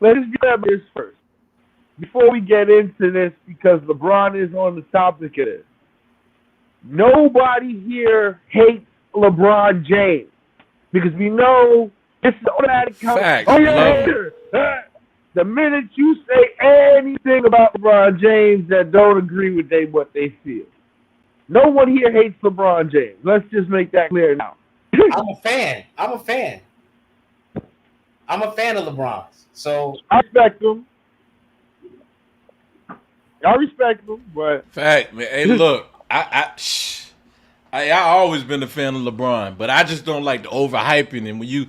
let's get this first before we get into this because LeBron is on the topic of this. Nobody here hates LeBron James because we know it's the automatic comment. Facts. Oh, you're Love a it. hater. The minute you say anything about LeBron James that don't agree with what they feel. No one here hates LeBron James. Let's just make that clear now. I'm a fan. I'm a fan of LeBron's. So I respect him. I respect him, but Fact, man. Hey, look, I always been a fan of LeBron, but I just don't like the overhyping. And when you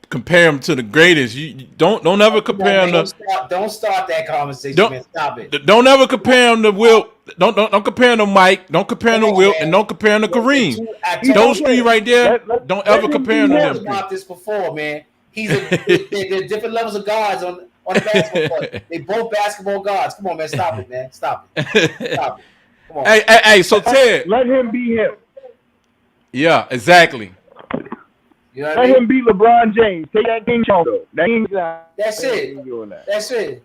compare him to the greatest, you don't ever compare him to. don't start that conversation, Don't man. Stop it. don't ever compare him to Will. Don't compare him to Mike. Don't compare him to Will, and don't compare him to Kareem. Those three right there. Don't ever compare him to them. About this before, man. There's different levels of guards on the basketball court. They both basketball guards. Come on, man. Stop it, man. Stop it. Stop it. Come on. Hey. So Ted, let him be him. yeah, exactly. You know what Let I mean? him be LeBron James. Take that King Show. That's it. That's it.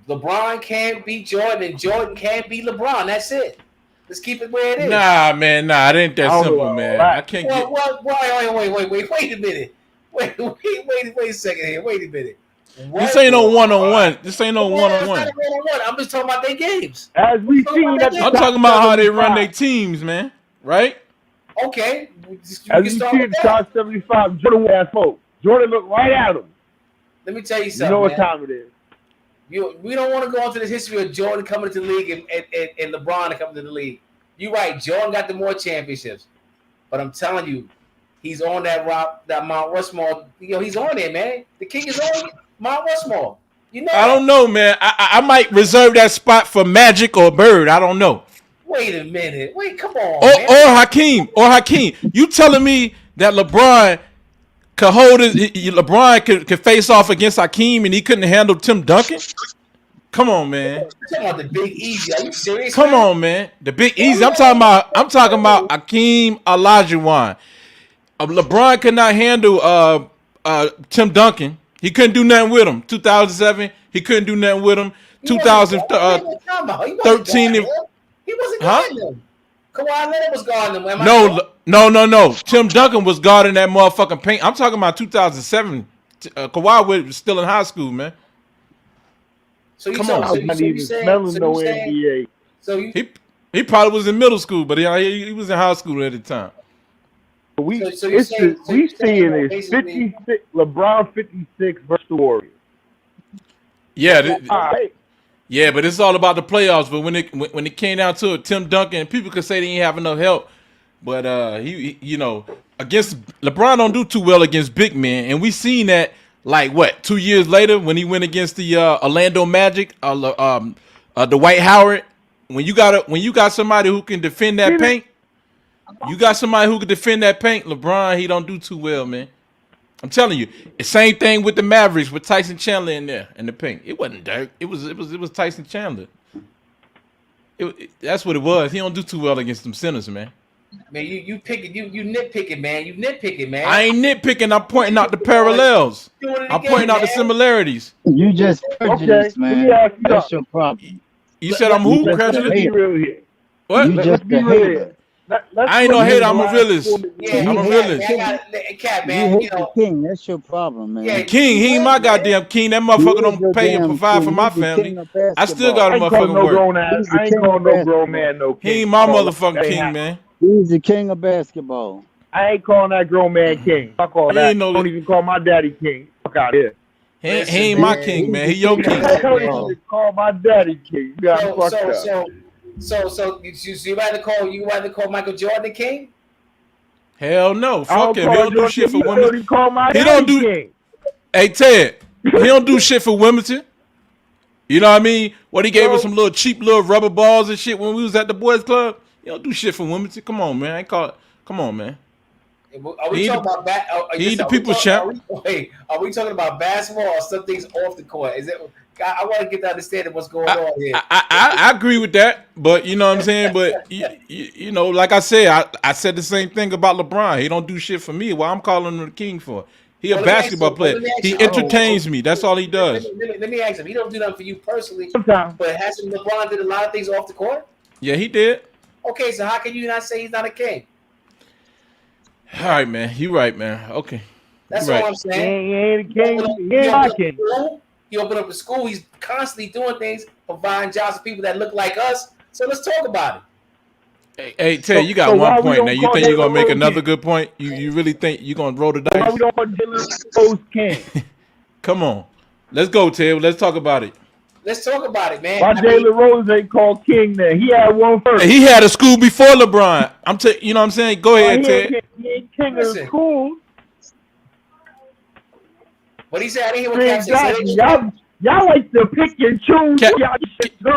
LeBron can't beat Jordan, and Jordan can't beat LeBron. That's it. Let's keep it where it is. Nah, man, nah, it ain't that simple, man. I can't get. Wait a minute. Wait a second here. Wait a minute. This ain't no one-on-one. This ain't no one-on-one. I'm just talking about their games. As we seen at the I'm talking about how they run their teams, man. Right? Okay. As we see at the top 75, Jordan was folks. Jordan looked right at him. Let me tell you something. You know what man. time it is. We don't want to go into the history of Jordan coming to the league and LeBron coming to the league. You're right. Jordan got the more championships. But I'm telling you, he's on that rock, that Mount Rushmore. He's on there, man. The king is on Mount Rushmore. You know. I don't know, man. I might reserve that spot for Magic or Bird. I don't know. Wait a minute. Wait, come on. Or Hakeem. You telling me that LeBron could hold LeBron could face off against Hakeem and he couldn't handle Tim Duncan? Come on, man. You're talking about the Big Easy. Are you serious? Come on, man. The Big Easy. I'm talking about Hakeem Olajuwon. LeBron could not handle Tim Duncan. He couldn't do nothing with him. 2007, he couldn't do nothing with him. 2013. He wasn't guarding them. Kawhi Leonard was guarding them. No. Tim Duncan was guarding that motherfucking paint. I'm talking about 2007. Kawhi was still in high school, man. So you Come on, I'm not even smelling no NBA. He probably was in middle school, but he was in high school at the time. We seeing is 56 LeBron 56 versus the Warriors. Yeah, right. Yeah, but it's all about the playoffs. But when it came down to it, Tim Duncan, people could say they didn't have enough help, but he against LeBron don't do too well against big men, and we seen that 2 years later when he went against the Orlando Magic, Dwight Howard. When you got somebody who can defend that paint, LeBron, he don't do too well, man. I'm telling you, the same thing with the Mavericks with Tyson Chandler in there in the paint. It wasn't Dirk. It was Tyson Chandler. That's what it was. He don't do too well against them centers, man. Man, you nitpicking, man. You nitpicking, man. I ain't nitpicking. I'm pointing out the parallels. I'm pointing out the similarities. You just prejudiced, man. That's your problem. You said I'm who? Prejudiced? What? You just a hater. I ain't no hater. I'm a realist. I'm a realist. Cat, man. You hate the king. That's your problem, man. The king, he ain't my goddamn king. That motherfucker don't pay and provide for my family. I still got a motherfucking work. I ain't calling no grown man no king. He ain't my motherfucking king, man. He's the king of basketball. I ain't calling that grown man king. Fuck all that. Don't even call my daddy king. Fuck out here. He ain't my king, man. He your king. Don't even call my daddy king. You got fucked up. So you rather call Michael Jordan the king? Hell no. Fuck him. He don't do shit for women. He don't do king. Hey Ted, he don't do shit for Wilmington. You know what I mean? What he gave us some little cheap little rubber balls and shit when we was at the boys club. He don't do shit for Wilmington. Come on, man. Come on, man. Are we talking about he the people's champ. Are we talking about basketball or some things off the court? Is it? I want to get to understand what's going on here. I agree with that, but you know what I'm saying. But you know, like I said, I said the same thing about LeBron. He don't do shit for me. Well, I'm calling him the king for. He a basketball player. He entertains me. That's all he does. Let me ask him. He don't do nothing for you personally. Sometimes. But hasn't LeBron did a lot of things off the court? Yeah, he did. Okay, so how can you not say he's not a king? All right, man. You right, man. Okay. That's all I'm saying. He ain't a king. He ain't my king. He opened up a school. He's constantly doing things, providing jobs for people that look like us. So let's talk about it. Hey, Ted, you got one point now. You think you're gonna make another good point? You really think you're gonna roll the dice? Why we don't want Jalen Rose king? Come on, let's go, Ted. Let's talk about it. Let's talk about it, man. Why Jalen Rose ain't called king then? He had one first. He had a school before LeBron. You know what I'm saying? Go ahead, Ted. He ain't king of the school. What he said, I didn't hear what Cap said. Y'all like to pick and choose.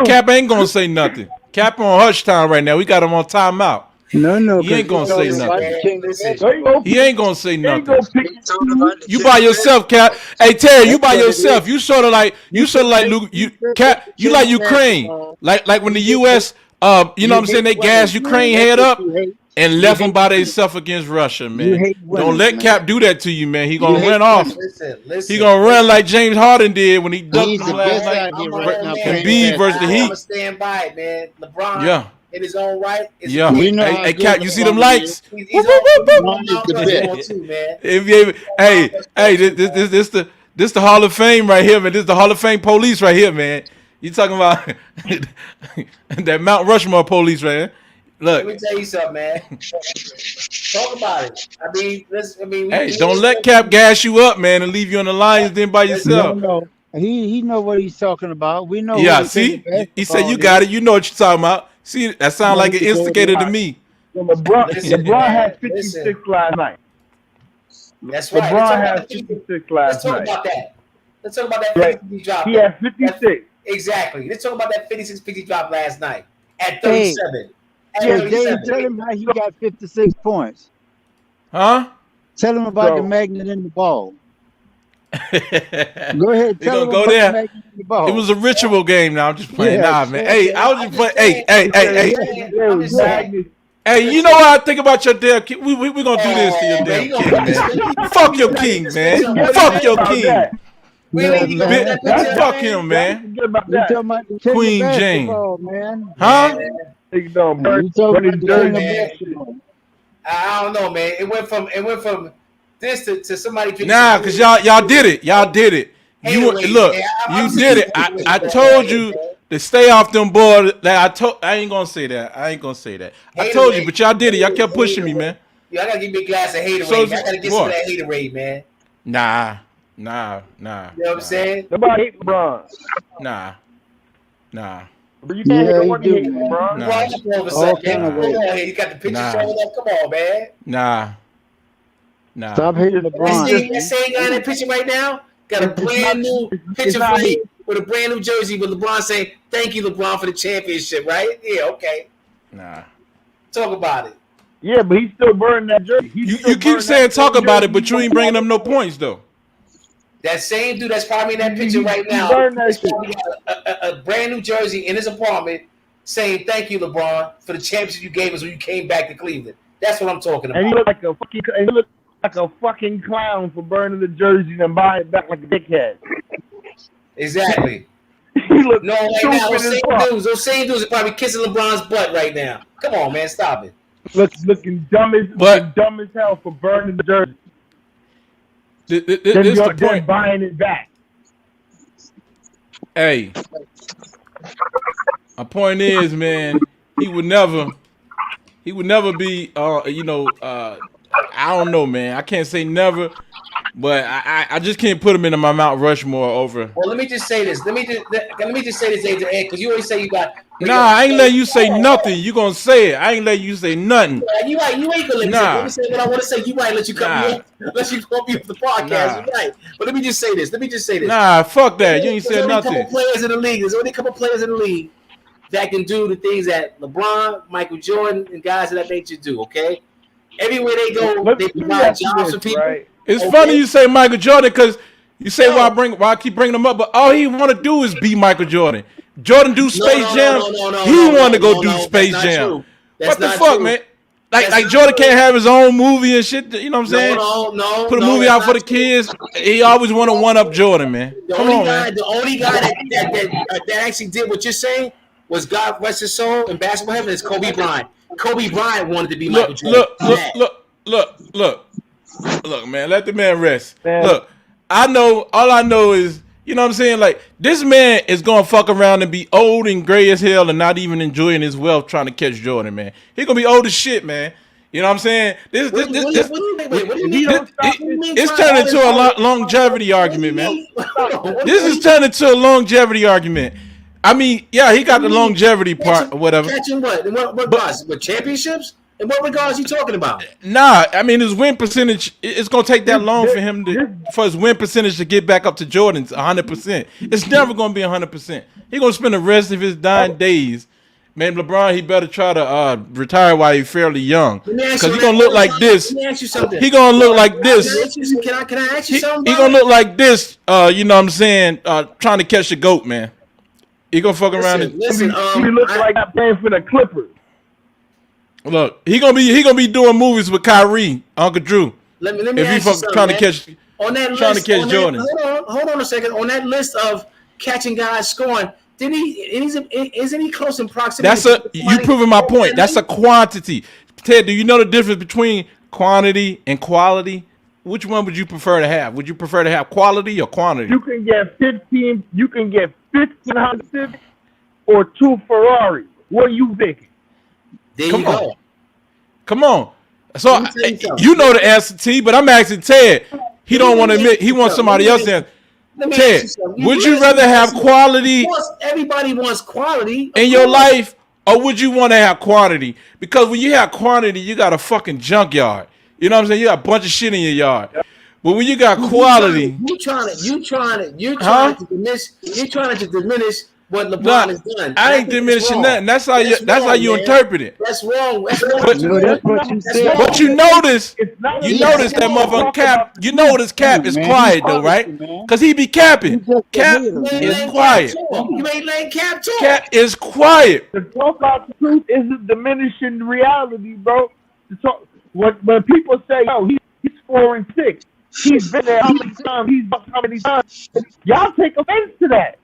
Cap ain't gonna say nothing. Cap on hush time right now. We got him on timeout. No. He ain't gonna say nothing. He ain't gonna say nothing. You by yourself, Cap. Hey, Terry, you by yourself. You sort of like Luke. Cap. You like Ukraine. Like when the U.S. You know what I'm saying? They gassed Ukraine head up and left them by themselves against Russia, man. Don't let Cap do that to you, man. He gonna run off. He gonna run like James Harden did when he dunked him last night. Embiid versus the Heat. I'm gonna stand by it, man. LeBron. Yeah. In his own right. Yeah. Hey, Cap, you see them lights? Hey, this the Hall of Fame right here, man. This is the Hall of Fame police right here, man. You talking about that Mount Rushmore police right here? Look. Let me tell you something, man. Talk about it. Hey, don't let Cap gas you up, man, and leave you on the Lions then by yourself. No. He know what he's talking about. We know. Yeah, see? He said you got it. You know what you're talking about. See, that sounds like an instigator to me. LeBron had 56 last night. That's right. LeBron had 56 last night. Let's talk about that 50 drop. He had 56. Exactly. Let's talk about that 56-50 drop last night at 37. Dave, tell him how he got 56 points. Huh? Tell him about the magnet in the ball. Go ahead. Tell him go there. It was a ritual game. Now I'm just playing. Nah, man. Hey, I was just playing. Hey. Hey, you know what I think about your damn king? We gonna do this to your damn king, man. Fuck your king, man. Fuck your king. Fuck him, man. Queen Jane. Huh? I don't know, man. It went from this to somebody. Nah, cause y'all did it. Y'all did it. You did it. I told you to stay off them boys. I ain't gonna say that. I told you, but y'all did it. Y'all kept pushing me, man. I gotta give me a glass of haterade. I gotta get some of that haterade, man. Nah. You know what I'm saying? Nobody hate LeBron. Nah. You can't hate LeBron. You got the picture showing up. Come on, man. Nah. Stop hating LeBron. That same guy in that picture right now got a brand new picture for me with a brand new jersey with LeBron saying, "Thank you, LeBron, for the championship." Right? Yeah. Okay. Nah. Talk about it. Yeah, but he's still burning that jersey. You keep saying talk about it, but you ain't bringing up no points though. That same dude that's probably in that picture right now is probably got a brand new jersey in his apartment saying, "Thank you, LeBron, for the championship you gave us when you came back to Cleveland." That's what I'm talking about. And he looked like a fucking clown for burning the jersey and buying it back like a dickhead. Exactly. He looked right now, those same dudes are probably kissing LeBron's butt right now. Come on, man, stop it. Looking dumb as hell for burning the jersey. This the point. Buying it back. Hey, my point is, man, he would never be. I don't know, man. I can't say never, but I just can't put him into my Mount Rushmore over. Well, let me just say this. Let me just say this, Ed, because you always say you got. Nah, I ain't letting you say nothing. You gonna say it. I ain't letting you say nothing. You ain't gonna let me say. Let me say what I want to say. You might let you come me unless you come me off the podcast. You're right. But let me just say this. Nah, fuck that. You ain't said nothing. There's only a couple players in the league that can do the things that LeBron, Michael Jordan, and guys of that nature do. Okay. Everywhere they go, they provide jobs for people. Right. It's funny you say Michael Jordan because you say why I keep bringing him up, but all he want to do is be Michael Jordan. Jordan do Space Jam. He want to go do Space Jam. What the fuck, man? Like Jordan can't have his own movie and shit. You know what I'm saying? No. Put a movie out for the kids. He always want to one up Jordan, man. The only guy that actually did what you're saying was, God rest his soul, in basketball heaven, is Kobe Bryant. Kobe Bryant wanted to be Michael Jordan. Look, man. Let the man rest. Man. Look, all I know is, you know what I'm saying? Like, this man is going to fuck around and be old and gray as hell and not even enjoying his wealth trying to catch Jordan, man. He going to be old as shit, man. You know what I'm saying? It's turning into a longevity argument, man. This is turning into a longevity argument. I mean, yeah, he got the longevity part or whatever. Catching what? In what regards? With championships? In what regards you talking about? Nah, I mean his win percentage. It's gonna take that long for him for his win percentage to get back up to Jordan's 100%. It's never gonna be 100%. He gonna spend the rest of his dying days. Man, LeBron, he better try to retire while he's fairly young, because he gonna look like this. Let me ask you something. He gonna look like this. Can I ask you something? He gonna look like this. You know what I'm saying? Trying to catch the goat, man. He gonna fuck around and listen. He looks like I'm playing for the Clippers. Look, he gonna be doing movies with Kyrie, Uncle Drew. Let me ask you something, trying to catch Jordan. Hold on a second. On that list of catching guys scoring, isn't he close in proximity? You proving my point. That's a quantity. Ted, do you know the difference between quantity and quality? Which one would you prefer to have? Would you prefer to have quality or quantity? You can get 15. You can get 1,500 or 2 Ferraris. What are you thinking? There you go. Come on. So you know the answer, T, but I'm asking Ted. He don't want to admit. He wants somebody else to. Ted, would you rather have quality? Everybody wants quality in your life, or would you want to have quantity? Because when you have quantity, you got a fucking junkyard. You know what I'm saying? You got a bunch of shit in your yard. But when you got quality, you're trying to diminish what LeBron has done. I ain't diminishing nothing. That's how you interpret it. That's wrong. That's what you said. But you notice that motherfucker Cap. You know this Cap is quiet though, right? Because he be capping. Cap is quiet. You ain't letting Cap talk. Cap is quiet. To talk about the truth isn't diminishing reality, bro. When people say, "Oh, he's scoring 6," he's been there how many times? He's bucked how many times? Y'all take offense to that.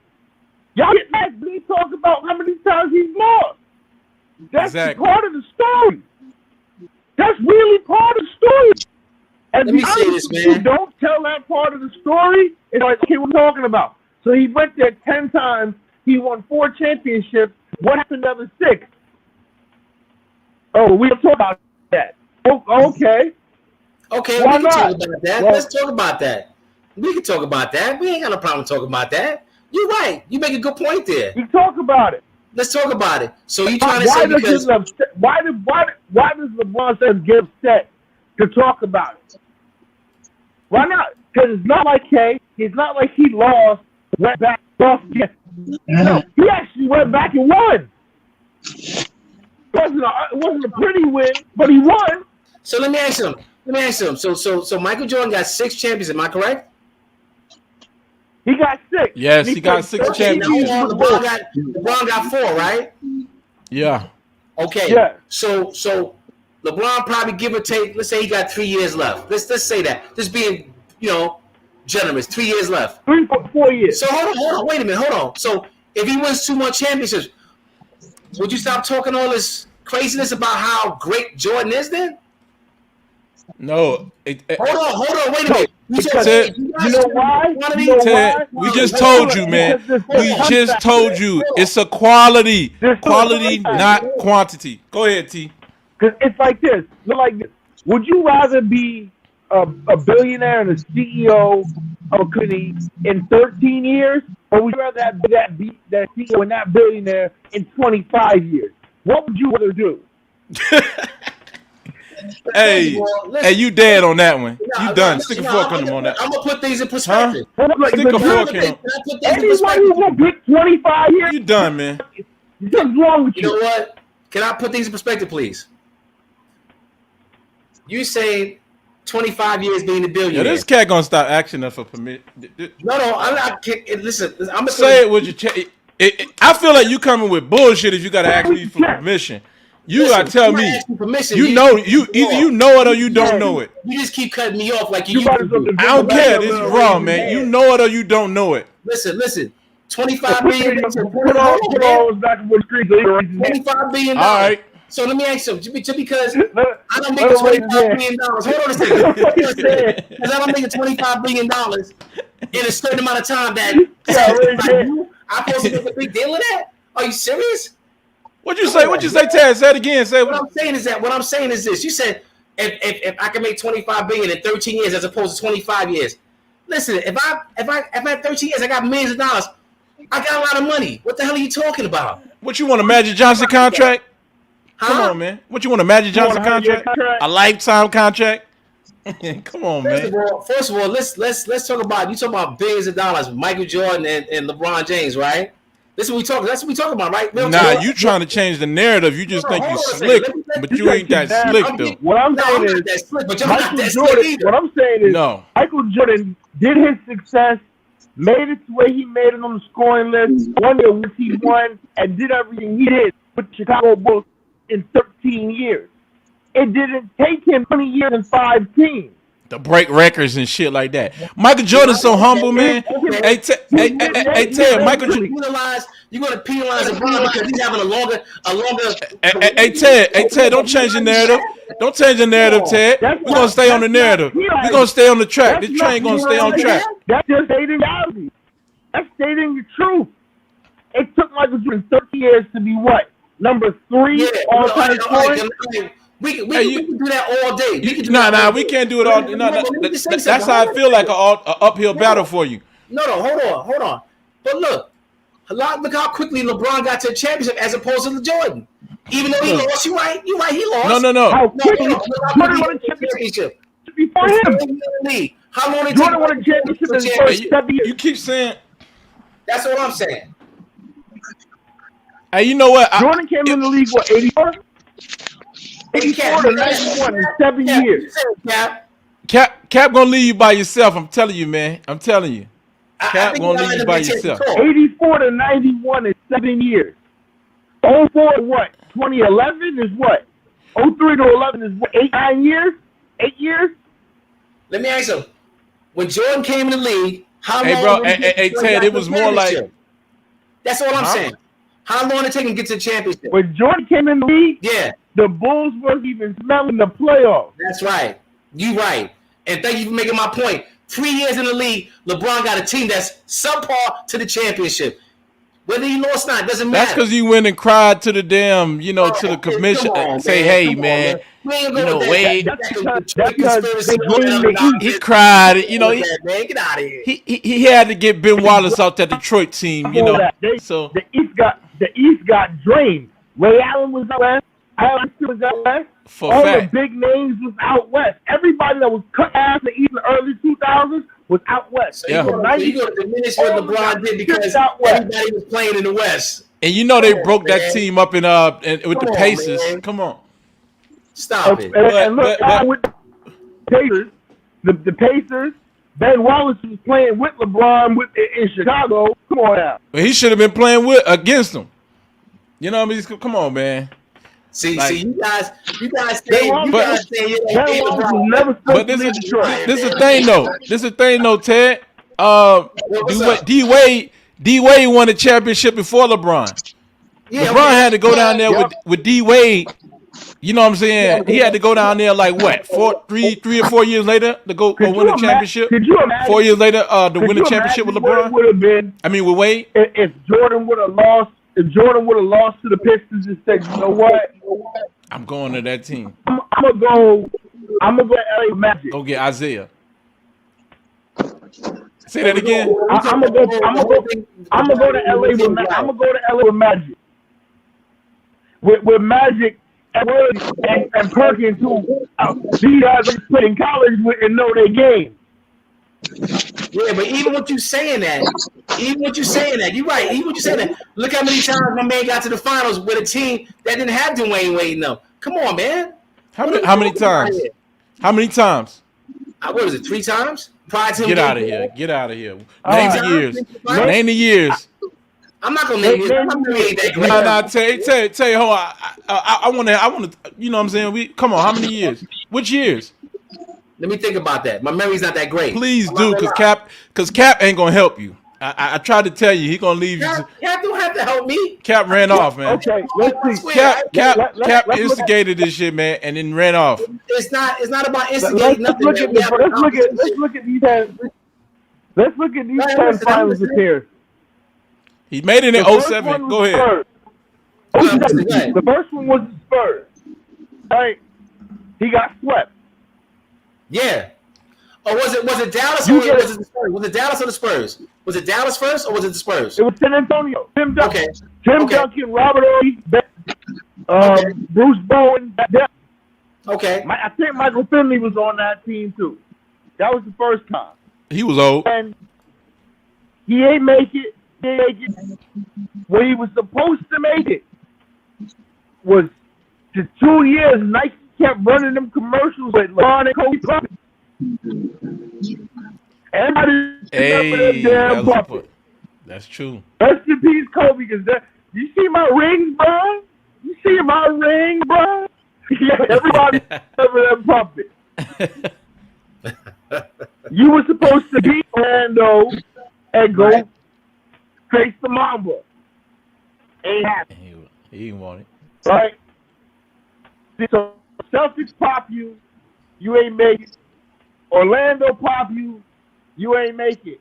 Y'all get mad when he talk about how many times he's lost. That's part of the story. That's really part of the story. And let me say this, man. You don't tell that part of the story. It's like, okay, what are we talking about? So he went there 10 times. He won 4 championships. What happened to the other 6? Oh, we don't talk about that. Okay. Okay, we can talk about that. Let's talk about that. We can talk about that. We ain't got no problem talking about that. You're right. You make a good point there. We talk about it. Let's talk about it. So you trying to say because why does LeBron get upset to talk about it? Why not? Because it's not like it's not like he lost, went back, lost again. No, he actually went back and won. It wasn't a pretty win, but he won. So let me ask him. So Michael Jordan got 6 champions. Am I correct? He got 6. Yes, he got 6 championships. LeBron got 4, right? Yeah. Okay. Yeah. So LeBron probably give or take. Let's say he got 3 years left. Let's say that. Just being generous. 3 years left. 4 years. So hold on. Wait a minute. Hold on. So if he wins 2 more championships, would you stop talking all this craziness about how great Jordan is then? No. Hold on. Wait a minute. You know why? We just told you, man. We just told you. It's a quality. Quality, not quantity. Go ahead, T. Because it's like this. Would you rather be a billionaire and a CEO of a company in 13 years, or would you rather have that CEO and that billionaire in 25 years? What would you rather do? Hey, you dead on that one. You done. Stick a fork on him on that. I'm gonna put things in perspective. Stick a fork in him. Anybody who will get 25 years, you done, man. What's wrong with you? You know what? Can I put things in perspective, please? You say 25 years being a billionaire. Yeah, this cat gonna stop asking us for permit. No, I'm not. Listen, I'm gonna say it with your. I feel like you coming with bullshit if you gotta ask me for permission. You gotta tell me. You know, either you know it or you don't know it. You just keep cutting me off like you used to do. I don't care. This is wrong, man. You know it or you don't know it. Listen. $25 million. $25 billion. All right. So let me ask you, just because I don't make $25 billion. Hold on a second. Because I don't make $25 billion in a certain amount of time that I'm supposed to make a big deal of that? Are you serious? What'd you say? Ted? Say it again. What I'm saying is this. You said if I can make $25 billion in 13 years as opposed to 25 years. Listen, if I had 13 years, I got millions of dollars. I got a lot of money. What the hell are you talking about? What you want, a Magic Johnson contract? Huh? Come on, man. What you want, a Magic Johnson contract? A lifetime contract? Come on, man. First of all, let's talk about, you talking about billions of dollars, Michael Jordan and LeBron James, right? That's what we talking about, right? Nah, you trying to change the narrative. You just think you slick, but you ain't that slick though. What I'm saying is, no. Michael Jordan did his success, made it to where he made it on the scoring list, won the awards he won, and did everything he did with the Chicago Bulls in 13 years. It didn't take him 20 years and 5 teams to break records and shit like that. Michael Jordan's so humble, man. Hey, Ted, Michael Jordan. You're gonna penalize LeBron because he's having a longer. Hey, Ted, don't change the narrative. Don't change the narrative, Ted. We're gonna stay on the narrative. We're gonna stay on the track. This train gonna stay on track. That's just stating reality. That's stating the truth. It took Michael Jordan 30 years to be what? Number 3 all-time scoring. We can do that all day. Nah, we can't do it all. No, that's how I feel like an uphill battle for you. No, hold on. But look how quickly LeBron got to a championship as opposed to Jordan. Even though he lost, you right, he lost. No. How quickly Jordan won a championship before him? How long did Jordan won a championship in the first 7 years? You keep saying. That's what I'm saying. Hey, you know what? Jordan came in the league, what, 84? 84 to 91 in 7 years. Cap gonna leave you by yourself. I'm telling you, man. I'm telling you. Cap gonna leave you by yourself. 84 to 91 in 7 years. 04 to what? 2011 is what? 03 to 11 is what? 9 years? 8 years? Let me ask you. When Jordan came in the league, how long? Hey, bro. Hey, Ted. It was more like. That's all I'm saying. How long did it take him to get to the championship? When Jordan came in the league, yeah, the Bulls weren't even smelling the playoffs. That's right. You right. And thank you for making my point. 3 years in the league, LeBron got a team that's subpar to the championship. Whether he lost or not, doesn't matter. That's because he went and cried to the damn, to the commission and say, hey, man, Wade. He cried, man, get out of here. He had to get Ben Wallace out that Detroit team, So the East got drained. Ray Allen was out west. Allen was out west. All the big names was out west. Everybody that was cut ass in the early 2000s was out west. So you're going to diminish what LeBron did because everybody was playing in the West. And they broke that team up with the Pacers. Man. Come on. Stop it. And look, with the Pacers, Ben Wallace was playing with LeBron in Chicago. Come on now. But he should have been playing against him. You know what I mean? Come on, man. See, you guys say LeBron. But this is the thing, though. This is the thing, though, Ted. D Wade won a championship before LeBron. Yeah, LeBron had to go down there with D Wade. You know what I'm saying? He had to go down there like what? 3 or 4 years later to go win a championship. Could you imagine? 4 years later to win a championship with LeBron. Would have been. I mean, with Wade. If Jordan would have lost. If Jordan would have lost to the Pistons and said, you know what? I'm going to that team. I'm gonna go to LA Magic. Go get Isaiah. Say that again. I'm gonna go to LA with Magic. With Magic and Perkins, who these guys are playing college with and know their game. Yeah, but even what you saying that, you're right. Even what you saying that, look how many times my man got to the finals with a team that didn't have Dwayne Wade. No, come on, man. How many times? How many times? What is it? 3 times? Prior to Get out of here. Name the years. I'm not gonna name you. I'm not gonna name that great. Tell you, I want to. You know what I'm saying? Come on. How many years? Which years? Let me think about that. My memory's not that great. Please do, because Cap ain't gonna help you. I tried to tell you, he gonna leave you. Cap don't have to help me. Cap ran off, man. Okay, let's see. Cap instigated this shit, man, and then ran off. It's not about instigating nothing. Let's look at these 10. Let's look at these 10 finals appearances. He made it in 07. Go ahead. The first one was the Spurs. Right? He got swept. Yeah. Or was it Dallas or was it the Spurs? Was it Dallas or the Spurs? Was it Dallas first or was it the Spurs? It was San Antonio. Tim Duncan. Okay. Tim Duncan, Robert Ory, Bruce Bowen. Okay. I think Michael Finley was on that team too. That was the first time. He was old. And he ain't make it. When he was supposed to make it was the 2 years Nike kept running them commercials with LeBron and Kobe puppets. That's true. Rest in peace, Kobe. Because you see my ring, bro? You see my ring, bro? Yeah, everybody remember them puppets. You were supposed to beat Orlando and go face the Mamba. Ain't happening. He didn't want it. Right? So Celtics pop you, you ain't make it. Orlando pop you, you ain't make it.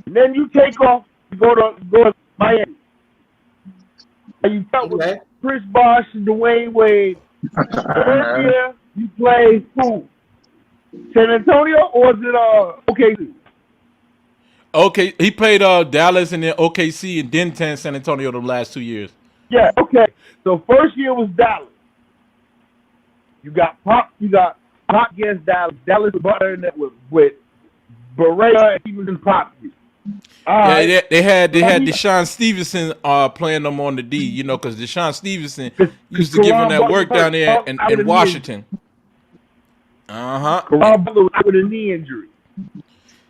And then you take off, you go to Miami. And you felt with Chris Bosh and Dwayne Wade. First year, you play who? San Antonio or is it OKC? Okay, he played Dallas and then OKC and then San Antonio the last 2 years. Yeah, okay. So first year was Dallas. You got Pop against Dallas. Dallas was buttering it with Berea and he was in Pop. Yeah, they had Deshaun Stevenson playing them on the D, you know, because Deshaun Stevenson used to give him that work down there in Washington. Karan Butler with a knee injury.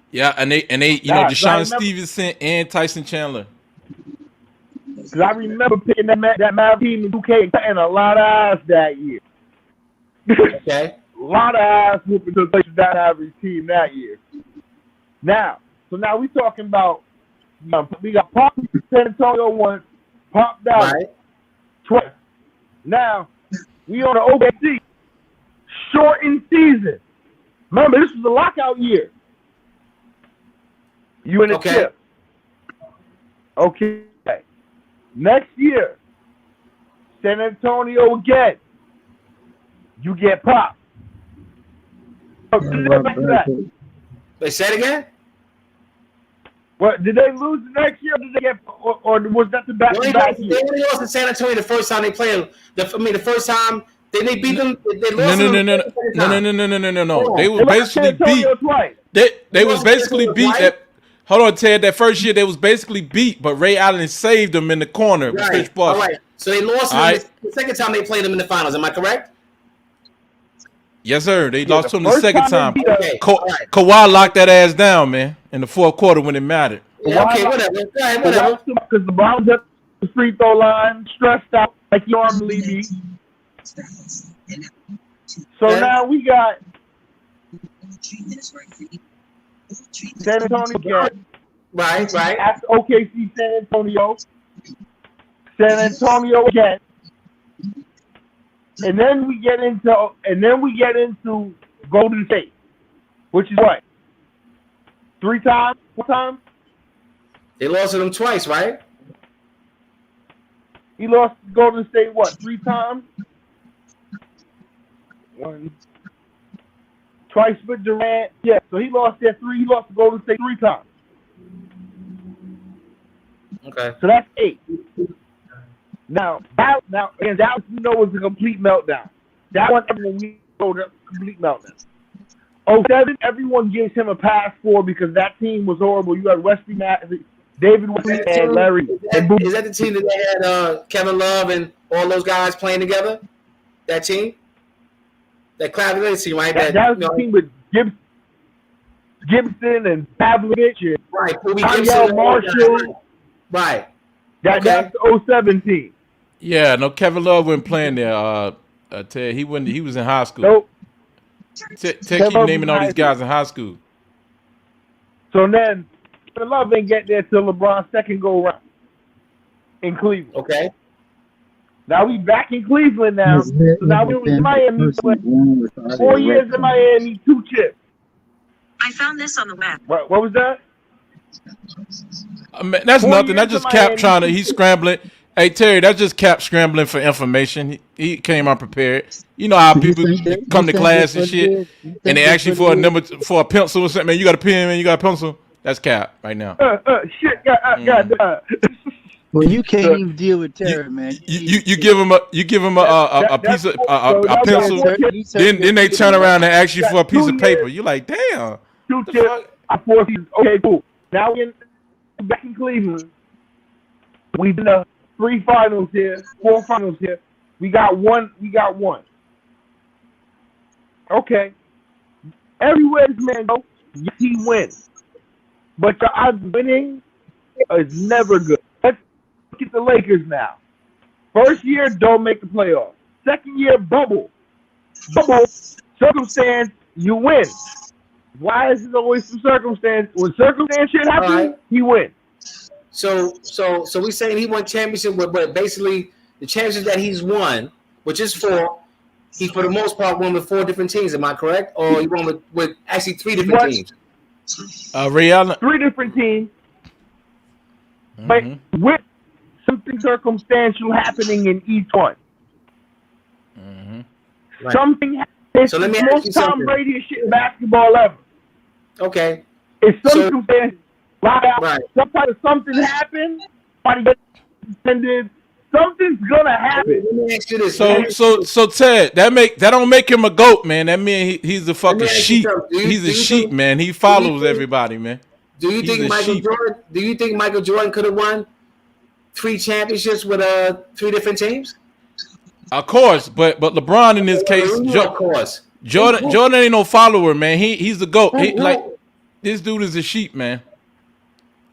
Yeah, and they Deshaun Stevenson and Tyson Chandler. Because I remember picking that Mavs team in 2K and cutting a lot of ass that year. Okay. A lot of ass whooping to the that average team that year. Now we talking about we got Pop San Antonio once, Pop Dallas twice. Now we on the OKC shortened season. Remember, this was a lockout year. You in the chip. Okay. Next year, San Antonio again. You get Pop. They said again? What did they lose the next year? Or did they get, or was that the back-to-back year? They only lost to San Antonio the first time they played. The first time they beat them. They lost. No. They was basically beat. They was basically beat. Hold on, Ted. That first year they was basically beat, but Ray Allen saved them in the corner with Chris Bosh. All right. So they lost the second time they played them in the finals. Am I correct? Yes, sir. They lost to him the second time. Okay. Kawhi locked that ass down, man, in the fourth quarter when it mattered. Yeah, okay, whatever. Go ahead, whatever. Because the Browns at the free throw line, stressed out like you normally be. So now we got San Antonio again. Right. After OKC, San Antonio again. And then we get into Golden State, which is what? 3 times? 4 times? They lost to them twice, right? He lost to Golden State what? 3 times? Twice with Durant. Yeah, so he lost there 3. He lost to Golden State 3 times. Okay. So that's 8. Now, and that was a complete meltdown. That one, everyone we know, that complete meltdown. 07, everyone gives him a pass for because that team was horrible. You had Wesley Matthews, David Wesley, and Larry. Is that the team that they had Kevin Love and all those guys playing together? That team? That Cleveland team, right? That was the team with Gibson and Pavlovich and right. Danielle Marshall. Right. That's the 07 team. Yeah, no, Kevin Love wasn't playing there. Ted, he wasn't. He was in high school. Nope. Ted keep naming all these guys in high school. So then, Kevin Love ain't get there till LeBron's second go round in Cleveland. Okay. Now we back in Cleveland now. So now we in Miami. 4 years in Miami, 2 chips. I found this on the web. What was that? I mean, that's nothing. That's just Cap trying to. He's scrambling. Hey Terry, that's just Cap scrambling for information. He came unprepared. You know how people come to class and shit, and they ask you for a pencil or something. Man, you got a pen, man. You got a pencil. That's Cap right now. Shit, Well, you can't even deal with Terry, man. You give him a piece of a pencil. Then they turn around and ask you for a piece of paper. You're like, damn. 2 chips. 4 seasons. Okay, cool. Now we're back in Cleveland. We've been to 3 finals here, 4 finals here. We got one. Okay. Everywhere this man goes, he wins. But the odds of winning is never good. Let's look at the Lakers now. First year, don't make the playoffs. Second year, bubble. Circumstance, you win. Why is it always some circumstance? When circumstance shit happens, he wins. So we saying he won championship, but basically the championships that he's won, which is 4, he for the most part won with 4 different teams. Am I correct? Or he won with actually 3 different teams? Ray Allen. 3 different teams, but with something circumstantial happening in each one. Right. Something happens. So let me ask you something. Tom Brady shit in basketball ever. Okay. It's circumstance. Right. Something happened. Somebody gets suspended. Something's gonna happen. Let me ask you this. So Ted, that don't make him a goat, man. That means he's a fucking sheep. He's a sheep, man. He follows everybody, man. Do you think Michael Jordan could have won 3 championships with 3 different teams? Of course, but LeBron in this case, of course. Jordan ain't no follower, man. He's the GOAT. This dude is a sheep, man.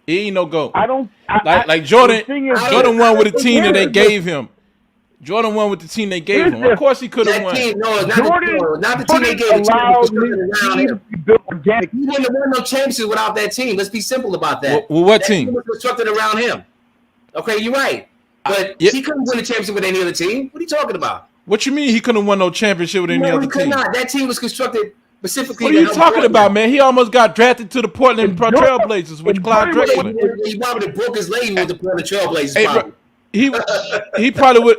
He ain't no GOAT. Jordan won with the team that they gave him. Jordan won with the team they gave him. Of course he could have won. No, not the team they gave him. He wouldn't have won no championships without that team. Let's be simple about that. Well, what that team? was constructed around him. Okay, you're right. But he couldn't win a championship with any other team. What are you talking about? What you mean he couldn't win no championship with any other team? Not. That team was constructed specifically. What are you talking about, man? He almost got drafted to the Portland Trailblazers with Clyde Drexler. He probably broke his leg with the Portland Trailblazers. He probably would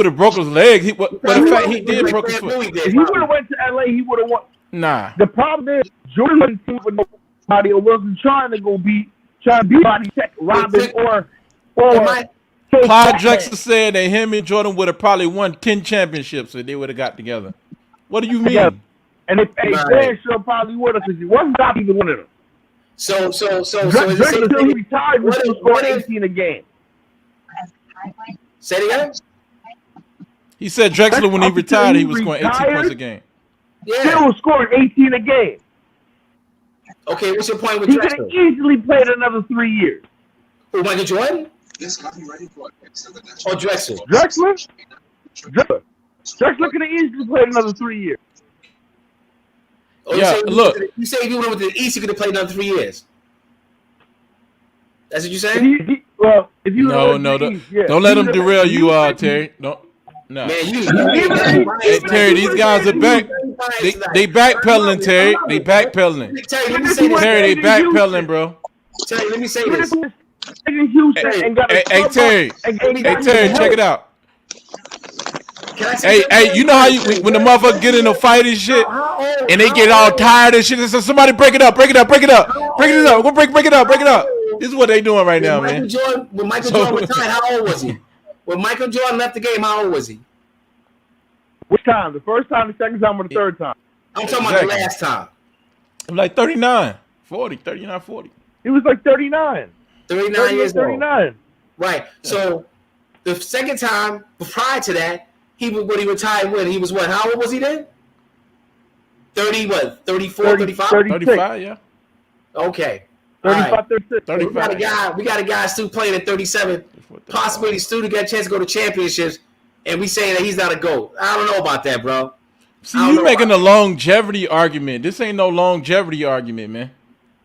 have broke his leg. But in fact, he did broke his foot. If he would have went to LA, he would have won. Nah. The problem is Jordan wasn't team with nobody or wasn't trying to beat Body Tech, Robin or Clyde Drexler said that him and Jordan would have probably won 10 championships if they would have got together. What do you mean? Yeah. And if Sure probably would have, because he wasn't stopping either one of them. So Drexler until he retired was scoring 18 a game. Say it again. He said Drexler when he retired he was scoring 18 points a game. Yeah. Still was scoring 18 a game. Okay, what's your point with Drexler? He could have easily played another 3 years. Who, Michael Jordan? Or Drexler? Drexler could have easily played another 3 years. Oh, yeah, look. You say if you went with the East, he could have played another 3 years. That's what you're saying? If you don't let him derail you, Terry. No. Man, hey, Terry, these guys are back. They backpedaling, Terry. They backpedaling. Terry, let me say this. Terry, they backpedaling, bro. Terry, let me say this. Hey, Terry, check it out. Hey, you know how when the motherfucker get in a fight and shit, and they get all tired and shit, and so somebody break it up. We'll break it up. This is what they doing right now, man. When Michael Jordan retired, how old was he? When Michael Jordan left the game, how old was he? Which time? The first time, the second time, or the third time? I'm talking about the last time. Like 39, 40. He was like 39. 39 years old. 39. Right. So the second time, prior to that, when he retired, he was what? How old was he then? 30, what? 34, 35? 35, yeah. Okay. 35, 36. 35. We got a guy still playing at 37 possibility Stu to get a chance to go to championships, and we saying that he's not a GOAT. I don't know about that, bro. See, you making a longevity argument. This ain't no longevity argument, man.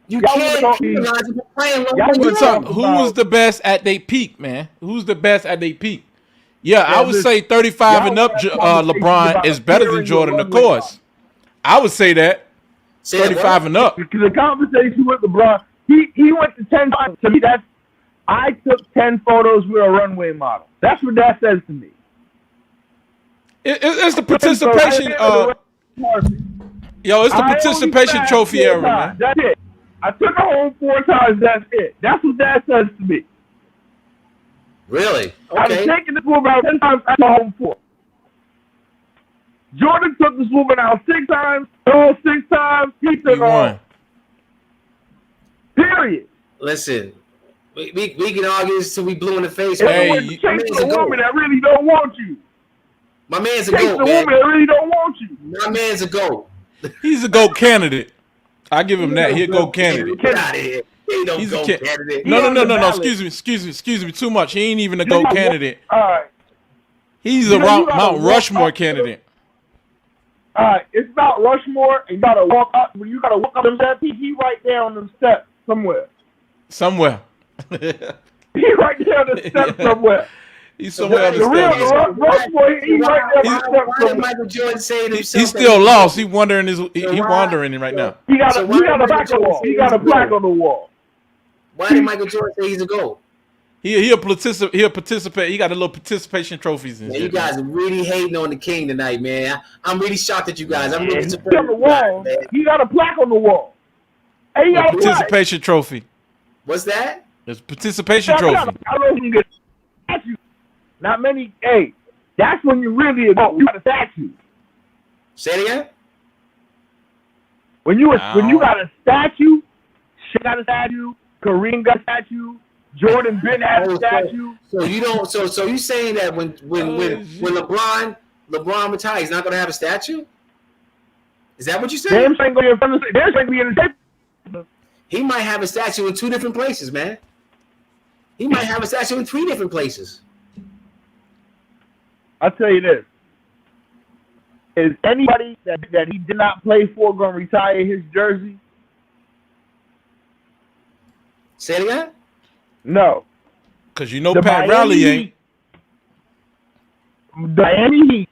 You can't penalize him for playing who was the best at their peak, man? Who's the best at their peak? Yeah, I would say 35 and up LeBron is better than Jordan, of course. I would say that. 35 and up. Because the conversation with LeBron, he went to 10 times. To me, I took 10 photos with a runway model. That's what that says to me. It's the participation. It's the participation trophy era, man. That's it. I took her home 4 times. That's it. That's what that says to me. Really? Okay. I've taken this woman out 10 times. I took her home 4. Jordan took this woman out 6 times. All 6 times. He took her home. Period. Listen, we can argue this till we blue in the face. Hey, you chase a woman that really don't want you. My man's a GOAT, man. Chase a woman that really don't want you. My man's a GOAT. He's a GOAT candidate. I give him that. He'll go candidate. Get out of here. He's a candidate. No. Excuse me. Too much. He ain't even a GOAT candidate. All right. He's a Mount Rushmore candidate. All right. It's Mount Rushmore, and you gotta walk up. When you gotta walk up them steps, he right there on them steps somewhere. He right there on the steps somewhere. He's somewhere on the steps. Rushmore, he right there on the steps somewhere. Michael Jordan saying himself. He's still lost. He's wandering. He's wandering right now. He got a plaque on the wall. He got a plaque on the wall. Why did Michael Jordan say he's a GOAT? He'll participate. He got a little participation trophies. And you guys are really hating on the king tonight, man. I'm really shocked at you guys. I'm really surprised. On the wall. He got a plaque on the wall. And he got a participation trophy. What's that? It's a participation trophy. Not many. Hey, that's when you really go. You got a statue. Say it again. When you got a statue, Shaq got a statue, Kareem got a statue, Jordan Ben had a statue. So you don't. So you saying that when LeBron retires, he's not going to have a statue? Is that what you said? Damn, ain't going to be in the. He might have a statue in 2 different places, man. He might have a statue in 3 different places. I'll tell you this. Is anybody that he did not play for going to retire his jersey? Say it again? No. Because Pat Riley ain't. The Miami Heat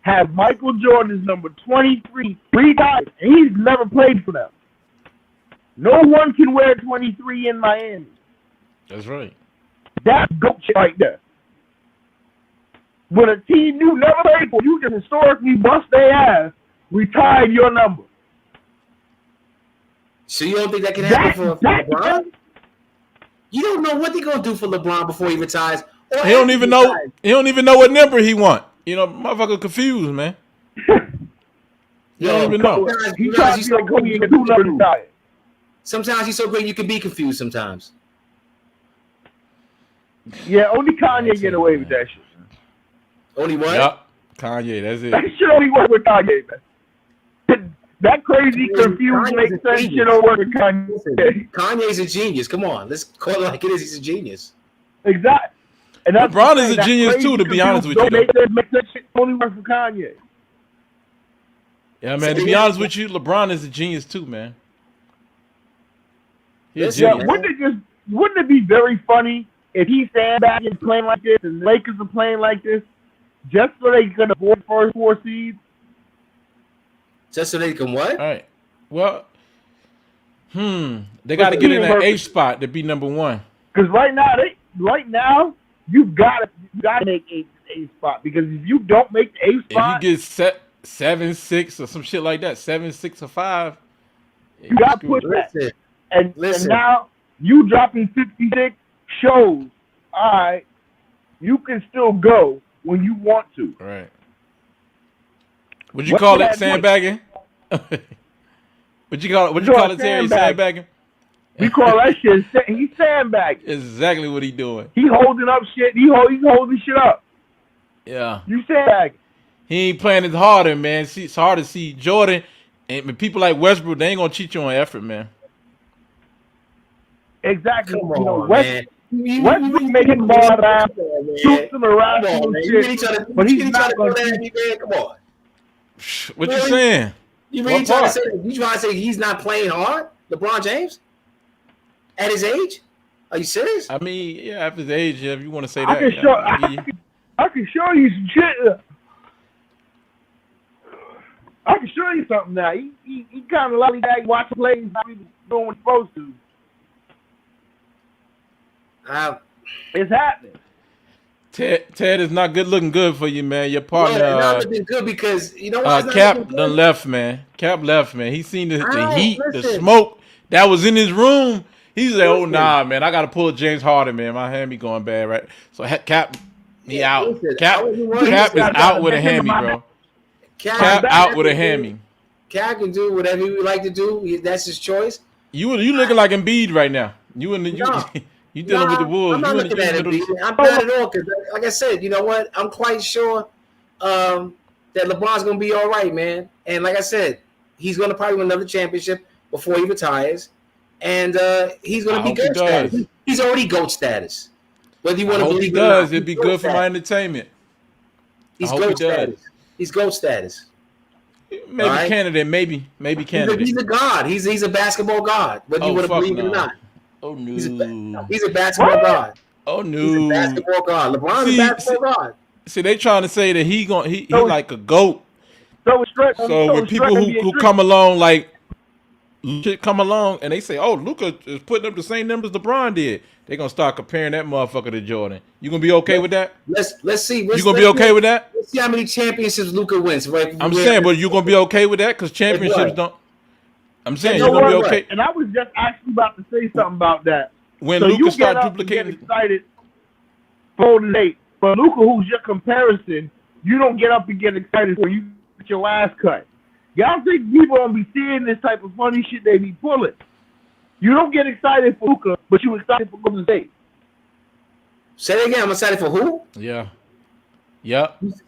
have Michael Jordan's number 23 3 times, and he's never played for them. No one can wear 23 in Miami. That's right. That's GOAT shit right there. When a team you never played for, you just historically bust their ass, retired your number. So you don't think that can happen for LeBron? You don't know what they're gonna do for LeBron before he retires. He don't even know. He don't even know what number he want. Motherfucker confused, man. You don't even know. Sometimes he's so great you can be confused. Sometimes. Yeah, only Kanye get away with that shit. Only what? Yep. Kanye, that's it. That shit only work with Kanye, man. That crazy, confused, makes sense shit don't work with Kanye. Kanye's a genius. Come on, let's call it like it is. He's a genius. Exactly. And LeBron is a genius too, to be honest with you. Make that shit only work for Kanye. Yeah, man. To be honest with you, LeBron is a genius too, man. Wouldn't it be very funny if he sandbagged and playing like this, and the Lakers are playing like this, just so they can avoid first 4 seeds? Just so they can what? All right. Well, they got to get in that A spot to be number 1. Because right now, you gotta make A spot, because if you don't make the A spot, if you get 7-6 or some shit like that, 7-6 or 5, you gotta push that. And now you dropping 56 shows. All right, you can still go when you want to. Right. Would you call it sandbagging? Would you call it Terry sandbagging? We call that shit. He's sandbagging. Exactly what he doing. He holding up shit. He's holding shit up. Yeah. You sandbagging. He ain't playing as harder, man. It's hard to see Jordan and people like Westbrook. They ain't gonna cheat you on effort, man. Exactly. Come on, man. Westbrook making ball down, shoots him around and shit, but he's not going to. Come on. What you saying? You really trying to say that? You trying to say he's not playing hard, LeBron James, at his age? Are you serious? I mean, yeah, at his age, yeah, if you want to say that. I can show you some shit. I can show you something now. He kind of lollygag, watch plays, how he was doing what he's supposed to. It's happening. Ted is not looking good for you, man. Your partner. Yeah, not looking good because you know what? Cap done left, man. Cap left, man. He seen the heat, the smoke that was in his room. He's like, oh nah, man. I gotta pull a James Harden, man. My hammy going bad, right? So Cap, he out. Cap is out with a hammy, bro. Cap out with a hammy. Cap can do whatever he would like to do. That's his choice. You looking like Embiid right now. You dealing with the Wolves. I'm not looking at Embiid. I'm not at all because, like I said, you know what? I'm quite sure that LeBron's gonna be all right, man. And like I said, he's gonna probably win another championship before he retires, and he's gonna be GOAT status. He's already GOAT status. Whether you want to believe it or not, it'd be good for my entertainment. He's GOAT status. He's GOAT status. Maybe right? Candidate, maybe candidate. He's a god. He's a basketball god. Whether you want to believe it or not. Oh no. He's a basketball god. Oh no. He's a basketball god. LeBron's a basketball god. See, they trying to say that he's like a GOAT. So when people who come along like come along and they say, "Oh, Luka is putting up the same numbers LeBron did," they're gonna start comparing that motherfucker to Jordan. You gonna be okay with that? Let's see. You gonna be okay with that? Let's see how many championships Luka wins. Right? I'm saying, but you gonna be okay with that? Because championships don't. I'm saying you're gonna be okay. And I was just actually about to say something about that. When Luka start duplicating, get excited for late. But Luka, who's your comparison, you don't get up and get excited when you get your ass cut. Y'all think people don't be seeing this type of funny shit they be pulling? You don't get excited for Luka, but you excited for Golden State. Say that again. I'm excited for who? Yeah. You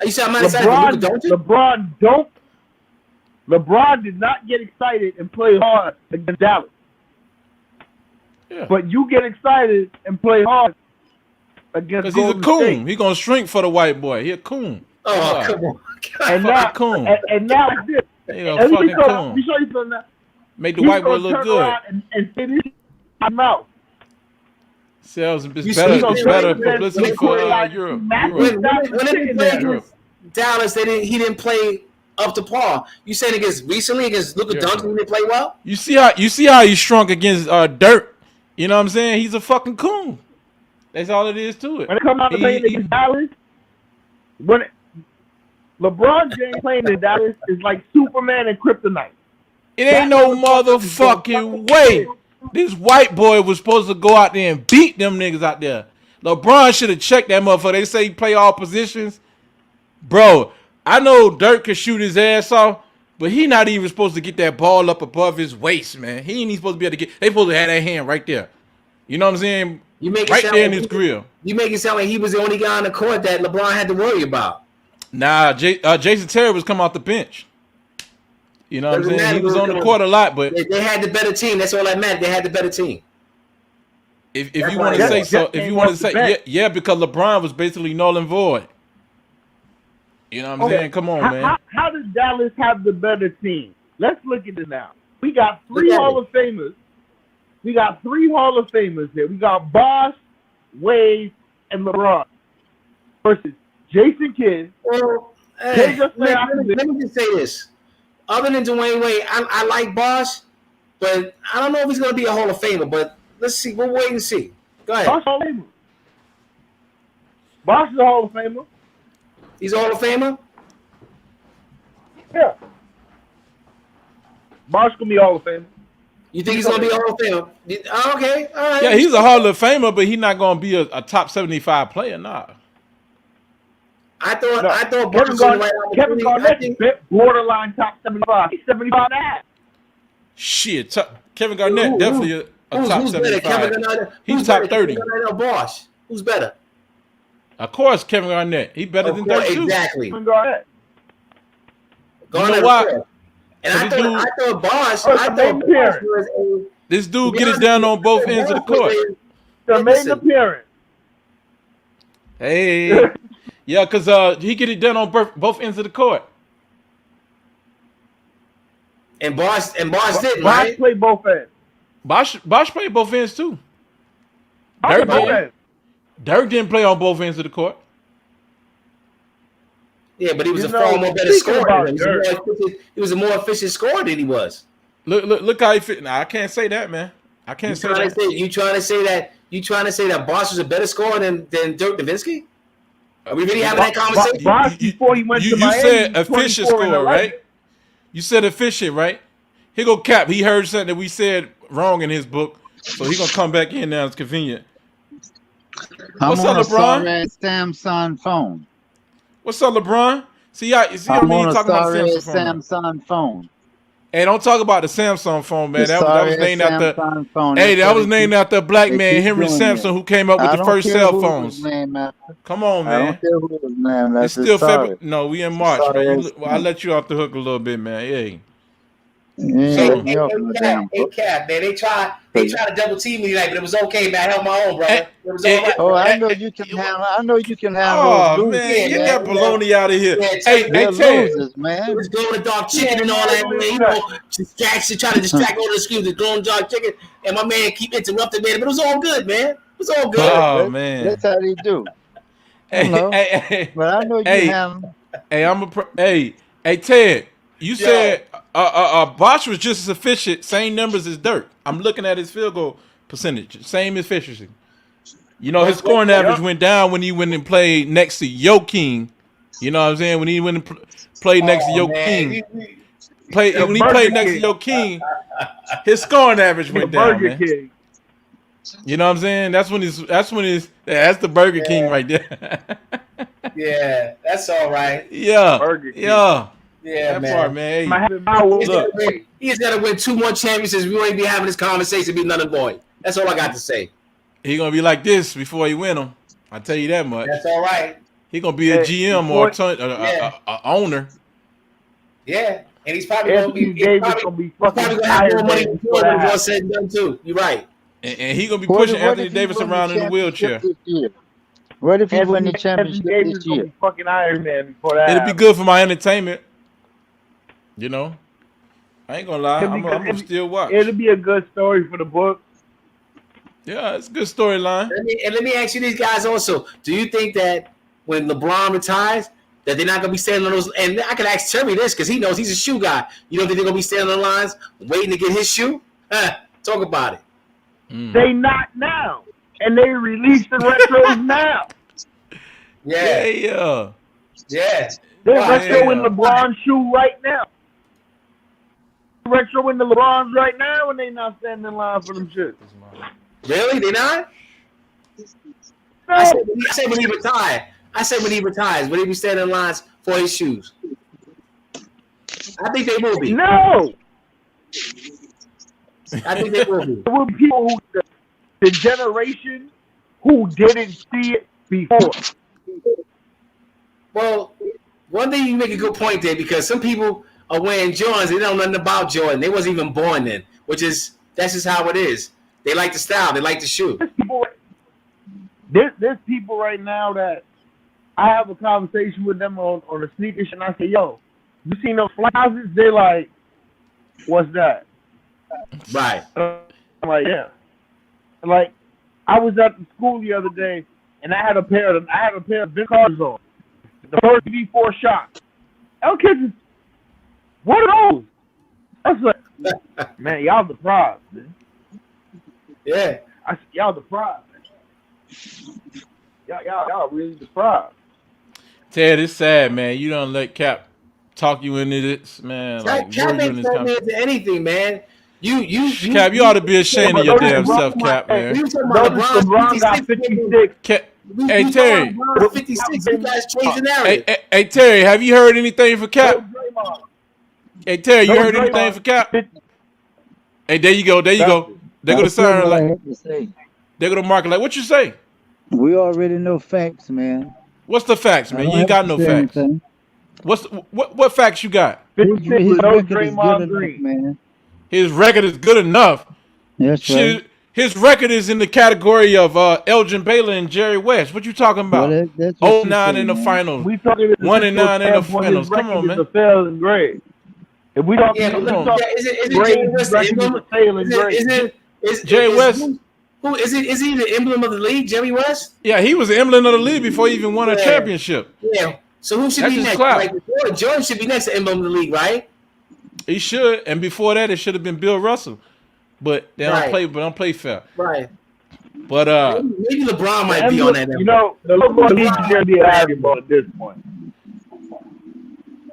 said I'm not excited for Luka, don't you? LeBron did not get excited and play hard against Dallas. Yeah. But you get excited and play hard against Golden State. Because he's a coon. He's going to shrink for the white boy. He a coon. Oh, come on. And now, coon. And now it's this. He a fucking coon. Let me show you something now. Make the white boy look good. And finish my mouth. Sales is better publicity for Europe. When they played Dallas, he didn't play up to par. You saying recently against Luka Doncic, he didn't play well? You see how he shrunk against Dirk. You know what I'm saying? He's a fucking coon. That's all it is to it. When it comes out to playing against Dallas, LeBron James playing in Dallas is like Superman and Kryptonite. It ain't no motherfucking way this white boy was supposed to go out there and beat them niggas out there. LeBron should have checked that motherfucker. They say he play all positions. Bro, I know Dirk can shoot his ass off, but he not even supposed to get that ball up above his waist, man. He ain't even supposed to be able to get. They supposed to have that hand right there. You know what I'm saying? Right there in his grill. You make it sound like he was the only guy on the court that LeBron had to worry about. Nah, Jason Terry was come off the bench. You know what I'm saying? He was on the court a lot, but they had the better team. That's all that mattered. They had the better team. If you want to say so, if you want to say yeah, because LeBron was basically null and void. You know what I'm saying? Come on, man. How did Dallas have the better team? Let's look at it now. We got three Hall of Famers. We got three Hall of Famers here. We got Bosh, Wade, and LeBron versus Jason Kidd. Well, let me just say this. Other than Dwayne Wade, I like Bosh, but I don't know if he's going to be a Hall of Famer. But let's see. We'll wait and see. Go ahead. Bosh is a Hall of Famer. He's a Hall of Famer? Yeah. Bosh going to be a Hall of Famer. You think he's going to be a Hall of Famer? Okay. All right. Yeah, he's a Hall of Famer, but he's not going to be a top 75 player, nah. I thought Kevin Garnett is borderline top 75. He's 75 and a half. Shit, Kevin Garnett definitely a top 75. He's top 30. Bosh. Who's better? Of course, Kevin Garnett. He's better than 32. Exactly. Kevin Garnett. You know why? And I thought Bosh was this dude get us down on both ends of the court. Mister made an appearance. Hey, yeah, because he get it done on both ends of the court. And Bosh didn't, Bosh right? played both ends. Bosh played both ends too. Dirk didn't play on both ends of the court. Yeah, but he was a far more better scorer. He was a more efficient scorer than he was. Look how he fit. Nah, I can't say that, man. I can't say that. You trying to say that Bosh was a better scorer than Dirk Nowitzki? Are we really having that conversation? Bosh before he went to Miami. You said efficient scorer, right? You said efficient, right? He go Cap. He heard something that we said wrong in his book, so he gonna come back in now. It's convenient. What's up, LeBron? Samsung phone. What's up, LeBron? See what I mean? Talking about the Samsung phone. Hey, don't talk about the Samsung phone, man. That was named after. Phone. Hey, that was named after a black man, Henry Sampson, who came up with the first cell phones. Come on, man. I don't care who was named after. It's still February. No, we in March, man. I'll let you off the hook a little bit, man. Hey. Hey, Cap, man. They try to double team me tonight, but it was okay, man. I held my own, brother. It was all right. Oh, I know you can handle. I know you can handle. Oh man, get that baloney out of here. Hey, losers, man. It was glowing the dark chicken and all that, man. You know, trying to distract all the excuses, the glowing dark chicken, and my man keep interrupting, man. But it was all good, man. It was all good. Oh man, that's how they do. Hey, but I know you handle. Hey, Ted. You said Bosh was just as efficient, same numbers as Dirk. I'm looking at his field goal percentage, same efficiency. You know, his scoring average went down when he went and played next to Joking. You know what I'm saying? When he went and played next to Joking. When he played next to Joking, his scoring average went down, man. King. You know what I'm saying? That's the Burger King right there. Yeah, that's all right. Yeah. Burger King. Yeah. Yeah, that man. Part, man. He's got to win 2 more championships. We won't be having this conversation. Be none and void. That's all I got to say. He gonna be like this before he win them. I tell you that much. That's all right. He gonna be a GM or a owner. Yeah, and he's probably gonna be have more money before it was all said and done too. You're right. And he gonna be pushing Anthony Davis around in a wheelchair. What if he win the championship this year? Fucking Iron Man before that. It'd be good for my entertainment. You know, I ain't gonna lie. I'm gonna still watch. It'll be a good story for the book. Yeah, it's a good storyline. Let me ask you these guys also. Do you think that when LeBron retires, that they're not gonna be standing on those? And I can ask Terry this because he knows he's a shoe guy. You don't think they're gonna be standing on the lines waiting to get his shoe? Talk about it. They not now. And they release the retros now. Yeah. They're retro in LeBron's shoe right now. Retro in the LeBron's right now, and they not standing in line for them shit. Really? They not? No. I said when he retires. Will he be standing in lines for his shoes? I think they will be. No. I think they will be. There were people who. The generation who didn't see it before. Well, one thing you make a good point there because some people are wearing Jordans. They don't know nothing about Jordan. They wasn't even born then, that's just how it is. They like the style. They like the shoe. There's people right now that I have a conversation with them on the sneakers and I say, yo, you seen those flowers? They're like, what's that? Right. I'm like, yeah. Like, I was at the school the other day, and I had a pair of Vince Carter's on. The first V4 shots. L kids, what are those? I was like, man, y'all the prize, man. Yeah. I said, y'all the prize, man. Y'all really the prize. Ted, it's sad, man. You don't let Cap talk you into this, man. Like, Cap ain't talking into anything, man. Cap, you ought to be ashamed of your damn self, Cap, man. LeBron got 56. Hey, Terry. 56. You guys changed the narrative. Hey, Terry, have you heard anything for Cap? Hey, Terry, you heard anything for Cap? Hey, there you go. There go the siren like. There go the market like. What you say? We already know facts, man. What's the facts, man? You ain't got no facts. What facts you got? His record is good enough, man. His record is good enough. That's right. His record is in the category of Elgin Baylor and Jerry West. What you talking about? Well, that's what 09 she in the said, finals. We talking 1-9 in the finals. His Come on, record man. is a failing grade. If we don't, Yeah, but Come on. isn't Jerry West the emblem? Jerry West. Who is it? Is he the emblem of the league, Jerry West? Yeah, he was the emblem of the league before he even won a championship. Yeah. So who should That's be his next? clout. Like Jordan should be next to emblem of the league, right? He should, and before that, it should have been Bill Russell. But they don't Right. play. But don't play fair. Right. But Maybe LeBron might be on that. You know, the LeBron needs to be arguable at this point.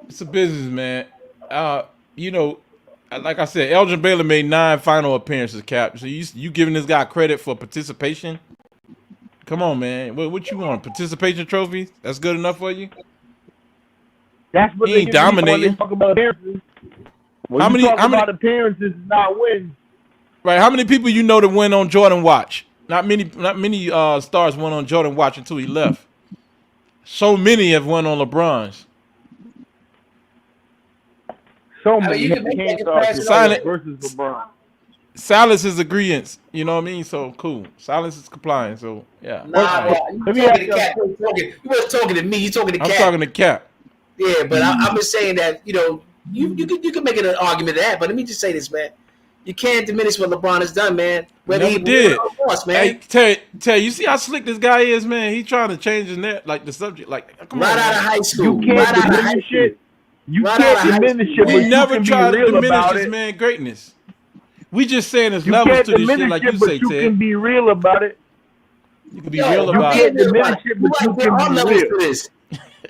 it's a business, man. You know, like I said, Elgin Baylor made 9 final appearances, Cap. So you giving this guy credit for participation? Come on, man. What you want? Participation trophies? That's good enough for you? That's what He they ain't dominating. When they talk about appearances. When How you many- talk how many- about appearances, not wins. Right. How many people you know that went on Jordan Watch? Not many stars went on Jordan Watch until he left. So many have went on LeBron's. So I mean, many you can make that can't comparison Silent- versus LeBron. Silence is agreement. You know what I mean? So cool. Silence is compliance. So yeah. Nah, you Let me talking ask to you- Cat. You wasn't talking to me. You talking to I'm Cat. talking to Cap. Yeah, but I'm just saying that you can make an argument of that. But let me just say this, man. You can't diminish what LeBron has done, man. Whether Never he did. Of course, man. Hey, Terry, you see how slick this guy is, man? He trying to change his net, like the subject. Like, come right on, out man. of high school. You can't right out of high diminish school. it. You Right out of can't high diminish school. it, but We you never can be try to real diminish about this it. man greatness. We just saying there's You levels can't to this shit, diminish like it, you but say, you Ted. can be real about it. You can be Yo, real you about can't it. diminish it, but you there can are be levels real. to this.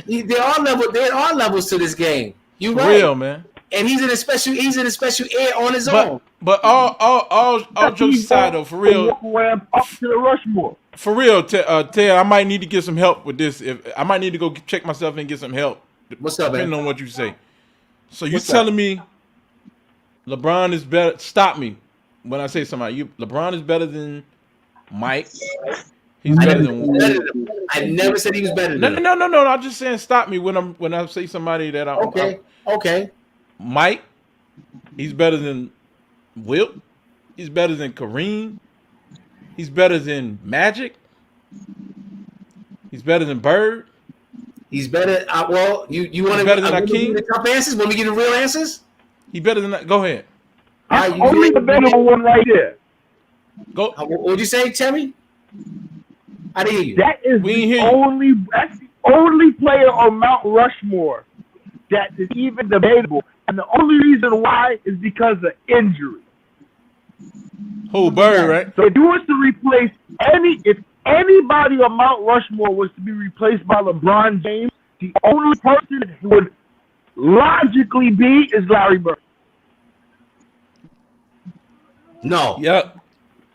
There are levels to this game. You For right. real, man. And he's in a special air on his own. But all jokes aside, though, for real, Walk around up to the Rushmore. Ted, I might need to get some help with this. I might need to go check myself and get some help. What's up, depending man? on what you say. So you What's telling me LeBron is better? Stop me when I say somebody. LeBron is better than Mike. He's better than. I never said he was better than him. No. I'm just saying stop me when I say somebody that I Okay. Mike. He's better than Wilt. He's better than Kareem. He's better than Magic. He's better than Bird. He's better. Well, you want to better than give Hakeem? the tough answers? When we get the real answers? He better than that. Go ahead. All right, Only the better one right there. Go. What would you say, Terry? I didn't hear you. That is We ain't the hear you. only. That's the only player on Mount Rushmore that is even debatable, and the only reason why is because of injury. Who, Bird, right? So if you was to replace if anybody on Mount Rushmore was to be replaced by LeBron James, the only person who would logically be is Larry Bird. No, Yep.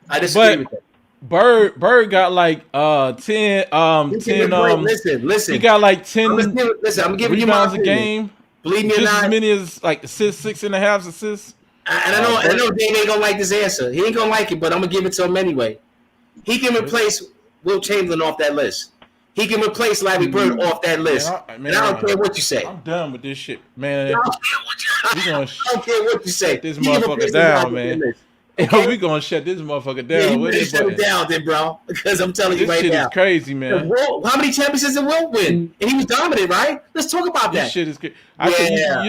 I disagree with that. Bird got like 10 Listen. he got like 10 I'm giving you my rebounds a opinion. game. Believe me or Just as not, many as like assists, 6.5 assists. and I know Dave ain't gonna like this answer. He ain't gonna like it, but I'm gonna give it to him anyway. He can replace Will Chamberlain off that list. He can replace Larry Bird off that list. Man, and I don't care what you say. I'm done with this shit, man. I don't care what We gonna I don't care what you say. this He can motherfucker replace down, him off man. that list. Okay? We gonna shut this motherfucker Yeah, down. you What better is shut it that? down then, bro. Because I'm telling you This right shit now. is crazy, man. How many championships did Will win? And he was dominant, right? Let's talk about This that. shit is crazy. I think Yeah.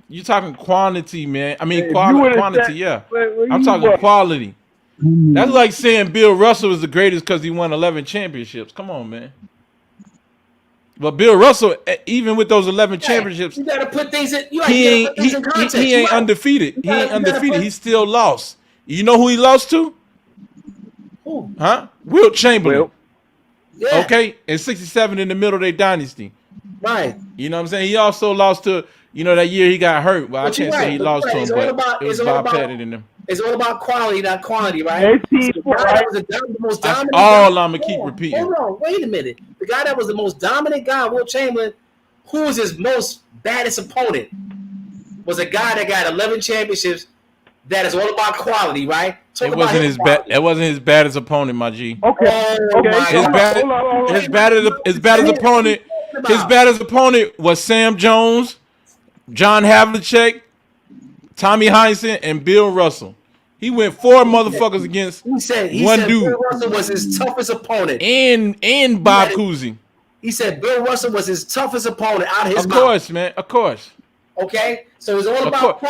you're talking quantity, man. I mean If you would've quantity, said- yeah. where I'm you talking was. quality. That's like saying Bill Russell is the greatest because he won 11 championships. Come on, man. But Bill Russell, even with those 11 championships, You gotta put things in. You he gotta put things in context. ain't You right. undefeated. He gotta- ain't you gotta undefeated. put- He still lost. You know who he lost to? Who? Huh? Wilt Chamberlain. Wilt. Yeah. Okay, in '67 in the middle of their dynasty. Right. You know what I'm saying? He also lost to, that year he got hurt. Well, I But you're can't say right, he but lost you're to right. him, It's all but about- it was it's all Bob about- Pettit in them. It's all about quality, not quantity, right? JT, The guy right? that was the most That's dominant all guy- I'ma keep Hold on, repeating. Hold on, wait a minute. The guy that was the most dominant guy, Will Chamberlain, who was his most baddest opponent, was a guy that got 11 championships. That is all about quality, right? Talk It about wasn't his quality. It wasn't his baddest opponent, my G. Okay. Oh Okay. my His God. bad, Hold on. his baddest opponent. His baddest opponent was Sam Jones, John Havlicek, Tommy Heinsohn, and Bill Russell. He went 4 motherfuckers against he said dude. Bill Russell was his toughest opponent. And Bob Cousy. He said Bill Russell was his toughest opponent out of his mouth. Of course, man. Of course. Okay, so it's all about.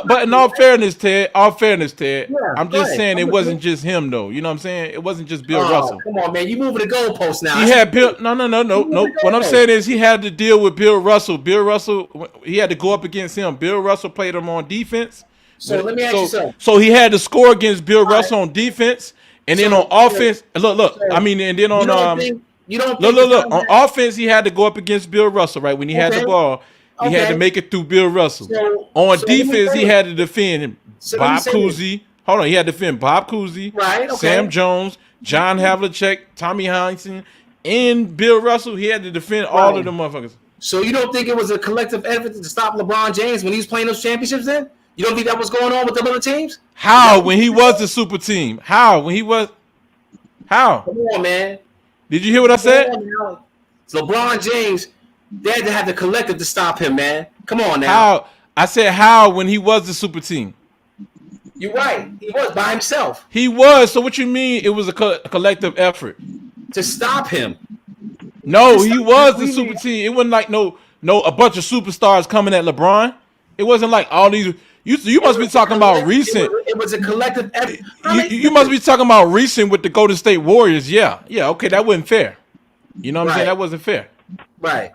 But in all fairness, Ted. Yeah, I'm just saying it wasn't just him, though. You know what I'm saying? It wasn't just Bill Russell. Come on, man. You moving the goalpost now. He had Bill. No. What I'm saying is he had to deal with Bill Russell. Bill Russell, he had to go up against him. Bill Russell played him on defense. So let me ask you something. So he had to score against Bill Russell on defense, and then on offense. Look. And then on on offense he had to go up against Bill Russell, right? When he had the ball. He had to make it through Bill Russell. On defense, he had to defend Bob Cousy. Hold on, he had to defend Bob Cousy, Sam Jones, John Havlicek, Tommy Heinsohn, and Bill Russell. He had to defend all of them motherfuckers. So you don't think it was a collective effort to stop LeBron James when he was playing those championships then? You don't think that was going on with the other teams? How? When he was the super team? How? When he was? How? Come on, man. Did you hear what I said? So LeBron James, they had to have the collective to stop him, man. Come on now. How? I said how when he was the super team. You're right. He was by himself. He was. So what you mean it was a collective effort? To stop him. No, he was the super team. It wasn't like no a bunch of superstars coming at LeBron. It wasn't like all these. You must be talking about recent. It was a collective effort. You must be talking about recent with the Golden State Warriors. Yeah. Okay, that wasn't fair. You know what I'm saying? That wasn't fair. Right.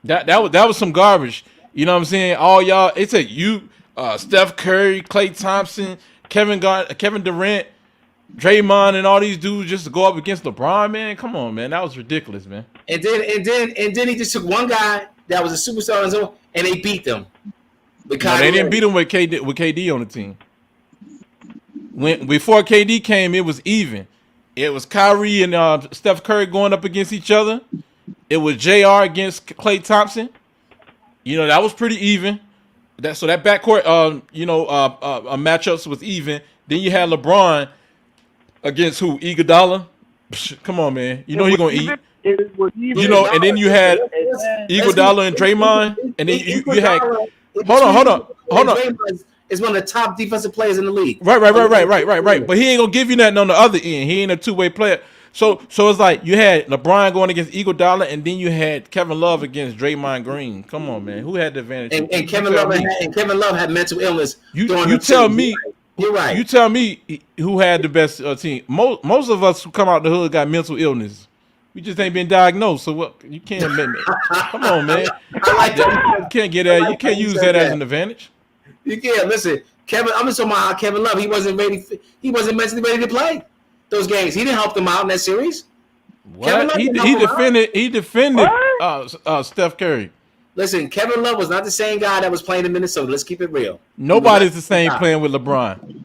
That was some garbage. You know what I'm saying? All y'all, it's Steph Curry, Klay Thompson, Kevin Durant, Draymond, and all these dudes just to go up against LeBron, man. Come on, man. That was ridiculous, man. And then he just took one guy that was a superstar on his own, and they beat them. No, they didn't beat him with KD on the team. Before KD came, it was even. It was Kyrie and Steph Curry going up against each other. It was JR against Klay Thompson. You know, that was pretty even. That backcourt, matchups was even. Then you had LeBron against who? Iguodala. Come on, man. You know he's gonna eat. You know, and then you had Iguodala and Draymond, and then you had. Hold on. Is one of the top defensive players in the league. Right. But he ain't gonna give you nothing on the other end. He ain't a two-way player. So it's like you had LeBron going against Iguodala, and then you had Kevin Love against Draymond Green. Come on, man. Who had the advantage? And Kevin Love had mental illness. You tell me. You're right. You tell me who had the best team. Most of us who come out the hood got mental illness. We just ain't been diagnosed. So what? You can't admit me. Come on, man. I like that. You can't get that. You can't use that as an advantage. You can't. Listen, Kevin. I'm just talking about Kevin Love. He wasn't ready. He wasn't mentally ready to play those games. He didn't help them out in that series. What? He defended Steph Curry. Listen, Kevin Love was not the same guy that was playing in Minnesota. Let's keep it real. Nobody's the same playing with LeBron.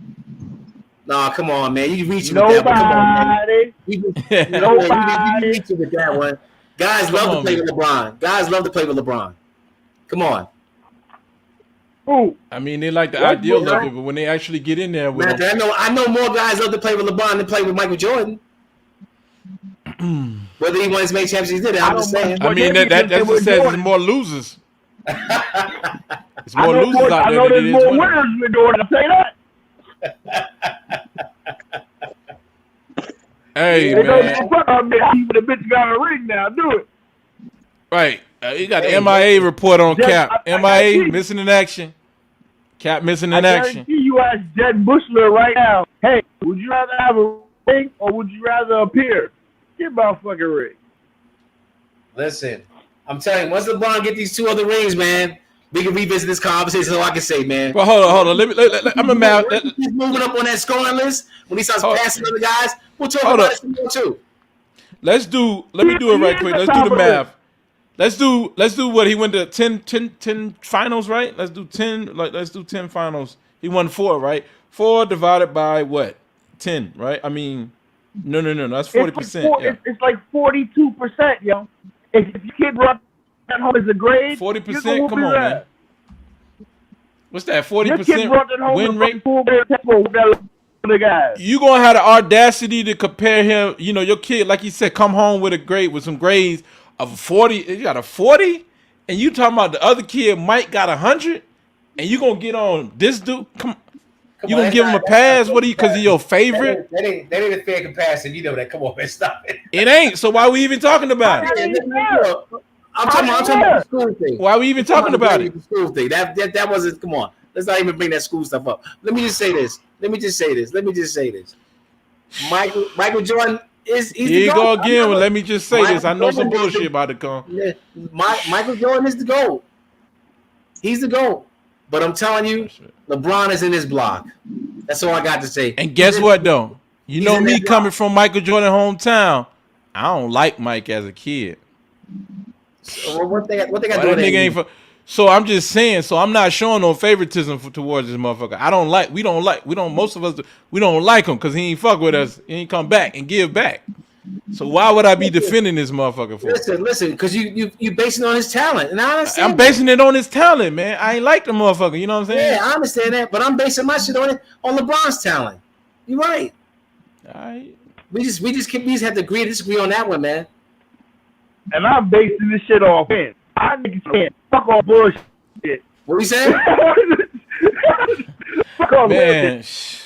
Nah, come on, man. You reach nobody. With that one. Come on, man. Nobody. You reach with that one. Guys love to play with LeBron. Guys love to play with LeBron. Come on. Ooh. I mean, they like the ideal of it, but when they actually get in there with him, I know more guys love to play with LeBron than play with Michael Jordan. Whether he wants to make championships, did it? I'm just saying. I mean, that just says there's more losers. It's more losers out there. I know there's more winners with Jordan. I'll say that. Hey, man. The bitch got a ring now. Do it. Right. You got the MIA report on Cap. MIA missing in action. Cap missing in action. You ask Jed Bushler right now, hey, would you rather have a ring or would you rather appear? Get about fucking ring. Listen, I'm telling you, once LeBron get these two other rings, man, we can revisit this conversation. So I can say, man. Well, hold on. I'm a man. He's moving up on that scoring list. When he starts passing other guys, we'll talk about it some more too. Let me do it right quick. Let's do the math. Let's do what he went to 10 finals, right? Let's do 10. Let's do 10 finals. He won 4, right? 4 divided by what? 10, right? I mean, no. That's 40%. It's like 42%, yo. If your kid brought that home as a grade, 40%. Come on, man. What's that? 40% win rate. You gonna have the audacity to compare him? You know, your kid, like you said, come home with a grade with some grades of 40. You got a 40, and you talking about the other kid Mike got 100, and you gonna get on this dude? Come You gonna give him a pass? What do you? Because he's your favorite? That ain't a fair comparison. You know that. Come on, man, stop it. It ain't. So why we even talking about it? I'm talking about the school thing. Why we even talking about it? The school thing. That wasn't. Come on. Let's not even bring that school stuff up. Let me just say this. Michael Jordan is. Here you go again. Well, let me just say this. I know some bullshit about to come. Michael Jordan is the GOAT. He's the GOAT. But I'm telling you, LeBron is in his block. That's all I got to say. And guess what, though? You know me coming from Michael Jordan hometown. I don't like Mike as a kid. So what they got doing that? So I'm just saying. So I'm not showing no favoritism towards this motherfucker. Most of us, we don't like him because he ain't fuck with us. He ain't come back and give back. So why would I be defending this motherfucker for? Listen, because you basing it on his talent, and I understand. I'm basing it on his talent, man. I ain't like the motherfucker. You know what I'm saying? Yeah, I understand that, but I'm basing my shit on LeBron's talent. You're right. All right. We just have to agree to disagree on that one, man. And I'm basing this shit off him. I niggas can't fuck all bullshit. What we saying? Fuck all man. bullshit.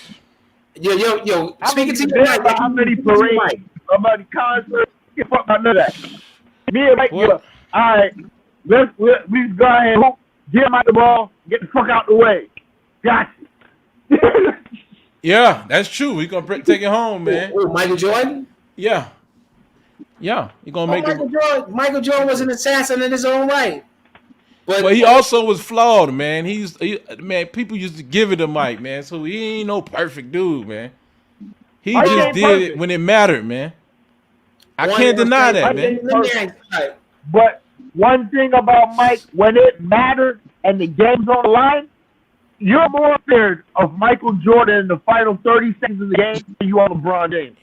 Yo. Speaking to you, about how many parades, how many concerts, you fuck about none of that. Me and Mike, all right, we go ahead, get him out the ball, get the fuck out the way. Gotcha. Yeah, that's true. We gonna take it home, man. Oh, Michael Jordan? Yeah. You gonna make Michael Jordan was an assassin in his own right. But he also was flawed, man. Man, people used to give it to Mike, man. So he ain't no perfect dude, man. He just did it when it mattered, man. I can't deny that, man. But one thing about Mike, when it mattered and the game's on the line, you're more scared of Michael Jordan in the final 30 seconds of the game than you are LeBron James.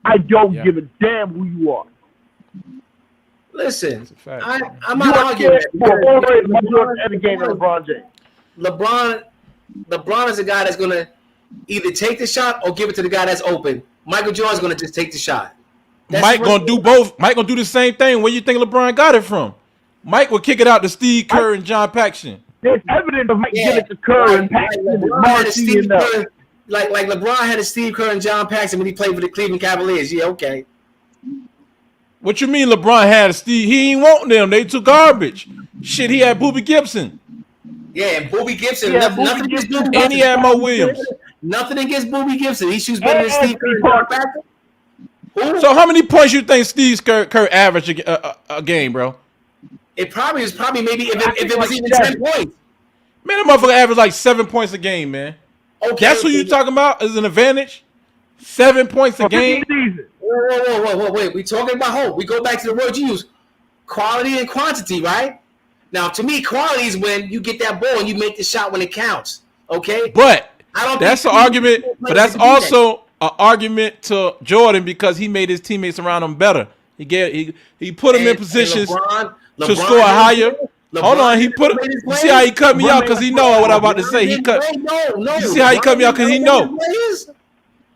I don't give a damn who you are. Listen, I'm not arguing LeBron James. LeBron is a guy that's going to either take the shot or give it to the guy that's open. Michael Jordan's going to just take the shot. Mike going to do both. Mike going to do the same thing. Where you think LeBron got it from? Mike would kick it out to Steve Kerr and John Paxson. There's evidence of Mike giving it to Kerr and Paxson. Like LeBron had a Steve Kerr and John Paxson when he played for the Cleveland Cavaliers. Yeah, okay. What you mean LeBron had a Steve? He ain't want them. They took garbage. Shit, he had Boobie Gibson. Yeah, and Boobie Gibson. Nothing against Boobie and he had Mo Williams. Nothing against Boobie Gibson. He shoots better than Steve Kerr and John Paxson. So how many points you think Steve Kerr averaged a game, bro? It probably was maybe if it was even 10 points. Man, that motherfucker averaged like 7 points a game, man. Okay, that's who you talking about as an advantage? 7 points a game? Whoa. Wait. We talking about hope. We go back to the word you use. Quality and quantity, right? Now, to me, quality is when you get that ball and you make the shot when it counts. Okay? But that's an argument. But that's also an argument to Jordan because he made his teammates around him better. He put him in positions to score higher. Hold on, he put. You see how he cut me out because he know what I'm about to say. He cut. You see how he cut me out because he know.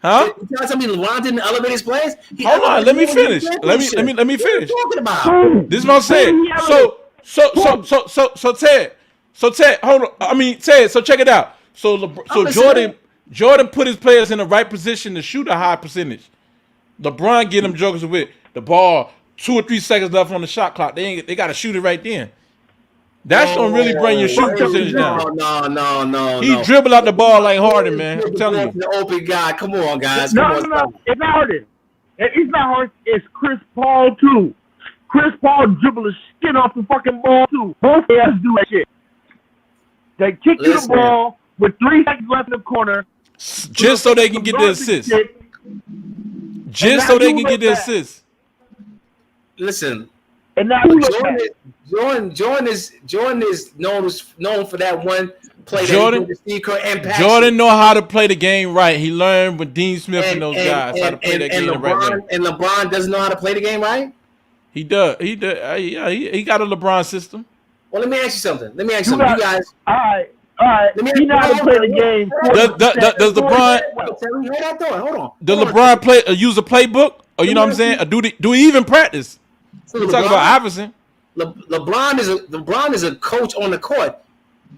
Huh? You tell me LeBron didn't elevate his players? Hold on, let me finish. Let me finish. What are you talking about? This is what I'm saying. So Ted. Hold on. Ted. So check it out. So Jordan put his players in the right position to shoot a high percentage. LeBron get them jokers with the ball 2 or 3 seconds left on the shot clock. They got to shoot it right then. That's gonna really bring your shooting percentage down. No. He dribble out the ball like Harden, man. I'm telling you. The open guy. Come on, guys. No. It's not Harden. It's not Harden. It's Chris Paul too. Chris Paul dribble the skin off the fucking ball too. Both guys do that shit. They kick you the ball with 3 seconds left in the corner, just so they can get the assist. Just so they can get the assist. Listen. And now Jordan is known for that one play. Jordan know how to play the game right. He learned with Dean Smith and those guys how to play that game the right way. And LeBron doesn't know how to play the game right. He does. He got a LeBron system. Well, let me ask you something. You guys. All right. He know how to play the game. Does LeBron? Hold on. Does LeBron use a playbook? Or you know what I'm saying? Or do he even practice? You talking about Iverson? LeBron is a coach on the court.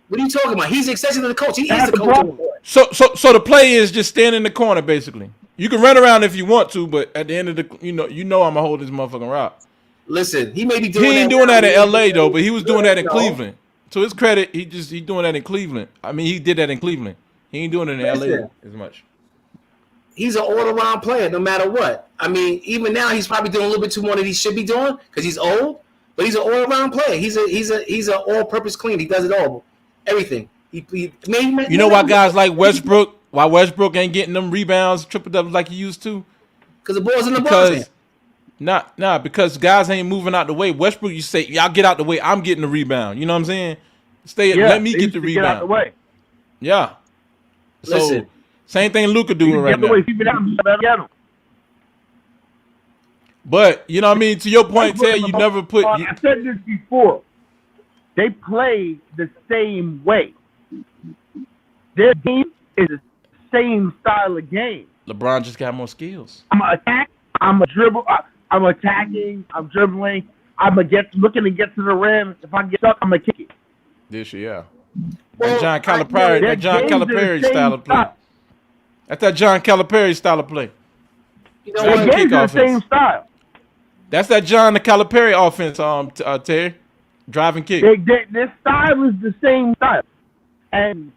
What are you talking about? He's the extension of the coach. He is the coach on the court. So the play is just stand in the corner, basically. You can run around if you want to, but at the end of the, you know, I'm gonna hold this motherfucking rock. Listen, he may be doing. He ain't that doing now. that in L.A. though, but he was doing that in No. Cleveland. To his credit, he doing that in Cleveland. I mean, he did that in Cleveland. He ain't doing it in L.A. as much. He's an all-around player, no matter what. I mean, even now he's probably doing a little bit too more than he should be doing because he's old. But he's an all-around player. He's an all-purpose clean. He does it all, everything. You know why guys like Westbrook? Why Westbrook ain't getting them rebounds, triple doubles like he used to? Because the ball's in the box. Because guys ain't moving out the way. Westbrook, you say, y'all get out the way. I'm getting the rebound. You know what I'm saying? Let me get the rebound. Get out the way. Yeah. So, listen, same thing Luka doing right now. But, you know what I mean? To your point, Ted, you never put... I said this before. They play the same way. Their game is the same style of game. LeBron just got more skills. I'm going to attack. I'm a dribble. I'm attacking. I'm dribbling. I'm looking to get to the rim. If I get stuck, I'm going to kick it. This year, yeah. Well, John Calipari style of play. That's that John Calipari style of play. You know what? Games are the same style. That's that John Calipari offense, Terry. Drive and kick. Their style is the same style. And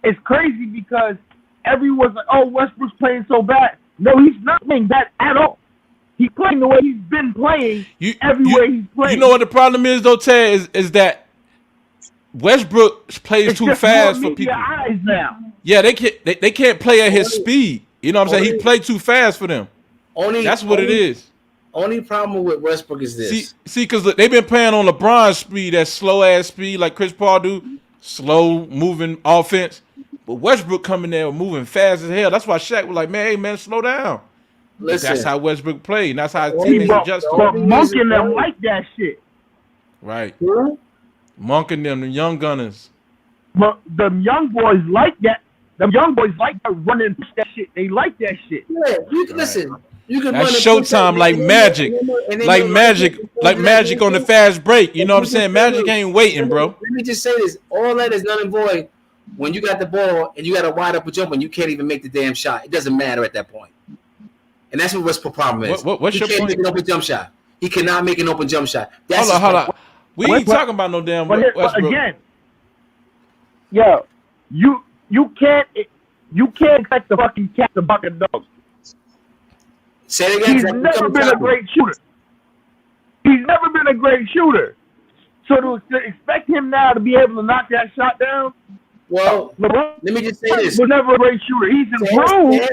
it's crazy because everyone's like, oh, Westbrook's playing so bad. No, he's not playing bad at all. He's playing the way he's been playing everywhere he's playing. You know what the problem is, though, Ted, is that Westbrook plays too fast for people. Eyes now. Yeah, they can't play at his speed. You know what I'm saying? He played too fast for them. That's what it is. Only problem with Westbrook is this. See, because they've been playing on LeBron's speed, that slow-ass speed like Chris Paul do, slow-moving offense. But Westbrook coming there moving fast as hell. That's why Shaq was like, man, hey, man, slow down. Listen, that's how Westbrook played. And that's how his teammates adjust to it. But Monk and them like that shit. Right. Yeah. Monk and them, the young gunners. But them young boys like that. Them young boys like that running that shit. They like that shit. Yeah, listen. You can that's showtime like Magic. Like Magic on the fast break. You know what I'm saying? Magic ain't waiting, bro. Let me just say this. All that is null and void when you got the ball and you got a wide open jump and you can't even make the damn shot. It doesn't matter at that point. And that's what Westbrook's problem is. What's your point? He can't make an open jump shot. He cannot make an open jump shot. Hold on. We ain't talking about no damn Westbrook. Again, yo, you can't expect the fucking cat to buck a dog. Say it again. He's never been a great shooter. He's never been a great shooter. So to expect him now to be able to knock that shot down. Well, LeBron, let me just say this. Was never a great shooter. He's improved.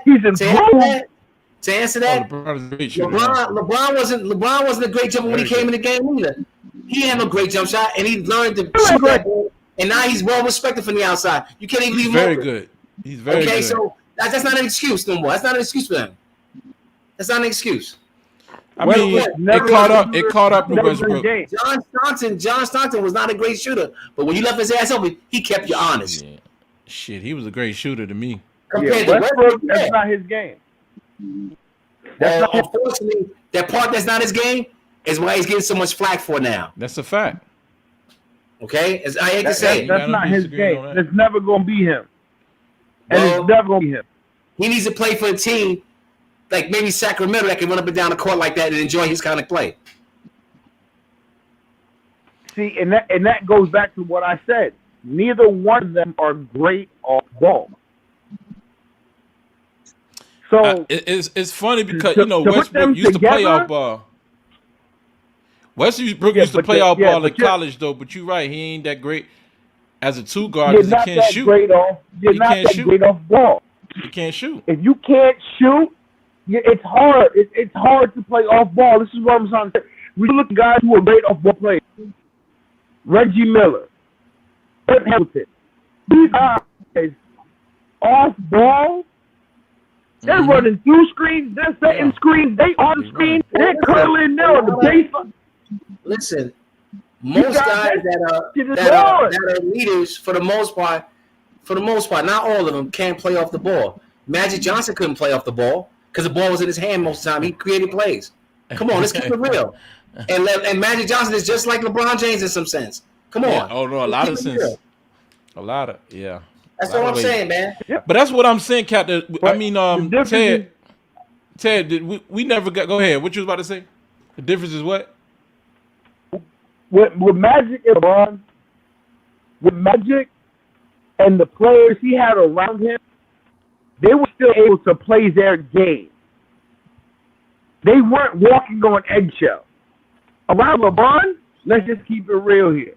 He's improved. To answer that, LeBron wasn't a great jumper when he came in the game either. He had no great jump shot, and he learned to shoot that ball. And now he's well respected from the outside. You can't even leave him very good. He's very good. Okay, so that's not an excuse no more. That's not an excuse for him. That's not an excuse. I mean, it caught up to Westbrook. John Stockton was not a great shooter, but when you left his ass open, he kept you honest. Yeah. Shit, he was a great shooter to me. Compared to Westbrook, that's not his game. Unfortunately, that part that's not his game is why he's getting so much flack for now. That's a fact. Okay? I hate to say it. That's not his game. It's never going to be him. And it's never going to be him. He needs to play for a team like maybe Sacramento that can run up and down the court like that and enjoy his kind of play. See, and that goes back to what I said. Neither one of them are great off ball. So it's funny because Westbrook used to play off ball. Westbrook used to play off ball in college though, but you're right, he ain't that great as a two guard because he can't shoot. You're not that great off ball. You can't shoot. If you can't shoot, it's hard. It's hard to play off ball. This is what I'm trying to say. We look at guys who are great off ball players. Reggie Miller, Ed Hamilton. These guys off ball. They're running through screens. They're setting screens. They on screen. They're curling there on the baseline. Listen, most guys that are leaders for the most part, not all of them can't play off the ball. Magic Johnson couldn't play off the ball because the ball was in his hand most of the time. He created plays. Come on, let's keep it real. And Magic Johnson is just like LeBron James in some sense. Come on. Yeah. Oh no, a lot of sense. A lot of That's what I'm saying, man. But that's what I'm saying, Captain. I mean, Ted, we never got. Go ahead. What you was about to say? The difference is what? With Magic and LeBron, with Magic and the players he had around him, they were still able to play their game. They weren't walking on eggshells. Around LeBron, let's just keep it real here.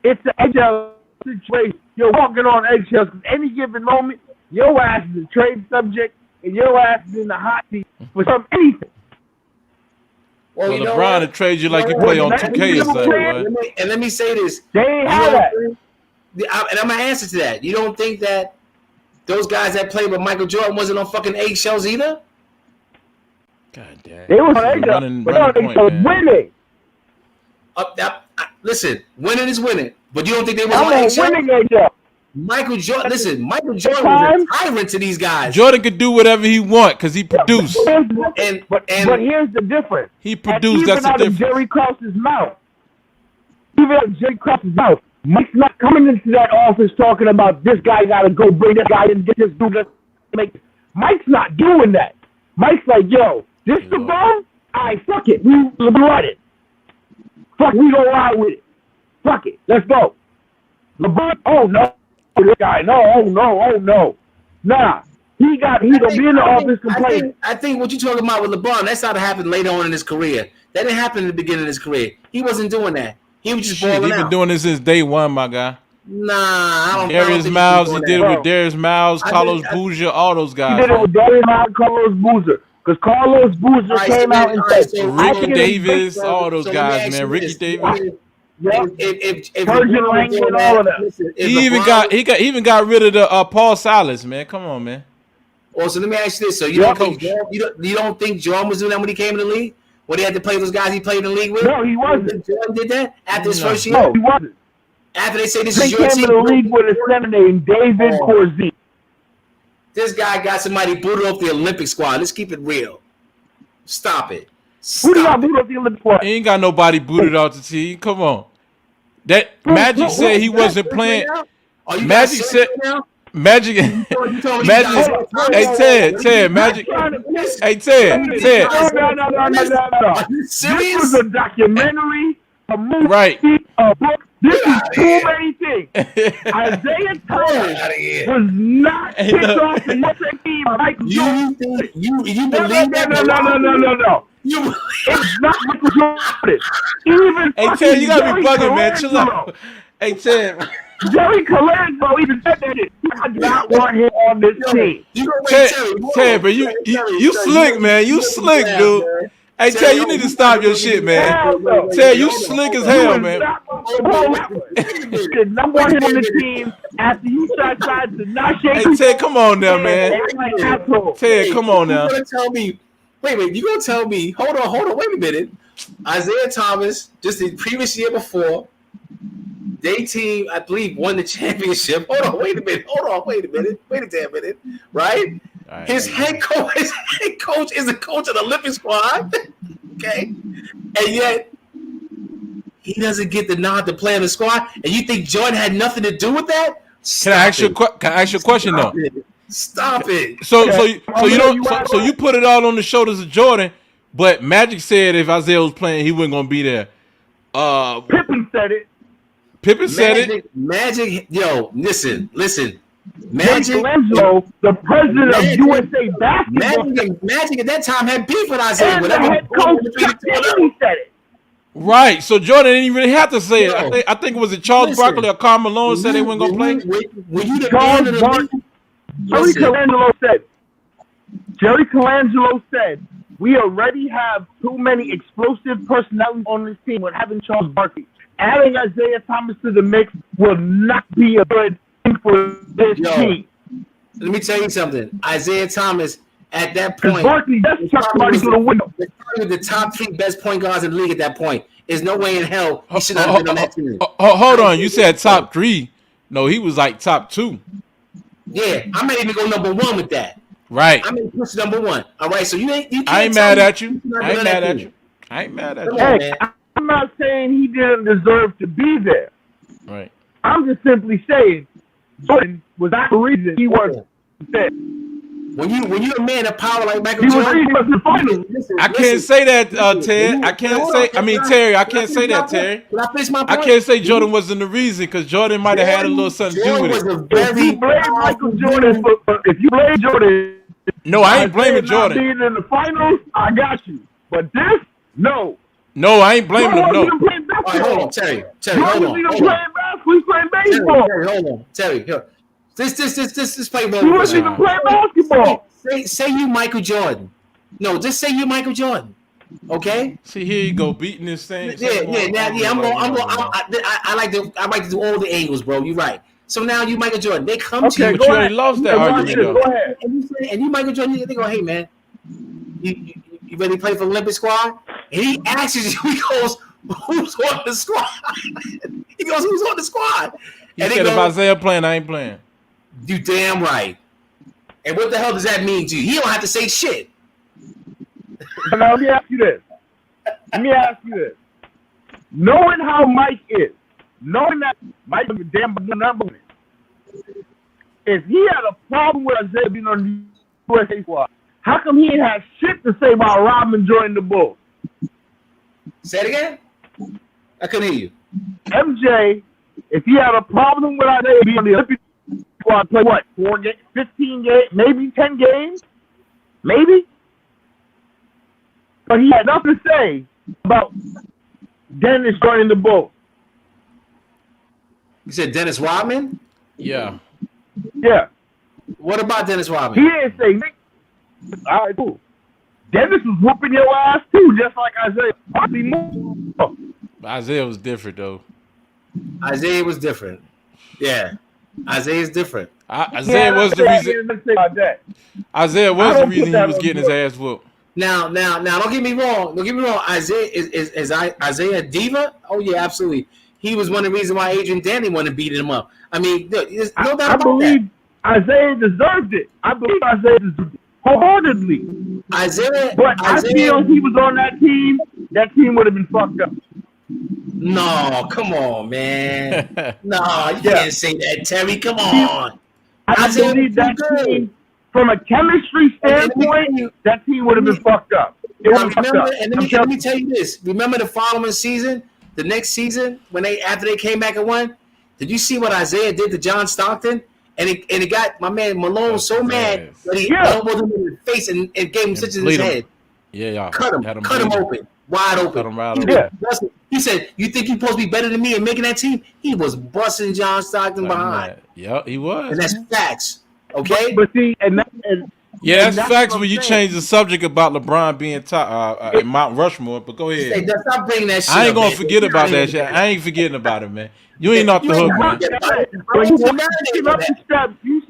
It's an eggshell situation. You're walking on eggshells because any given moment, your ass is a trade subject and your ass is in the hot seat for anything. Well, LeBron will trade you like you play on 2K or something. And let me say this. They ain't have that. And I'm going to answer to that. You don't think that those guys that played with Michael Jordan wasn't on fucking eggshells either? God damn. They were on eggshells, but they were winning. Listen, winning is winning. But you don't think they were on eggshells? Michael Jordan, listen, Michael Jordan was a tyrant to these guys. Jordan could do whatever he want because he produced. But here's the difference. He produced. That's the difference. Jerry Krause's mouth. Even out of Jerry Krause's mouth, Mike's not coming into that office talking about this guy got to go bring this guy and get this dude. Mike's not doing that. Mike's like, yo, this the ball? All right, fuck it. We run it. Fuck, we don't ride with it. Fuck it. Let's go. LeBron, oh no. This guy, no. Nah. He gonna be in the office complaining. I think what you're talking about with LeBron, that's how it happened later on in his career. That didn't happen in the beginning of his career. He wasn't doing that. He was just balling out. He's been doing this since day one, my guy. Nah, I don't Darius Miles, he did it with Darius Miles, Carlos Boozer, all those guys. He did it with Darius Miles, Carlos Boozer. Because Carlos Boozer came out and said, Ricky Davis, all those guys, man. Ricky Davis. If all of that. He even got rid of the Paul Silas, man. Come on, man. Well, so let me ask you this: so you don't think Jordan was doing that when he came in the league? When he had to play those guys he played in the league with? No, he wasn't. Jordan did that after his first year. No, he wasn't. After they say this is your team, he came in the league with a center named David Corzine. This guy got somebody booted off the Olympic squad. Let's keep it real. Stop it. Who do you got booted off the Olympic squad? He ain't got nobody booted off the team. Come on. That Magic said he wasn't playing. Magic said Magic. Hey Ted. Magic. Hey Ted. No. This was a documentary, a movie, right. A book. This is too many things. Isaiah Thomas was not kicked off the USA team. Michael Jordan. You believe that? No. It's not Michael Jordan. Even hey Ted, you gotta be bugging, man. Chill out. Hey Ted. Jerry Colangelo even said that I do not want him on this team. Ted, but you slick, man. You slick, dude. Hey, Ted, you need to stop your shit, man. Ted, you slick as hell, man. Did not want him on the team after you tried to not shake. Hey, Ted, come on now, man. Ted, come on now. You're gonna tell me? Wait. You gonna tell me? Hold on. Wait a minute. Isaiah Thomas, just the previous year before, their team, I believe, won the championship. Hold on. Wait a damn minute. Right? His head coach is the coach of the Olympic squad. Okay, and yet he doesn't get the nod to play in the squad. And you think Jordan had nothing to do with that? Can I ask you a question though? Stop it. So you put it all on the shoulders of Jordan, but Magic said if Isaiah was playing, he wasn't gonna be there. Pippen said it. Magic. Yo, listen. Magic Colangelo, the president of USA Basketball. Magic at that time had beef with Isaiah. And the head coach said it. Right. So Jordan didn't really have to say it. I think it was Charles Barkley or Karl Malone said they weren't gonna play. Jerry Colangelo said, we already have too many explosive personalities on this team with having Charles Barkley. Adding Isaiah Thomas to the mix will not be a good thing for this team. Let me tell you something. Isaiah Thomas, at that point, Barkley, that's the top 3 best point guards in the league at that point. There's no way in hell he should not have been on that team. Hold on. You said top 3. No, he was like top 2. Yeah, I might even go number 1 with that. Right. I mean, push number 1. All right, so you ain't. I ain't mad at you. I ain't mad at you. Hey, I'm not saying he didn't deserve to be there. Right. I'm just simply saying Jordan was not the reason he was dead. When you're a man of power like Michael He was Jordan, in the finals. I can't say that, Ted. I can't say. I mean, Terry. I can't say that, Terry. Can I finish my point? I can't say Jordan wasn't the reason because Jordan might have had a little something to do with it. If you blame Michael Jordan if you blame Jordan, No, I ain't blaming Jordan. Being in the finals, I got you. But this, no. No, I ain't blaming him. No. All right, hold on, Terry, hold on. He was playing baseball. Terry, hold on, Terry. Here. This play ball. He wasn't even playing basketball. Say you Michael Jordan. No, just say you Michael Jordan. Okay. See, here you go beating this thing. I like to do all the angles, bro. You're right. So now you Michael Jordan. They come to you. But you already lost that argument, though. Go ahead. And you Michael Jordan, they go, hey man, you ready to play for the Olympic squad? And he asks you, he goes, who's on the squad? He goes, who's on the squad? He said if Isaiah playing, I ain't playing. You damn right. And what the hell does that mean to you? He don't have to say shit. Now, let me ask you this. Knowing how Mike is, knowing that Mike is a damn number one, if he had a problem with Isaiah being on the USA squad, how come he ain't had shit to say about Rodman joining the Bulls? Say it again? I couldn't hear you. MJ, if he had a problem with Isaiah being on the Olympic squad, play what? 4 games, 15 games, maybe 10 games? Maybe? But he had nothing to say about Dennis joining the Bulls. You said Dennis Rodman? Yeah. Yeah. What about Dennis Rodman? He didn't say Nick. All right, cool. Dennis was whooping your ass too, just like Isaiah. Probably more. Isaiah was different though. Isaiah was different. Yeah. Isaiah's different. Isaiah was the reason. Isaiah was the reason he was getting his ass whooped. Now, don't get me wrong. Isaiah is Isaiah a diva? Oh yeah, absolutely. He was one of the reasons why Adrian Danny wanted to beat him up. I mean, there's no doubt about that. Isaiah deserved it. I believe Isaiah deserved it wholeheartedly. But I feel if he was on that team would have been fucked up. No, come on, man. No, you can't say that, Terry. Come on. I believe that team, from a chemistry standpoint, that team would have been fucked up. Let me tell you this. Remember the following season, the next season, after they came back and won? Did you see what Isaiah did to John Stockton? And it got my man Malone so mad that he elbowed him in the face and gave him stitches in his head. Yeah. Cut him open. Wide open. Cut him right open. He said, you think you're supposed to be better than me in making that team? He was busting John Stockton behind. Yeah, he was. And that's facts. Okay? But see, that's facts when you change the subject about LeBron being top in Mount Rushmore, but go ahead. Stop bringing that shit I ain't going to forget about that shit. I ain't forgetting about it, man. You ain't off the hook, man.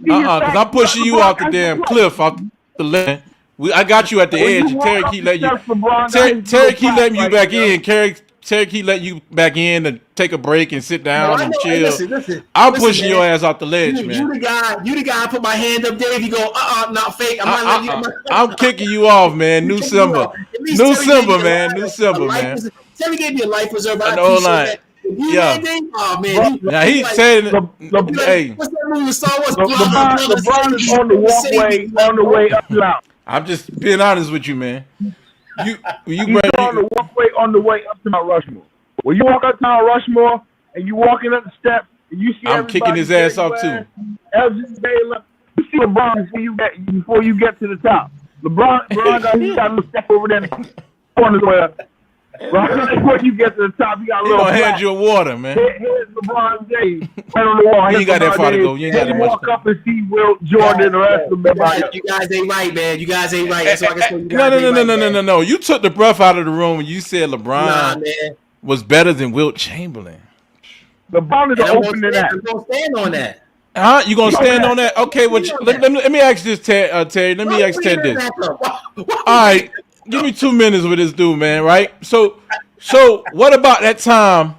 Because I'm pushing you off the damn cliff, off the land. I got you at the edge. Terry keep letting you. Terry keep letting you back in. Terry keep letting you back in and take a break and sit down and chill. I'm pushing your ass off the ledge, man. You the guy. I put my hand up there. If you go, not fake. I'm kicking you off, man. New Simba, man. Terry gave me a life preserver. Yeah. Oh man. Now he's saying, "Hey, what's that movie? Star Wars. LeBron is on the way up now. I'm just being honest with you, man. He's on the way up to Mount Rushmore. When you walk up to Mount Rushmore and you walking up the steps and you see I'm kicking his ass off too. You see LeBron before you get to the top. LeBron got a step over there in the corner where right before you get to the top, you got a little. He gonna hand you a water, man. Here's LeBron James right on the wall. You ain't got that far to go. You ain't got that much. Walk up and see Wilt, Jordan, and the rest of them. You guys ain't right, man. You guys ain't right. That's why I can say you guys No. You took the breath out of the room when you said LeBron was better than Wilt Chamberlain. LeBron is open to that. I'm gonna stand on that. You gonna stand on that? Okay, let me ask this, Terry. Let me ask Ted this. All right. Give me 2 minutes with this dude, man, right? So what about that time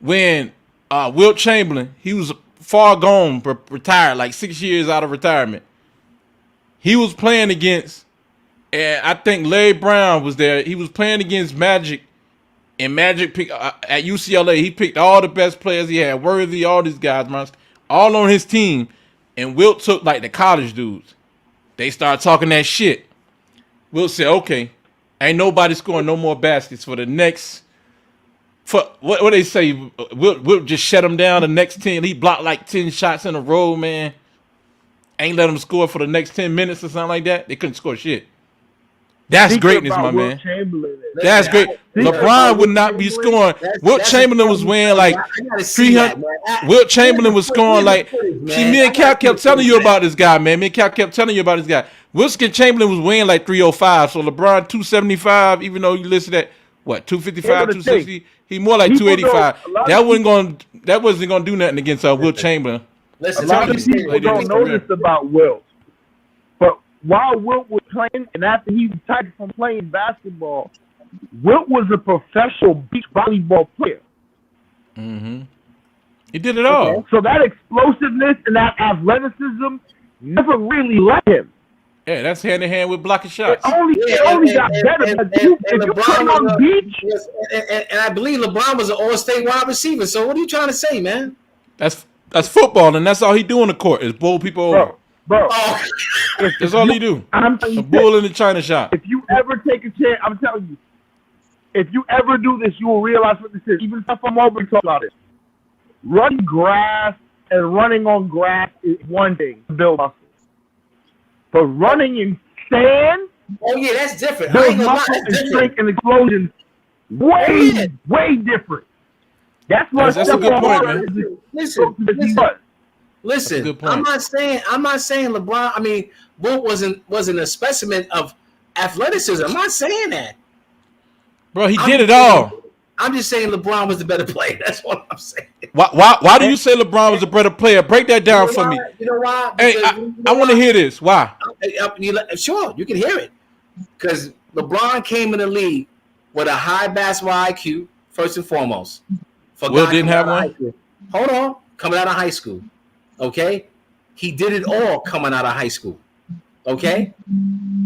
when Wilt Chamberlain, he was far gone, retired, like 6 years out of retirement. He was playing against, and I think Larry Brown was there. He was playing against Magic, and Magic picked, at UCLA, he picked all the best players he had, Worthy, all these guys, man. all on his team, and Wilt took like the college dudes. They started talking that shit. Wilt said, okay, ain't nobody scoring no more baskets for the next. For what they say, Wilt just shut him down the next 10. He blocked like 10 shots in a row, man. Ain't let him score for the next 10 minutes or something like that. They couldn't score shit. That's greatness, my man. That's great. LeBron would not be scoring. Wilt Chamberlain was wearing like 300. Wilt Chamberlain was scoring like. See, me and Cap kept telling you about this guy, man. Me and Cap kept telling you about this guy. Wilt Chamberlain was weighing like 305. So LeBron 275, even though you listed at what 255, 260. He more like 285. That wasn't gonna do nothing against Wilt Chamberlain. A lot of people don't know this about Wilt. But while Wilt was playing, and after he retired from playing basketball, Wilt was a professional beach volleyball player. Mm-hmm. He did it all. Okay. So that explosiveness and that athleticism never really left him. Yeah, that's hand in hand with blocking shots. It only got better. If you play on the beach, and I believe LeBron was an all-state wide receiver. So what are you trying to say, man? That's football, and that's all he do on the court is bowl people over. Bro. That's all he do. A bull in the China shop. If you ever take a chance, I'm telling you, if you ever do this, you will realize what this is. Even stuff from Auburn talk about it. Running grass and running on grass is one thing to build muscle. But running in sand, yeah, that's different. builds muscle and strength and explosion way different. That's what that's a good point, man. Listen. I'm not saying LeBron. I mean, Wilt wasn't a specimen of athleticism. I'm not saying that. Bro, he did it all. I'm just saying LeBron was the better player. That's what I'm saying. Why do you say LeBron was a better player? Break that down for me. You know why? Hey, I want to hear this. Why? Sure, you can hear it. Because LeBron came in the league with a high basketball IQ, first and foremost. Will didn't have one? Hold on. Coming out of high school. Okay? He did it all coming out of high school. Okay?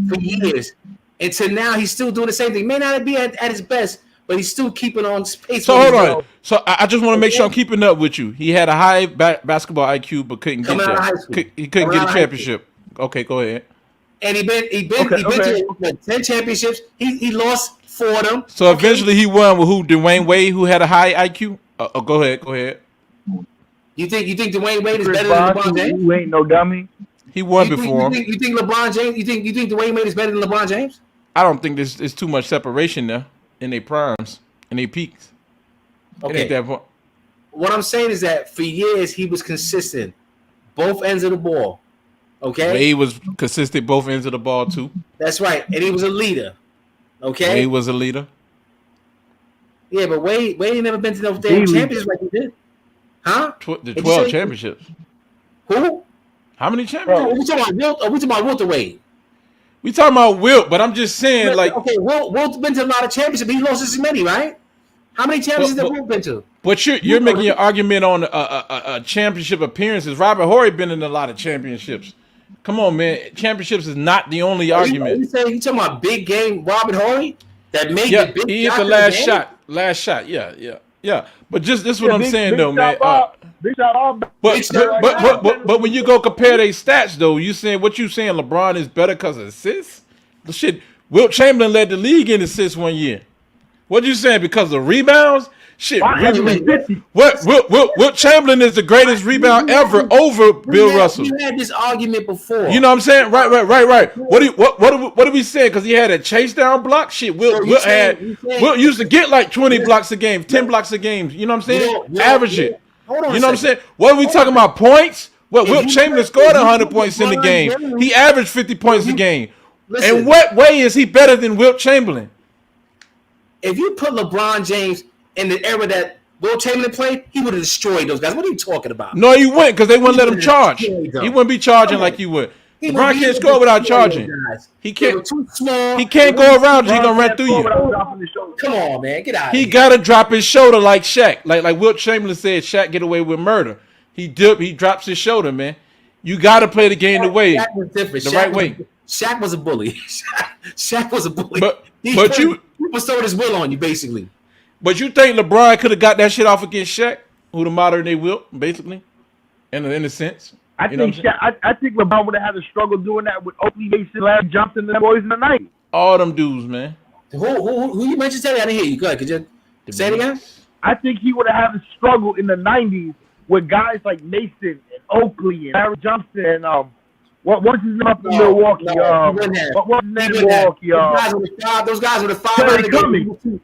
For years. Until now, he's still doing the same thing. May not be at his best, but he's still keeping on pace. So hold on. So I just want to make sure I'm keeping up with you. He had a high basketball IQ, but couldn't get there. He couldn't get a championship. Okay, go ahead. And he been to 10 championships. He lost 4 of them. So eventually he won with who? Dwayne Wade, who had a high IQ. Go ahead. You think Dwayne Wade is better than LeBron James? You ain't no dummy. He won before. You think LeBron James? You think Dwayne Wade is better than LeBron James? I don't think there's too much separation there in their primes, in their peaks. Okay. What I'm saying is that for years he was consistent, both ends of the ball. Okay. Wade was consistent both ends of the ball too. That's right, and he was a leader. Okay. Wade was a leader. Yeah, but Wade ain't never been to those damn championships like he did. Huh? The 12 championships. Who? How many championships? Are we talking about Wilt? Are we talking about Wilt or Wade? We talking about Wilt, but I'm just saying, like, okay, Wilt's been to a lot of championships. He lost as many, right? How many championships have Wilt been to? But you're making your argument on a championship appearances. Robert Horry been in a lot of championships. Come on, man. Championships is not the only argument. You talking about big game Robert Horry that made the big he hit the last shot. Last shot. Yeah. But just this is what I'm saying though, man. But when you go compare their stats though, you saying LeBron is better because of assists? The shit. Wilt Chamberlain led the league in assists one year. What you saying? Because of rebounds? Shit. Wilt Chamberlain is the greatest rebound ever over Bill Russell. You had this argument before. You know what I'm saying? Right. What are we saying? Because he had a chase down block. Shit. Wilt used to get like 20 blocks a game, 10 blocks a game. You know what I'm saying? Average it. You know what I'm saying? What are we talking about? Points? Well, Wilt Chamberlain scored 100 points in the game. He averaged 50 points a game. In what way is he better than Wilt Chamberlain? If you put LeBron James in the era that Wilt Chamberlain played, he would have destroyed those guys. What are you talking about? No, he wouldn't, because they wouldn't let him charge. He wouldn't be charging like you would. LeBron can't score without charging. He can't. Too small. He can't go around. He gonna run through you. Come on, man, get out. He gotta drop his shoulder like Shaq. Like Wilt Chamberlain said, Shaq get away with murder. He drops his shoulder, man. You gotta play the game the way, the right way. Shaq was a bully. Shaq was a bully. But he bestowed his will on you, basically. But you think LeBron could have got that shit off against Shaq, who the modern day Wilt, basically? in a sense. I think LeBron would have had a struggle doing that with Oakley, Mason, Larry Johnson, and the boys in the 90s. All them dudes, man. Who you mentioned, Terry? I didn't hear you. Go ahead. Could you say it again? I think he would have had a struggle in the 90s with guys like Mason and Oakley and Larry Johnson and what's his name up in Milwaukee? What was his name in Milwaukee? Those guys with the 500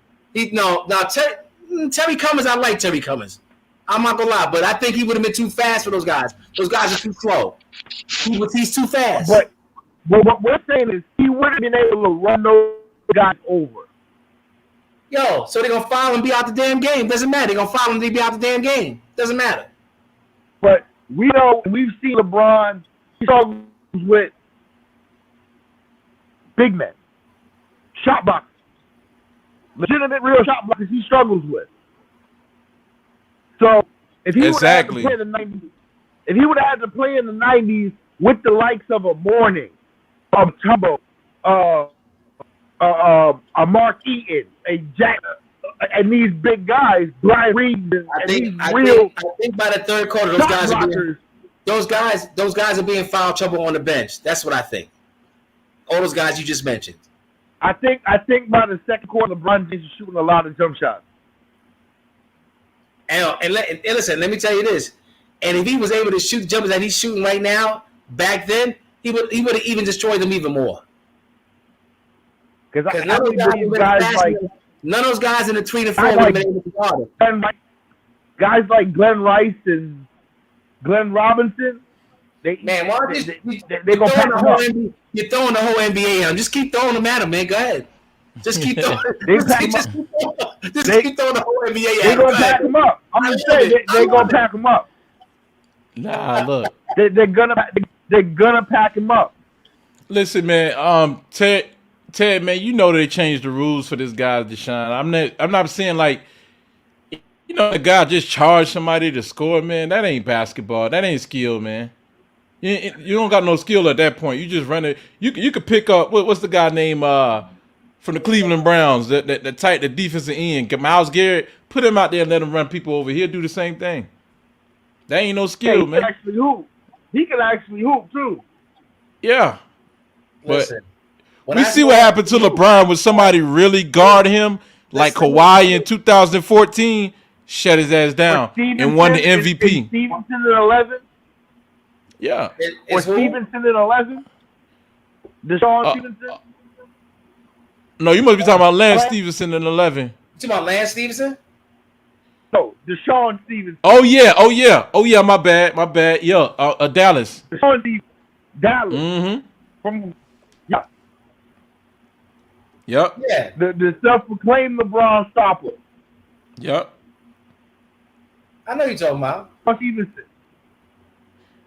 Terry Cummins, I like Terry Cummins. I'm not gonna lie, but I think he would have been too fast for those guys. Those guys are too slow. He's too fast. But what we're saying is he would have been able to run those guys over. Yo, so they're gonna foul and be out the damn game. Doesn't matter. They're gonna foul and be out the damn game. Doesn't matter. But we've seen LeBron struggles with big men, shot blockers, legitimate real shot blockers he struggles with. So if he would have had to play in the 90s, if he would have had to play in the 90s with the likes of a Mourning, of Tumbo, a Mark Eaton, a Jack, and these big guys, Brian Reed, I think by the third quarter, those guys are being foul trouble on the bench. That's what I think. All those guys you just mentioned. I think by the second quarter, LeBron James is shooting a lot of jump shots. And listen, let me tell you this. And if he was able to shoot the jumpers that he's shooting right now, back then, he would have even destroyed them even more. Because none of those guys in the 3 to 4 would have been able to guard him. Guys like Glenn Rice and Glenn Robinson, they're going to pack them up. You're throwing the whole NBA on. Just keep throwing them at him, man. Go ahead. Just keep throwing. Just keep throwing the whole NBA at him. They're going to pack them up. I'm just saying, they're going to pack them up. Nah, look. They're gonna pack him up. Listen, man. Ted, man, you know they changed the rules for this guy to shine. I'm not saying like, the guy just charged somebody to score, man. That ain't basketball. That ain't skill, man. You don't got no skill at that point. You just run it. You could pick up what's the guy name from the Cleveland Browns, the defensive end, Myles Garrett. Put him out there and let him run people over. He'll do the same thing. That ain't no skill, man. He can actually hoop too. Yeah. But we see what happened to LeBron when somebody really guard him, like Kawhi in 2014, shut his ass down and won the MVP. Stevenson in 11? Yeah. Or Stevenson in 11? Deshaun Stevenson? No, you must be talking about Lance Stevenson in 11. You talking about Lance Stevenson? No, Deshaun Stevenson. Oh yeah. My bad. Yeah, Dallas. Deshaun Stevenson. Dallas. Mm-hmm. Yep. Yeah. The self-proclaimed LeBron stopper. Yep. I know you're talking about. Stevenson.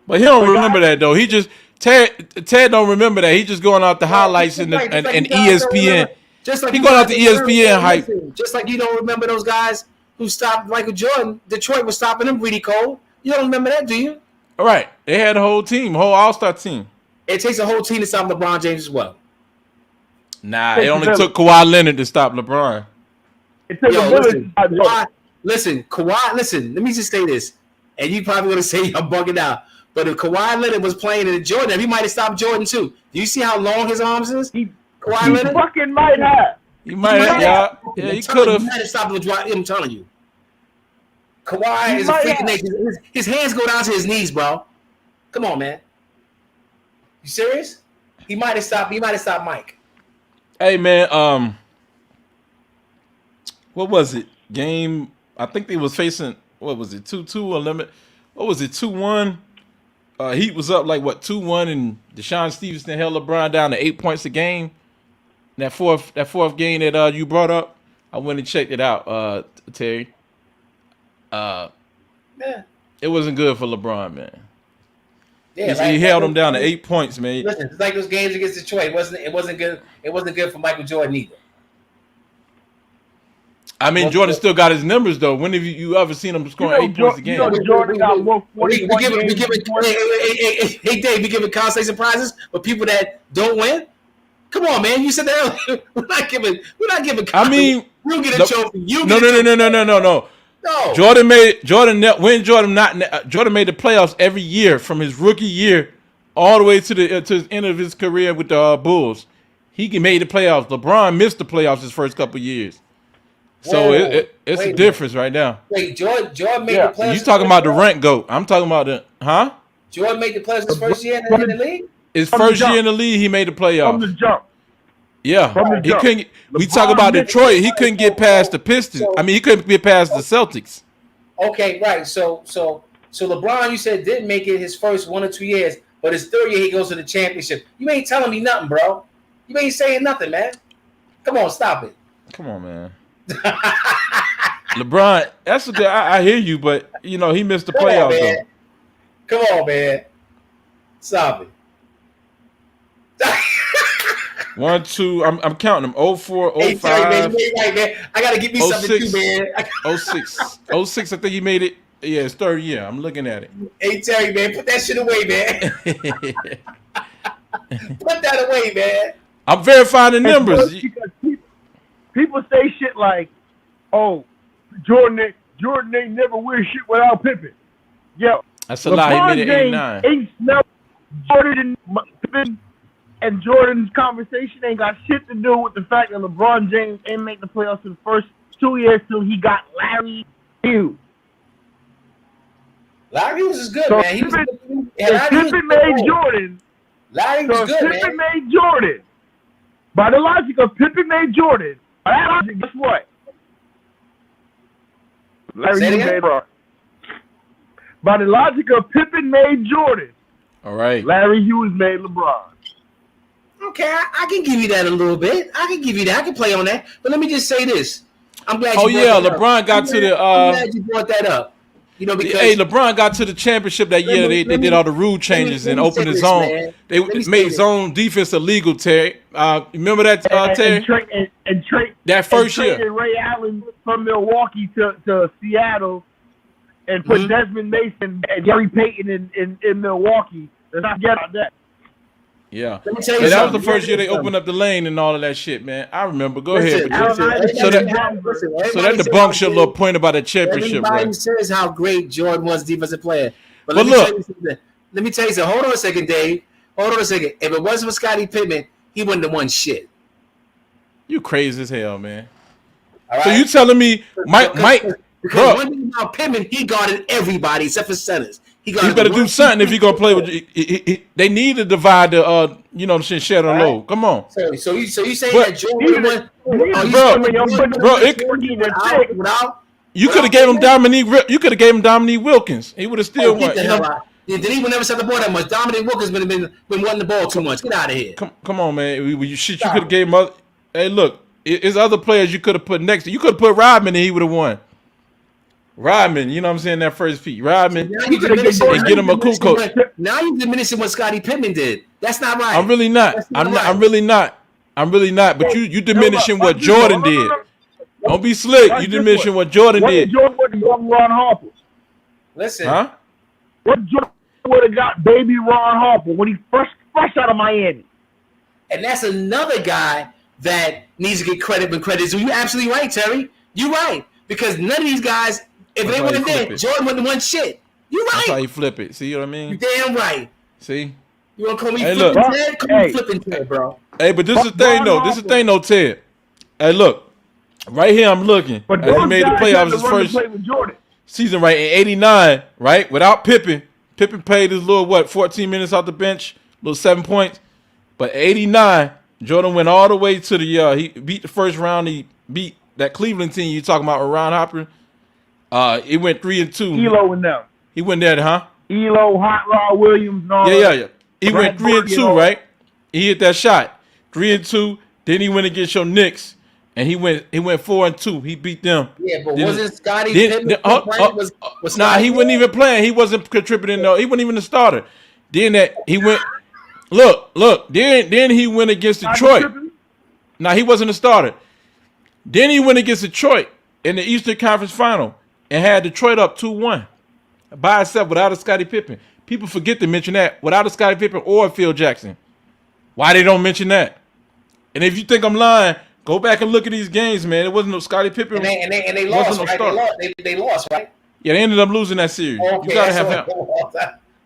But he don't remember that though. He just Ted don't remember that. He just going out the highlights and ESPN. Just like he going out the ESPN hype. Just like you don't remember those guys who stopped Michael Jordan. Detroit was stopping him really cold. You don't remember that, do you? All right. They had a whole team, whole all-star team. It takes a whole team to stop LeBron James as well. Nah, it only took Kawhi Leonard to stop LeBron. Listen, Kawhi, let me just say this. And you probably going to say I'm bugging out. But if Kawhi Leonard was playing in Jordan, he might have stopped Jordan too. Do you see how long his arms is? Kawhi Leonard fucking might have. He might have. Yeah, he could have. He might have stopped LeBron. I'm telling you. Kawhi is a freak of nature. His hands go down to his knees, bro. Come on, man. You serious? He might have stopped Mike. Hey, man. What was it? Game. I think they was facing. What was it? 2-2 or limit. What was it? 2-1. Heat was up like 2-1, and Deshaun Stevenson held LeBron down to 8 points a game. That fourth game that you brought up, I went and checked it out, Terry. It wasn't good for LeBron, man. Yeah, he held him down to 8 points, man. Listen, it's like those games against Detroit. It wasn't good. It wasn't good for Michael Jordan either. I mean, Jordan still got his numbers though. When have you ever seen him scoring 8 points a game? Jordan got more 40 points. Hey, Dave, we giving constant surprises for people that don't win. Come on, man. You said that earlier. We're not giving. I mean, you get a trophy. No. No. Jordan made the playoffs every year from his rookie year all the way to the end of his career with the Bulls. He made the playoffs. LeBron missed the playoffs his first couple years. So it's a difference right now. Wait, Jordan made the playoffs. You talking about the rank GOAT? I'm talking about Jordan made the playoffs his first year in the league. His first year in the league, he made the playoffs. From the jump. Yeah, he couldn't. We talk about Detroit. He couldn't get past the Pistons. He couldn't get past the Celtics. Okay, right. So LeBron, you said didn't make it his first 1 or 2 years, but his third year he goes to the championship. You ain't telling me nothing, bro. You ain't saying nothing, man. Come on, stop it. Come on, man. LeBron, that's a good. I hear you, but he missed the playoffs. Though. Come on, man. Stop it. 1, 2, I'm counting them. 04, 05. Hey, Terry, man, right, man. I gotta give me something too, man. 06. 06, I think he made it. Yeah, his third year. I'm looking at it. Hey, Terry, man, put that shit away, man. Put that away, man. I'm verifying the numbers. People say shit like, "Oh, Jordan ain't never win shit without Pippen." Yo, that's a lie. He made it 89. Ain't smelled Jordan and Pippen. And Jordan's conversation ain't got shit to do with the fact that LeBron James ain't make the playoffs in the first 2 years till he got Larry Hughes. Larry Hughes is good, so man. Pippen made Jordan. Larry was good, man. Pippen made Jordan. By the logic of Pippen made Jordan, by that logic, guess what? Larry Hughes made LeBron. By the logic of Pippen made Jordan. All right. Larry Hughes made LeBron. Okay, I can give you that a little bit. I can give you that. I can play on that. But let me just say this. I'm glad you brought that LeBron up. got to the I'm glad you brought that up. Because LeBron got to the championship that year. They did all the rule changes and opened the zone. Man. They made zone defense illegal, Terry. Remember that, Terry? That first year. Ray Allen from Milwaukee to Seattle and put Desmond Mason and Gary Payton in Milwaukee. Let's not forget about that. Yeah, that was the first year they opened up the lane and all of that shit, man. I remember. Go ahead. So that debunks your little point about a championship, everybody right? says how great Jordan was defensive player. But look, let me tell you something. Hold on a second, Dave. Hold on a second. If it wasn't for Scottie Pippen, he wouldn't have won shit. You crazy as hell, man. Right? So you telling me Mike? Because one thing about Pippen, he guarded everybody except for centers. He better do something if he gonna play with you. They need to divide the share the load. Come on. So you saying that Jordan you could have gave him Dominique. You could have gave him Dominique Wilkins. He would have still won. Did he never set the ball that much? Dominique Wilkins been wanting the ball too much. Get out of here. Come on, man. You could have gave him other. Hey, look, it's other players you could have put next to. You could have put Rodman and he would have won. Rodman, you know what I'm saying? That first feat. Rodman, and get him a cool coach. Now you're diminishing what Scottie Pippen did. That's not right. I'm really not. I'm really not. But you diminishing what Jordan did. Don't be slick. You diminishing what Jordan did. Jordan would have got Ron Harper. Listen. Huh? What Jordan would have got baby Ron Harper when he fresh out of Miami. And that's another guy that needs to get credit when credit is due. You're absolutely right, Terry. You're right. Because none of these guys, if they would have did, Jordan wouldn't have won shit. You're right. That's how you flip it. See what I mean? You're damn right. See? You want to call me flipping Ted? Call me flipping Ted, bro. Hey, but this is the thing, though. Ted. Hey, look. Right here, I'm looking. But he made the playoffs his first season, right? In 89, right? Without Pippen. Pippen played his little, 14 minutes off the bench, little 7 points. But 89, Jordan went all the way to the, he beat the first round. He beat that Cleveland team you talking about with Ron Hopper. It went 3-2. Elo and them. He went there, huh? Elo, Hot Rod Williams, and all that. Yeah. He went 3-2, right? He hit that shot. 3-2. Then he went against your Knicks. And he went 4-2. He beat them. Yeah, but wasn't Scottie Pippen was Nah, he wasn't even playing. He wasn't contributing. No, he wasn't even the starter. Then he went. Look. Then he went against Detroit. Nah, he wasn't a starter. Then he went against Detroit in the Eastern Conference Final and had Detroit up 2-1 by itself without a Scottie Pippen. People forget to mention that without a Scottie Pippen or Phil Jackson. Why they don't mention that? And if you think I'm lying, Go back and look at these games, man. It wasn't no Scottie Pippen. And they wasn't lost, no right? start. They lost, right? Yeah, they ended up losing that series. Okay, You gotta have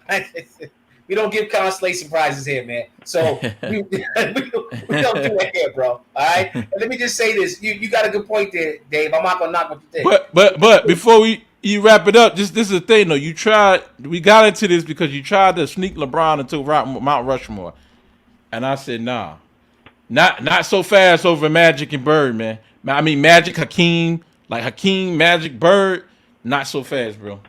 him. We don't give consolation prizes here, man. So we don't do it here, bro. All right. And let me just say this: you got a good point there, Dave. I'm not gonna knock what you think. But before you wrap it up, this is the thing though. We got into this because you tried to sneak LeBron into Mount Rushmore, and I said nah, not so fast over Magic and Bird, man. I mean Magic, Hakeem, Magic, Bird, not so fast, bro.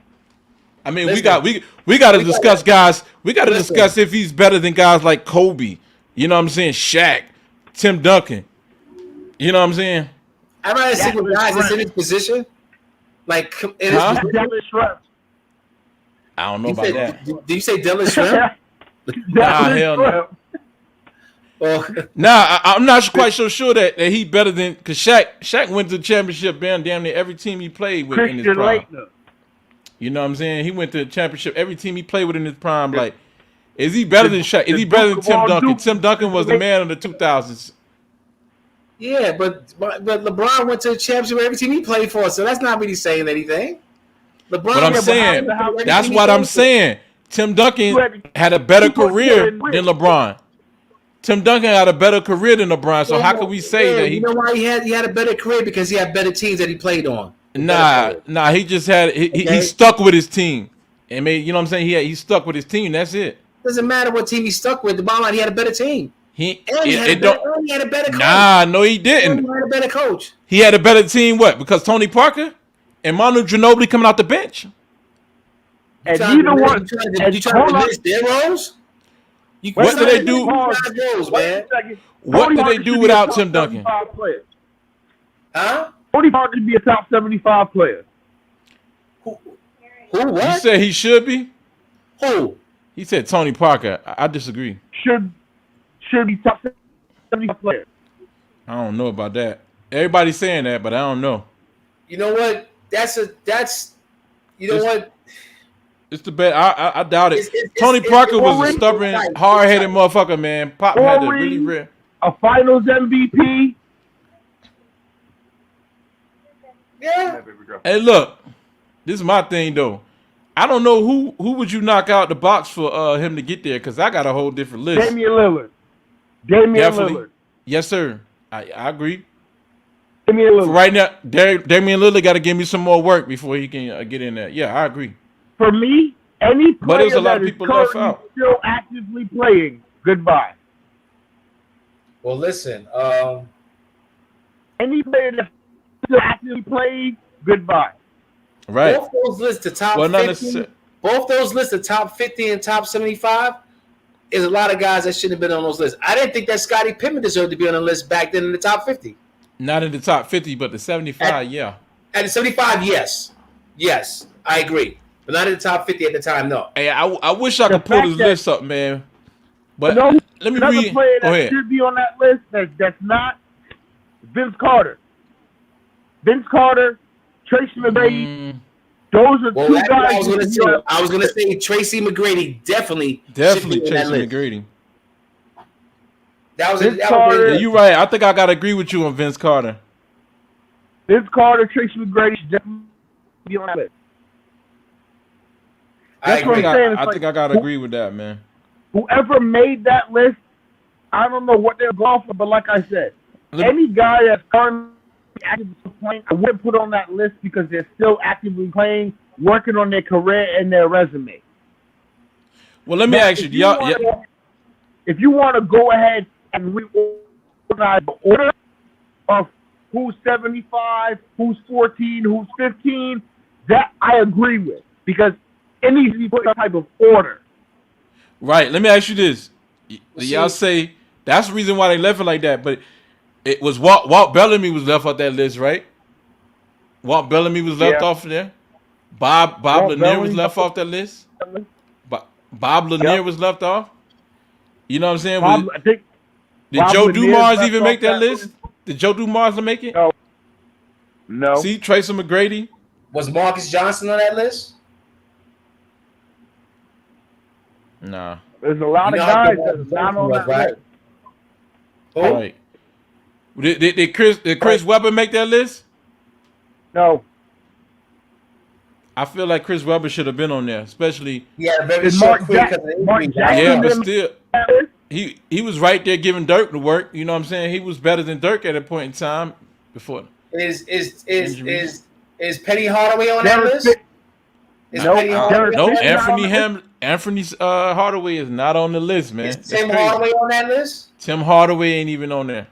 I mean, Listen, we got to discuss guys. We got to discuss if he's better than guys like Kobe. You know what I'm saying? Shaq, Tim Duncan. You know what I'm saying? I'd rather stick with guys that's in his position. Like, in his position. I don't know about that. Do you say Dylan Shrimp? Nah, hell no. Nah, I'm not quite so sure that he better than, because Shaq went to the championship damn near every team he played with in his prime. Laettner. You know what I'm saying? He went to the championship every team he played with in his prime. Like, is he better than Shaq? Is he better than Tim Duncan? Tim Duncan was the man of the 2000s. Yeah, but LeBron went to the championship every team he played for, so that's not really saying anything. LeBron. But I'm saying, that's what I'm saying. Tim Duncan had a better career than LeBron. Tim Duncan had a better career than LeBron. So how can we say that he? You know why he had a better career? Because he had better teams that he played on. Nah. He just had he stuck with his team and made. You know what I'm saying? He stuck with his team. That's it. Doesn't matter what team he stuck with. The bottom line, he had a better team. He had a better coach. Nah, no, he didn't. He had a better coach. He had a better team. What? Because Tony Parker and Manu Ginobili coming out the bench. And neither one. You trying to miss their roles? What do they do? What do they do without Tim Duncan? Huh? Tony Parker should be a top 75 player. Who? What? You said he should be? Who? He said Tony Parker. I disagree. Should be top 75 player. I don't know about that. Everybody's saying that, but I don't know. You know what? What? It's the best. I doubt it. Tony Parker was a stubborn, hard-headed motherfucker, man. Pop had a really rare. A Finals MVP. Yeah. Hey, look. This is my thing, though. I don't know who would you knock out the box for him to get there, because I got a whole different list. Damian Lillard. Lillard. Yes, sir. I agree. Damian Lillard. For right now, Damian Lillard got to give me some more work before he can get in there. Yeah, I agree. For me, any player there's a lot that of is people left currently out. still actively playing, goodbye. Well, listen. Any player that's still actively playing, goodbye. Right. Both those lists, the top 50, both those lists, the top 50 and top 75, is a lot of guys that shouldn't have been on those lists. I didn't think that Scottie Pippen deserved to be on the list back then in the top 50. Not in the top 50, but the 75, yeah. At the 75, yes. Yes, I agree. But not in the top 50 at the time, no. Hey, I wish I could pull this list up, man. But let me another read. player Go that ahead. should be on that list that's not Vince Carter. Vince Carter, Tracy McGrady. Those are two guys. I was gonna say Tracy McGrady definitely Tracy McGrady. That was yeah, you're right. I think I gotta agree with you on Vince Carter. Vince Carter, Tracy McGrady should definitely be on that list. That's what I'm saying. I think I gotta agree with that, man. Whoever made that list, I don't know what they're going for, but like I said, any guy that's currently actively playing, I wouldn't put on that list because they're still actively playing, working on their career and their resume. Well, let me ask you, if you want to go ahead and reorganize the order of who's 75, who's 14, who's 15, that I agree with because it needs to be put in some type of order. Right. Let me ask you this. Y'all say that's the reason why they left it like that, but it was Walt Bellamy was left off that list, right? Walt Bellamy was left off there. Bob Lanier was left off that list. Bob Lanier was left off. You know what I'm saying? Did Joe Dumars even make that list? Did Joe Dumars make it? No. See, Tracy McGrady. Was Marcus Johnson on that list? Nah. There's a lot of guys that are not on that list. Right. Did Chris Webber make that list? No. I feel like Chris Webber should have been on there, especially. Yeah, very Did short Mark quick because of Mark injuries. Jackson Yeah, but didn't still, make that list? he was right there giving Dirk the work. You know what I'm saying? He was better than Dirk at a point in time before. Is Injuries. Penny Hardaway on that Derek list? Fit- Is Nope. Penny Hardaway No, on that list? Anthony Hardaway is not on the list, man. Is That's Tim crazy. Hardaway on that list? Tim Hardaway ain't even on there.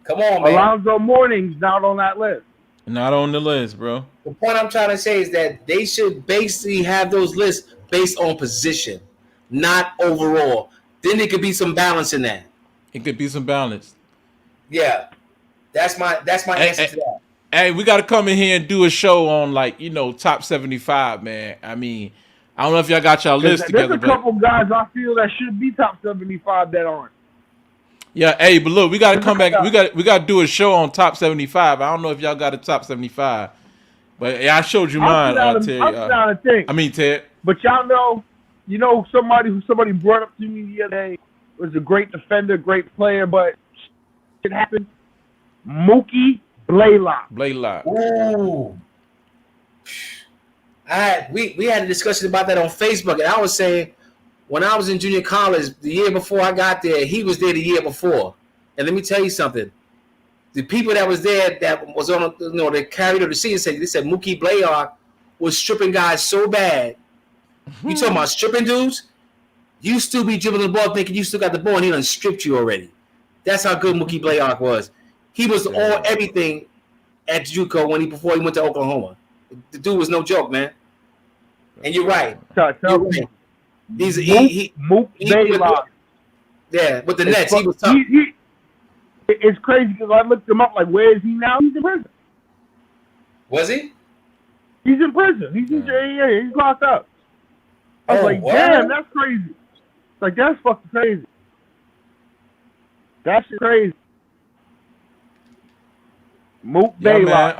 Come on, man. Alonzo Mourning's not on that list. Not on the list, bro. The point I'm trying to say is that they should basically have those lists based on position, not overall. Then there could be some balance in that. It could be some balance. Yeah, that's my answer to that. Hey, we got to come in here and do a show on top 75, man. I mean, I don't know if y'all got y'all list together, There's a couple guys I feel that should be top 75 that aren't. Yeah, hey, but look, we got to come back. We got to do a show on top 75. I don't know if y'all got a top 75, but yeah, I showed you mine, Terry. I'm think. I mean, Ted. But y'all know, somebody brought up to me the other day was a great defender, great player, but it happened. Mookie Blaylock. Ooh. We had a discussion about that on Facebook, and I was saying when I was in junior college, the year before I got there, he was there the year before. And let me tell you something. The people that was there that was on, that carried on the season, they said Mookie Blaylock was stripping guys so bad. You talking about stripping dudes? You still be dribbling the ball thinking you still got the ball, and he done stripped you already. That's how good Mookie Blaylock was. He was all everything at JUCO before he went to Oklahoma. The dude was no joke, man. And you're right. Mook Blaylock. Yeah, with the Nets, he was tough. It's crazy because I looked him up. Like, where is he now? He's in prison. Was he? He's in prison. He's locked up. I was like, damn, that's crazy. Like, that's fucking crazy. That's crazy. Mook Blaylock,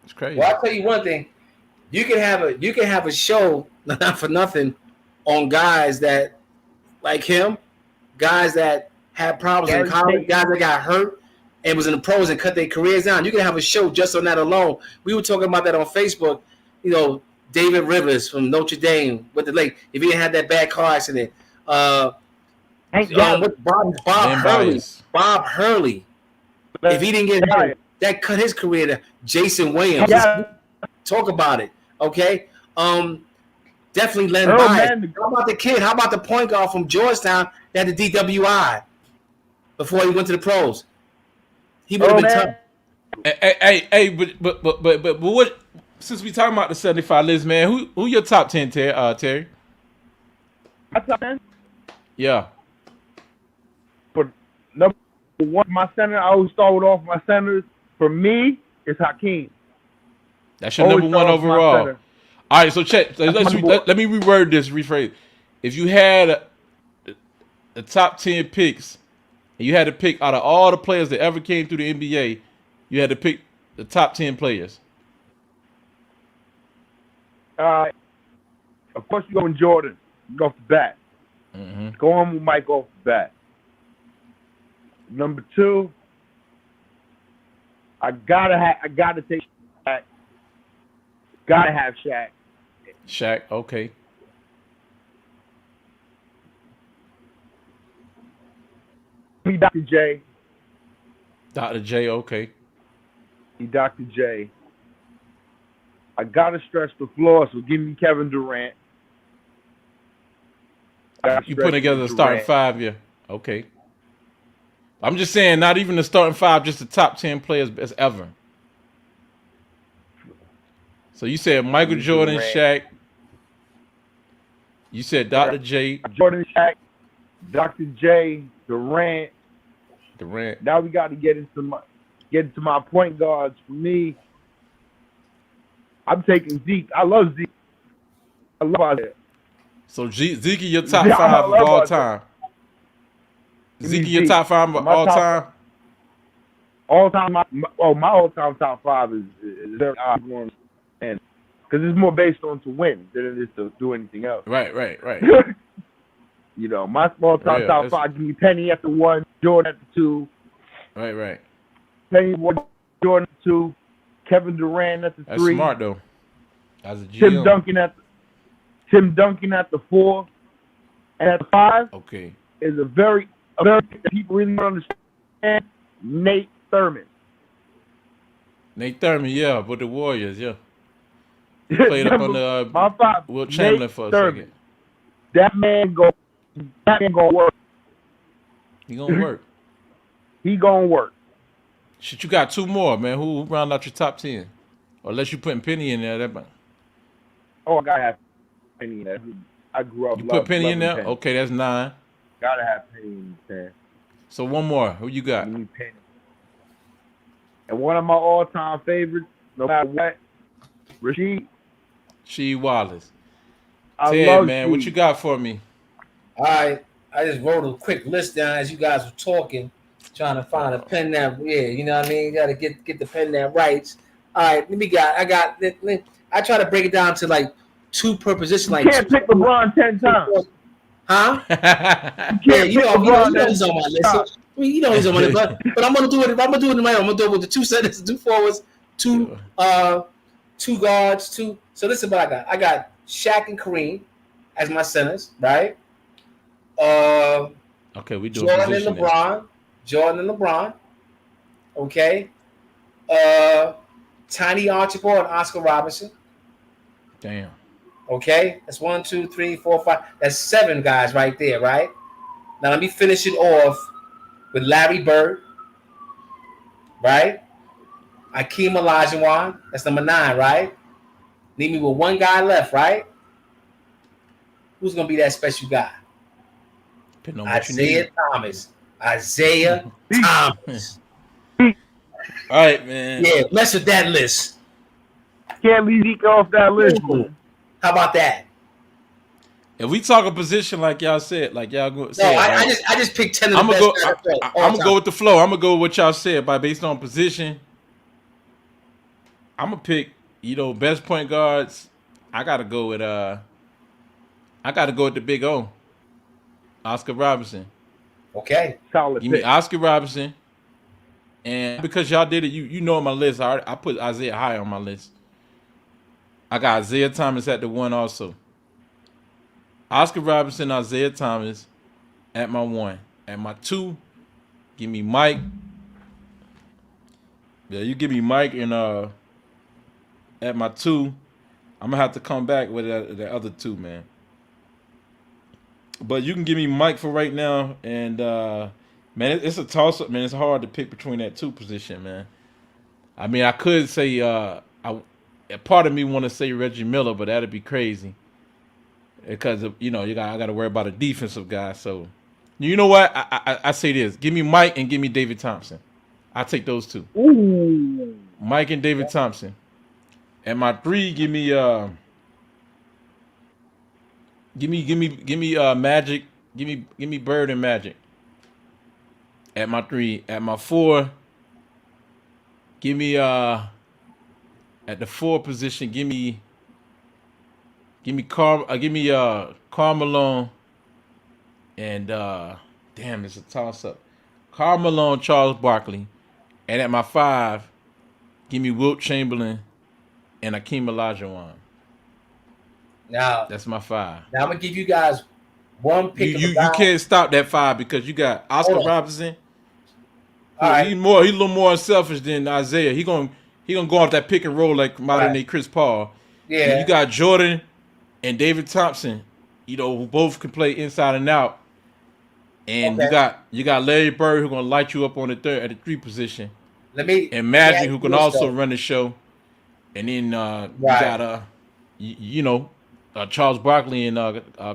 it's crazy. Well, I'll tell you one thing. You can have a show, not for nothing, on guys that like him, guys that had problems in college, guys that got hurt and was in the pros and cut their careers down. You can have a show just on that alone. We were talking about that on Facebook. David Rivers from Notre Dame with the Lake. If he didn't have that bad car accident, Bob Hurley. If he didn't get hurt, that cut his career to Jason Williams. Talk about it, okay? Definitely Len Bias. How about the kid? How about the point guard from Georgetown that had the DWI before he went to the pros? He would have been tough. Hey, but what? Since we talking about the 75 list, man, who your top 10, Terry? My top 10? Yeah. For number one, my center, I always start off my centers. For me, it's Hakeem. That's your number one overall. All right, so check. Let me reword this, rephrase. If you had the top 10 picks, and you had to pick out of all the players that ever came through the NBA, you had to pick the top 10 players. Of course, you go in Jordan. You go off the bat. Mm-hmm. Go on with Mike off the bat. Number two, I gotta take Shaq. Gotta have Shaq. Shaq, okay. Dr. J. Dr. J, okay. Dr. J. I gotta stretch the floor, so give me Kevin Durant. You put together a starting five, yeah. Okay. I'm just saying, not even the starting five, just the top 10 players best ever. So you said Michael Jordan, Shaq. You said Dr. J. Jordan, Shaq, Dr. J, Durant. Now we got to get into my point guards. For me, I'm taking Zeke. I love Zeke. I love it. So Zeke, your top five of all time. Zeke, your top five of all time. All time. My all-time top five is one, and because it's more based on to win than it is to do anything else. Right. My small top five. Give me Penny at the 1, Jordan at the 2, Right. Penny Jordan at 2. Kevin Durant at the That's 3. smart though. As a GM. Tim Duncan at the 4. And at the 5 Okay. is a very people really don't understand, Nate Thurman. Nate Thurman, yeah, with the Warriors, yeah. He played up on the my 5, Will Chamberlain Nate for a Thurman. second. That man gonna work. He gonna work. He gonna work. Shit, you got 2 more, man. Who round out your top 10? Or unless you putting Penny in there, that. Oh, I gotta have Penny in there. I grew up. You put Penny in there? Penny. Okay, that's 9. Gotta have Penny in there. So one more. Who you got? Penny. And one of my all-time favorites, no matter what, Rasheed Wallace. I Ted, love man, Sheed. what you got for me? All right, I just wrote a quick list down as you guys were talking, trying to find a pen that, you know what I mean? You got to get the pen that writes. All right, I try to break it down to like 2 per position. You can't pick LeBron 10 times. Huh? Yeah, you know he's on my list. You know he's on my list, but I'm gonna do it. I'm gonna do it in my own. I'm gonna do it with the 2 centers, 2 forwards, 2 guards, 2. So listen, what I got. I got Shaq and Kareem as my centers, right? Okay, we do Jordan and LeBron. Okay. Tiny Archibald and Oscar Robertson. Damn. Okay, that's 1, 2, 3, 4, 5. That's 7 guys right there, right? Now let me finish it off with Larry Bird, right? Akeem Olajuwon, that's number 9, right? Leave me with 1 guy left, right? Who's gonna be that special guy? Isaiah Thomas. All right, man. Yeah, mess with that list. Can't leave Zeke off that list, man. How about that? If we talk a position like y'all said, like y'all go. No, I just picked 10 of the I'm best. I'm gonna go with the flow. I'm gonna go with what y'all said based on position. I'm gonna pick, best point guards. I gotta go with the Big O, Oscar Robertson. Okay, solid. Give me Oscar Robertson, and because y'all did it, you know my list. I put Isaiah high on my list. I got Isaiah Thomas at the 1 also. Oscar Robertson, Isaiah Thomas at my 1. At my 2, give me Mike. Yeah, you give me Mike, and at my 2, I'm gonna have to come back with the other 2, man. But you can give me Mike for right now, and man, it's a toss up, man. It's hard to pick between that 2 position, man. I mean, I could say a part of me want to say Reggie Miller, but that'd be crazy because of, I got to worry about a defensive guy. So, you know what? I say this: give me Mike and give me David Thompson. I'll take those 2. Ooh. Mike and David Thompson. And my 3, give me Magic. Give me Bird and Magic. At my 3, at my 4, give me at the 4 position, give me Karl Malone, and damn, it's a toss up. Karl Malone, Charles Barkley, and at my 5, give me Wilt Chamberlain and Akeem Olajuwon. Now that's my 5. Now I'm gonna give you guys one pick. You can't stop that 5 because you got Oscar Robertson. All right. He's a little more selfish than Isaiah. He gonna go off that pick and roll like modern day Chris Paul. Yeah. And you got Jordan and David Thompson, who both can play inside and out. And you got Larry Bird who gonna light you up on at the 3 position. And Magic who can also run the show. And then you got Charles Barkley and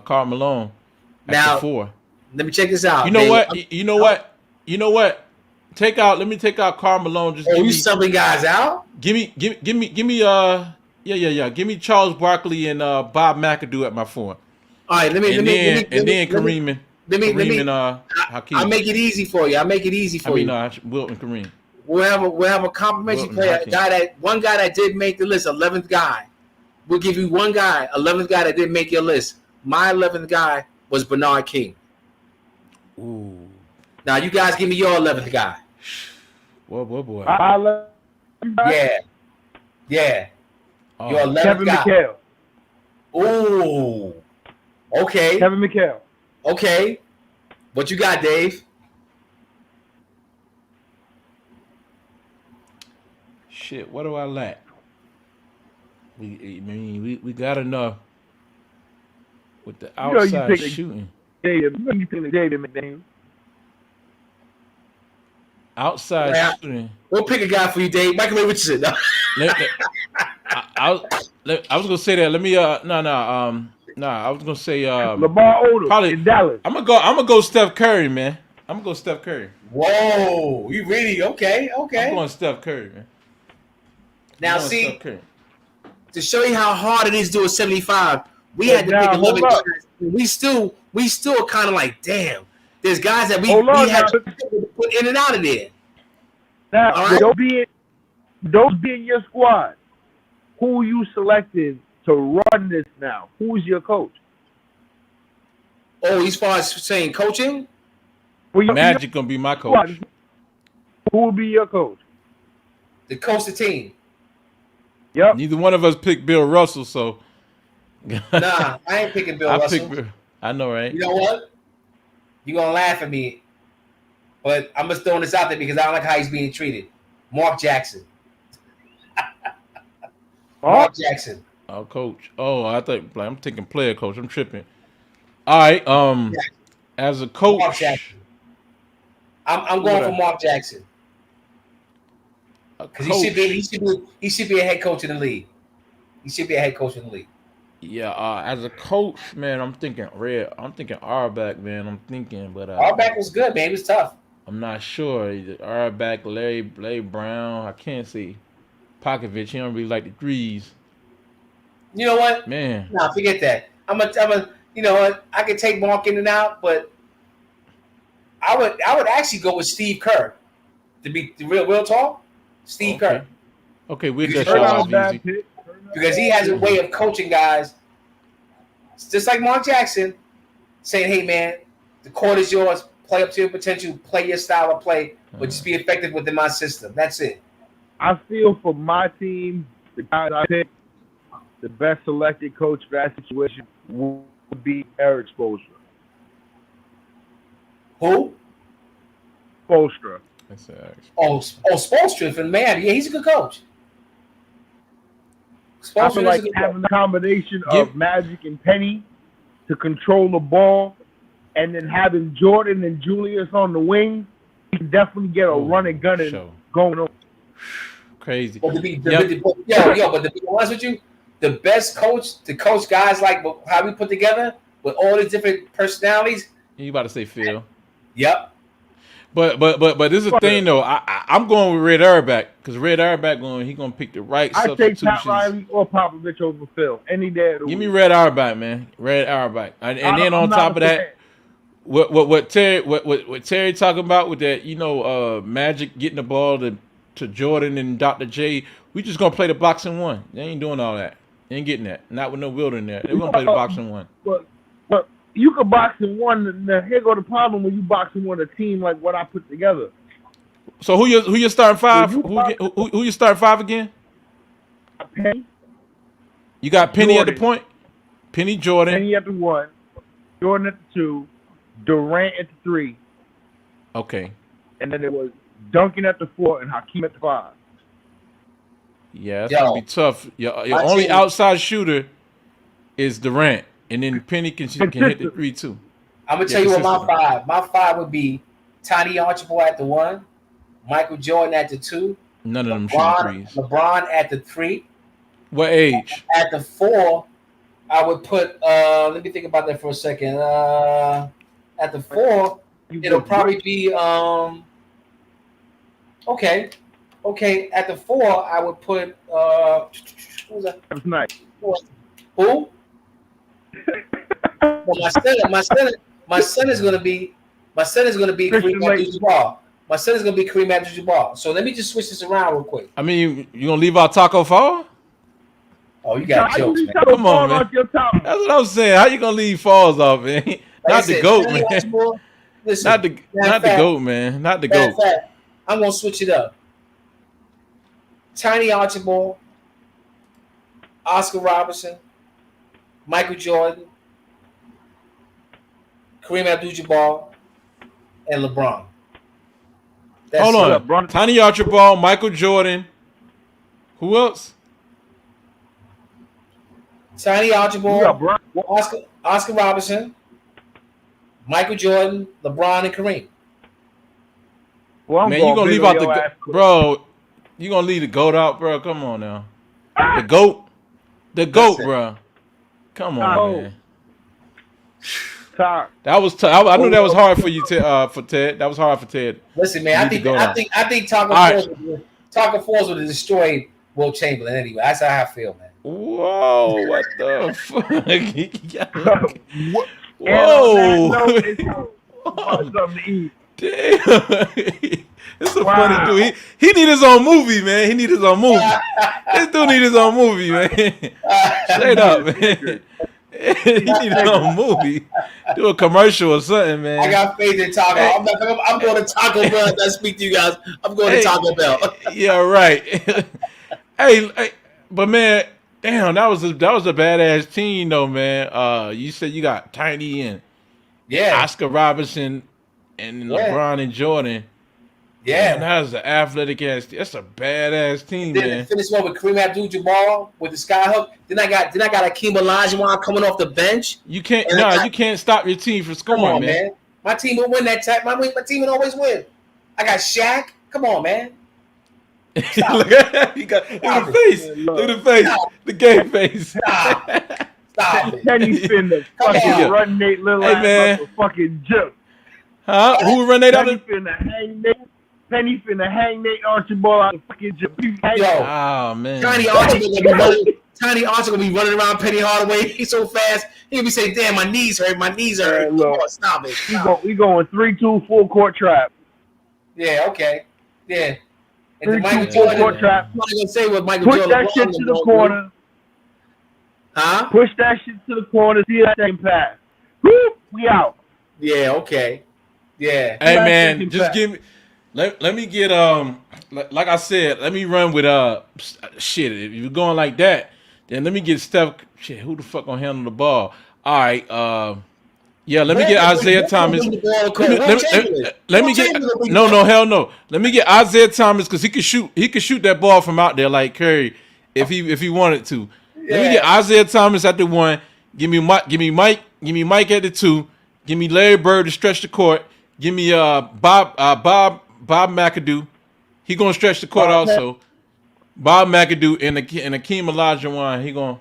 Karl Malone at the 4. Let me check this out. You know what? You know what? Let me take out Karl Malone. Just you subbing guys out? Give me Give me Charles Barkley and Bob McAdoo at my 4. All right, let me Kareem and Hakeem. I'll make it easy for you. Wilt and Kareem. We'll have a complimentary player. One guy that did make the list, 11th guy. We'll give you one guy, 11th guy that didn't make your list. My 11th guy was Bernard King. Ooh. Now you guys give me your 11th guy. boy. Yeah. Oh. Your 11th Kevin guy. McHale. Ooh. Okay. Kevin McHale. Okay. What you got, Dave? Shit, what do I lack? We got enough with the outside shooting. You think the Jaden McDaniel. Outside shooting. We'll pick a guy for you, Dave. Michael Richardson. I was gonna say that. Let me I was gonna say Lamar Odom probably in Dallas. I'm gonna go Steph Curry, man. I'm gonna go Steph Curry. Whoa, you really okay? I'm going Steph Curry, man. Now see, to show you how hard it is to do a 75, we had to pick 11 guys. We still kind of like, damn. There's guys that we had to put in and out of there. Now, right? Don't be in your squad. Who you selected to run this now? Who's your coach? Oh, as far as saying coaching? Magic gonna be my coach. Who will be your coach? The coach the team. Yep. Neither one of us picked Bill Russell, so. Nah, I ain't picking Bill Russell. I know, right? You know what? You're going to laugh at me, but I'm just throwing this out there because I don't like how he's being treated. Mark Jackson. Mark Jackson. Oh, coach. Oh, I thought I'm thinking player coach. I'm tripping. All right. As a coach, Mark Jackson. I'm going for Mark Jackson. Because he should be a head coach in the league. He should be a head coach in the league. Yeah, as a coach, man, I'm thinking Auerbach, man. But Auerbach was good, man. He was tough. I'm not sure. Auerbach, Larry Brown. I can't see Popovich. He don't really like the threes. You know what? Man. Nah, forget that. I'm a you know what? I could take Mark in and out, but I would actually go with Steve Kerr. To be the real talk. Steve Kerr. Okay, we'll just show easy. Because he has a way of coaching guys, just like Mark Jackson, saying, hey, man, the court is yours. Play up to your potential. Play your style of play, but just be effective within my system. That's it. I feel for my team, the guys I picked, the best selected coach for that situation would be Eric Spoelstra. Who? Spoelstra. Spoelstra from Miami. Yeah, he's a good coach. I feel like having the combination of Magic and Penny to control the ball, and then having Jordan and Julius on the wing, you can definitely get a run and gun going on. Crazy. But to be honest with you, the best coach to coach guys like how we put together with all these different personalities. You about to say Phil? Yep. But this is the thing though. I'm going with Red Auerbach because Red Auerbach he's gonna pick the right substitutions. I take Pat Riley or Popovich over Phil any day of the week. Give me Red Auerbach, man. Red Auerbach, and then on top of that, what Terry talking about with that, Magic getting the ball to Jordan and Dr. J. We just gonna play the boxing one. They ain't doing all that. They ain't getting that. Not with no Wilt in there. They're gonna play the boxing one. But you could box in one. Here go the problem when you box in one a team like what I put together. So who you starting five? Who you starting five again? Penny. You got Penny Jordan. At the point. Penny Jordan. Penny at the 1. Jordan at the 2. Durant at the 3. Okay. And then it was Duncan at the 4 and Hakeem at the 5. Yeah, that's gonna be tough. Your only outside shooter is Durant. And then Penny can hit the 3 too. I'm gonna tell you what my 5. My 5 would be Tiny Archibald at the 1, Michael Jordan at the 2. None of them shooting threes. LeBron at the 3. What age? At the 4, I would put. Let me think about that for a second. At the 4, it'll probably be. Okay. At the 4, I would put. Who was that? That's nice. Who? Well, my son is gonna be Kareem Abdul-Jabbar. My son is gonna be Kareem Abdul-Jabbar. So let me just switch this around real quick. I mean, you gonna leave out Taco Fall? Oh, you got jokes, man. Come on, man. That's what I'm saying. How you gonna leave Falls off, man? Not the GOAT, man. Listen, not the GOAT, man. Not the GOAT. I'm gonna switch it up. Tiny Archibald, Oscar Robertson, Michael Jordan, Kareem Abdul-Jabbar, and LeBron. Hold on. Tiny Archibald, Michael Jordan. Who else? Tiny Archibald, Oscar Robertson, Michael Jordan, LeBron, and Kareem. Well, man, you gonna leave out the bro? You gonna leave the GOAT out, bro? Come on now, the GOAT, bro. Come on, man. That was tough. I knew that was hard for you, for Ted. That was hard for Ted. Listen, man, I think Taco Falls would have destroyed Will Chamberlain anyway. That's how I feel, man. Whoa, what the fuck? Whoa. Something to eat. Damn. It's a funny dude. He need his own movie, man. He need his own movie. This dude need his own movie, man. Straight up, man. He need his own movie. Do a commercial or something, man. I got faith in Taco. I'm going to Taco Bell. I speak to you guys. I'm going to Taco Bell. Yeah, right. Hey, but man, damn, that was a badass team, though, man. You said you got Tiny and Oscar Robertson and LeBron and Jordan. Yeah, man, that was an athletic ass. That's a badass team, man. Finish one with Kareem Abdul-Jabbar with the skyhook. Then I got Akeem Olajuwon coming off the bench. You can't you can't stop your team from scoring, come on, man. My team will win that time. My team will always win. I got Shaq. Come on, man. Look at the face. Look at the face. Stop. The gay face. Stop it. Penny's finna fucking run Nate Little like a fucking joke. Huh? Who would run Nate out? Penny finna hang Nate Archibald out of fucking joke. Oh man. Tiny Archibald gonna be running around Penny Hardaway. He's so fast. He'll be saying, "Damn, my knees hurt. My knees hurt." Come on, stop it. We going 3-2 full court trap. Yeah. Okay. Yeah. And then 3-2 Michael full Jordan. court trap. I'm gonna say what Michael Push Jordan. that shit to the corner. Huh? Push that shit to the corner. See that second pass. Woo! We out. Yeah. Okay. Yeah. Hey man, just give me. Let me get like I said, let me run with shit. If you're going like that, then let me get Steph. Shit, who the fuck gonna handle the ball? All right, yeah, let me get Isaiah Thomas. Let me get hell no. Let me get Isaiah Thomas because he could shoot that ball from out there like Curry if he wanted to. Yeah. Let me get Isaiah Thomas at the 1. Give me Mike at the 2. Give me Larry Bird to stretch the court. Give me Bob McAdoo. He gonna stretch the court also. Bob McAdoo and Akeem Olajuwon.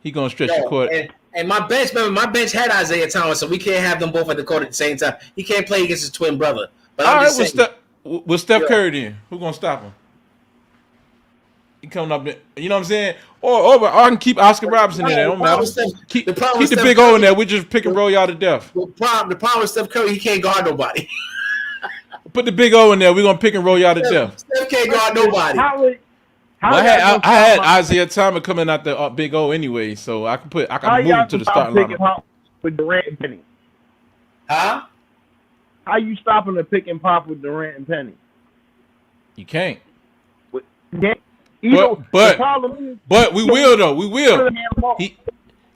He gonna stretch the court. And my bench, remember, my bench had Isaiah Thomas, so we can't have them both at the court at the same time. He can't play against his twin brother. But all right, with Steph Curry then, who gonna stop him? He coming up, you know what I'm saying? Or I can keep Oscar Robertson in there. Don't matter. Keep the big O in there. We just pick and roll y'all to death. The problem with Steph Curry, he can't guard nobody. Put the big O in there. We're gonna pick and roll y'all to death. Steph can't guard nobody. I had Isaiah Thomas coming out the big O anyway, so I can move him to the starting lineup. With Durant and Penny. Huh? How you stopping the pick and pop with Durant and Penny? You can't. But we will though. We will.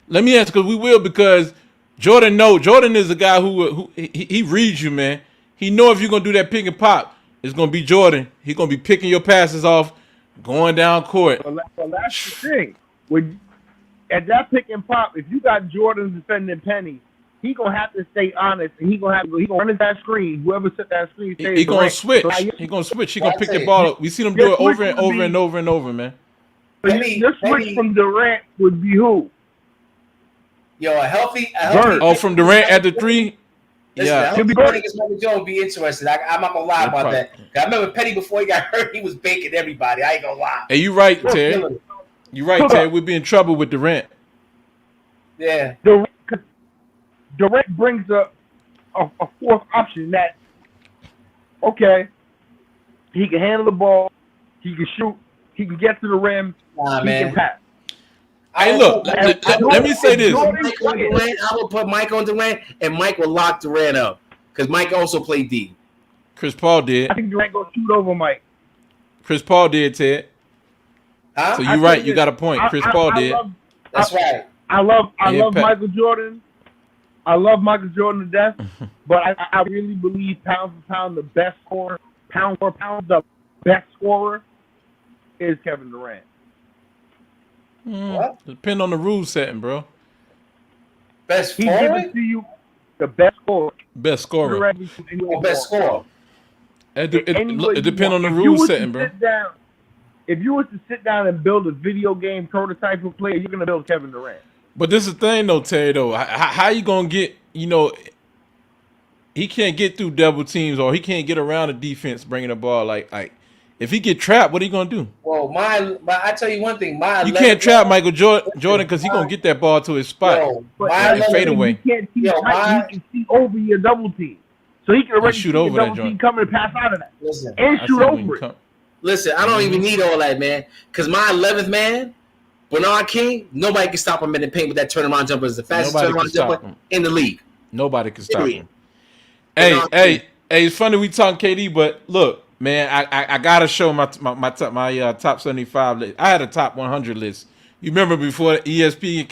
Let me ask because we will because Jordan is a guy who he reads you, man. He know if you're gonna do that pick and pop, it's gonna be Jordan. He's gonna be picking your passes off, going down court. Well, that's the thing. At that pick and pop, if you got Jordan defending Penny, he gonna have to stay honest, and he gonna run at that screen. Whoever set that screen, he gonna switch. He gonna switch. He gonna pick the ball up. We see him do it over and over and over and over, man. Your switch from Durant would be who? Yo, a healthy. From Durant at the 3. Listen, yeah, Penny against Michael Jordan would be interested. I'm not gonna lie about that. I remember Penny before he got hurt, he was baking everybody. I ain't gonna lie. Hey, you right, Ted. You right, Ted. We'd be in trouble with Durant. Yeah. Durant brings a fourth option that, okay, he can handle the ball, he can shoot, he can get to the rim, he can pass. Hey, look, let me say this. I will put Mike on Durant, and Mike will lock Durant up because Mike also played D. Chris Paul did. I think Durant gonna shoot over Mike. Chris Paul did, Ted. Huh? So you're right. You got a point. Chris Paul did. That's right. I love Michael Jordan. I love Michael Jordan to death, but I really believe pound for pound the best scorer, pound for pound the best scorer is Kevin Durant. What? Depend on the rule setting, bro. Best He gives to you the best scorer. Best scorer. Best scorer. It depends on the rule setting, bro. If you were to sit down and build a video game prototype of player, you're gonna build Kevin Durant. But this is the thing, though, Terry. Though, how you gonna get? He can't get through double teams, or he can't get around the defense bringing the ball. Like if he get trapped, what are you gonna do? Well, I tell you one thing. You can't trap Michael Jordan because he's gonna get that ball to his spot and fade away. You can see over your double team, so he can already shoot over that joint, come and pass out of that, and shoot over it. Listen, I don't even need all that, man. Because my 11th man, Bernard King, nobody can stop him in the paint with that turnaround jumper. It's the fastest turnaround jumper in the league. Nobody can stop him. Hey, it's funny we talking KD, but look, man, I gotta show my top 75 list. I had a top 100 list. You remember before ESPN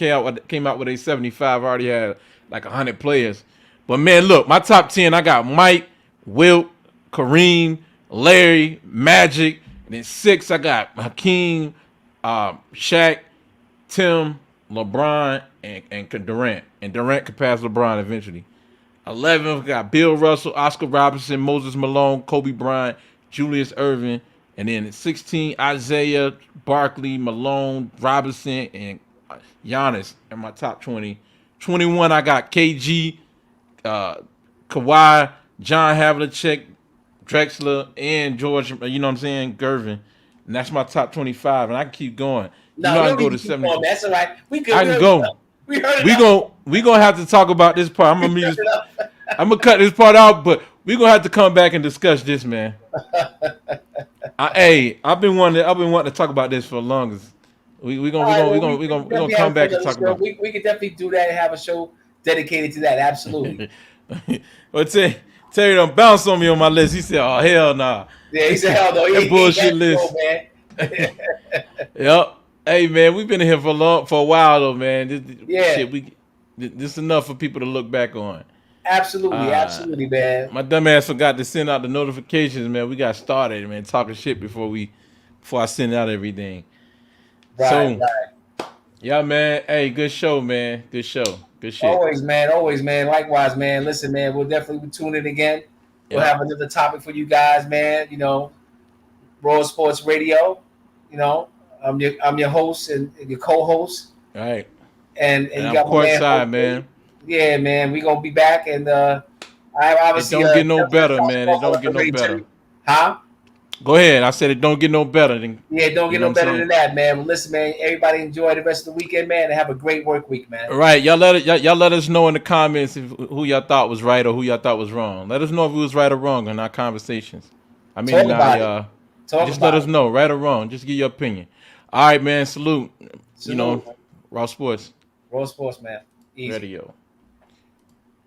came out with a 75, I already had like 100 players. But man, look, my top 10, I got Mike, Wilt, Kareem, Larry, Magic, and then 6 I got Hakeem, Shaq, Tim, LeBron, and Durant. And Durant could pass LeBron eventually. 11 I got Bill Russell, Oscar Robertson, Moses Malone, Kobe Bryant, Julius Erving, and then 16 Isaiah, Barkley, Malone, Robinson, and Giannis in my top 20. 21 I got KG, Kawhi, John Havlicek, Drexler, and George, you know what I'm saying, Gervin. And that's my top 25, and I can keep going. No, I can go to 70. That's all right. We can go. We gonna have to talk about this part. I'm gonna cut this part out, but we gonna have to come back and discuss this, man. I've been wanting to talk about this for the longest. We gonna come back and talk about it. We could definitely do that and have a show dedicated to that. Absolutely. But Terry don't bounce on me on my list. He said, "Oh hell nah." Yeah, he said, "Hell no." That bullshit list, man. Yep. Hey man, we've been here for a while though, man. This is enough for people to look back on. Absolutely, man. My dumb ass forgot to send out the notifications, man. We got started, man, talking shit before I send out everything. Right. Yeah, man. Hey, good show, man. Good show. Good shit. Always, man. Likewise, man. Listen, man, we'll definitely tune in again. We'll have another topic for you guys, man. Raw Sports Radio. I'm your host and your co-host. All right. And you got my side, man. Yeah, man. We're gonna be back, and I obviously it don't get no better, man. It don't get no better. Huh? Go ahead. I said it don't get no better than. Yeah, it don't get no better than that, man. Well, listen, man. Everybody enjoy the rest of the weekend, man, and have a great work week, man. All right, y'all let us know in the comments who y'all thought was right or who y'all thought was wrong. Let us know if it was right or wrong in our conversations. I mean, just let us know, right or wrong. Just give your opinion. All right, man. Salute. Raw Sports. Raw Sports, man. Easy. Radio.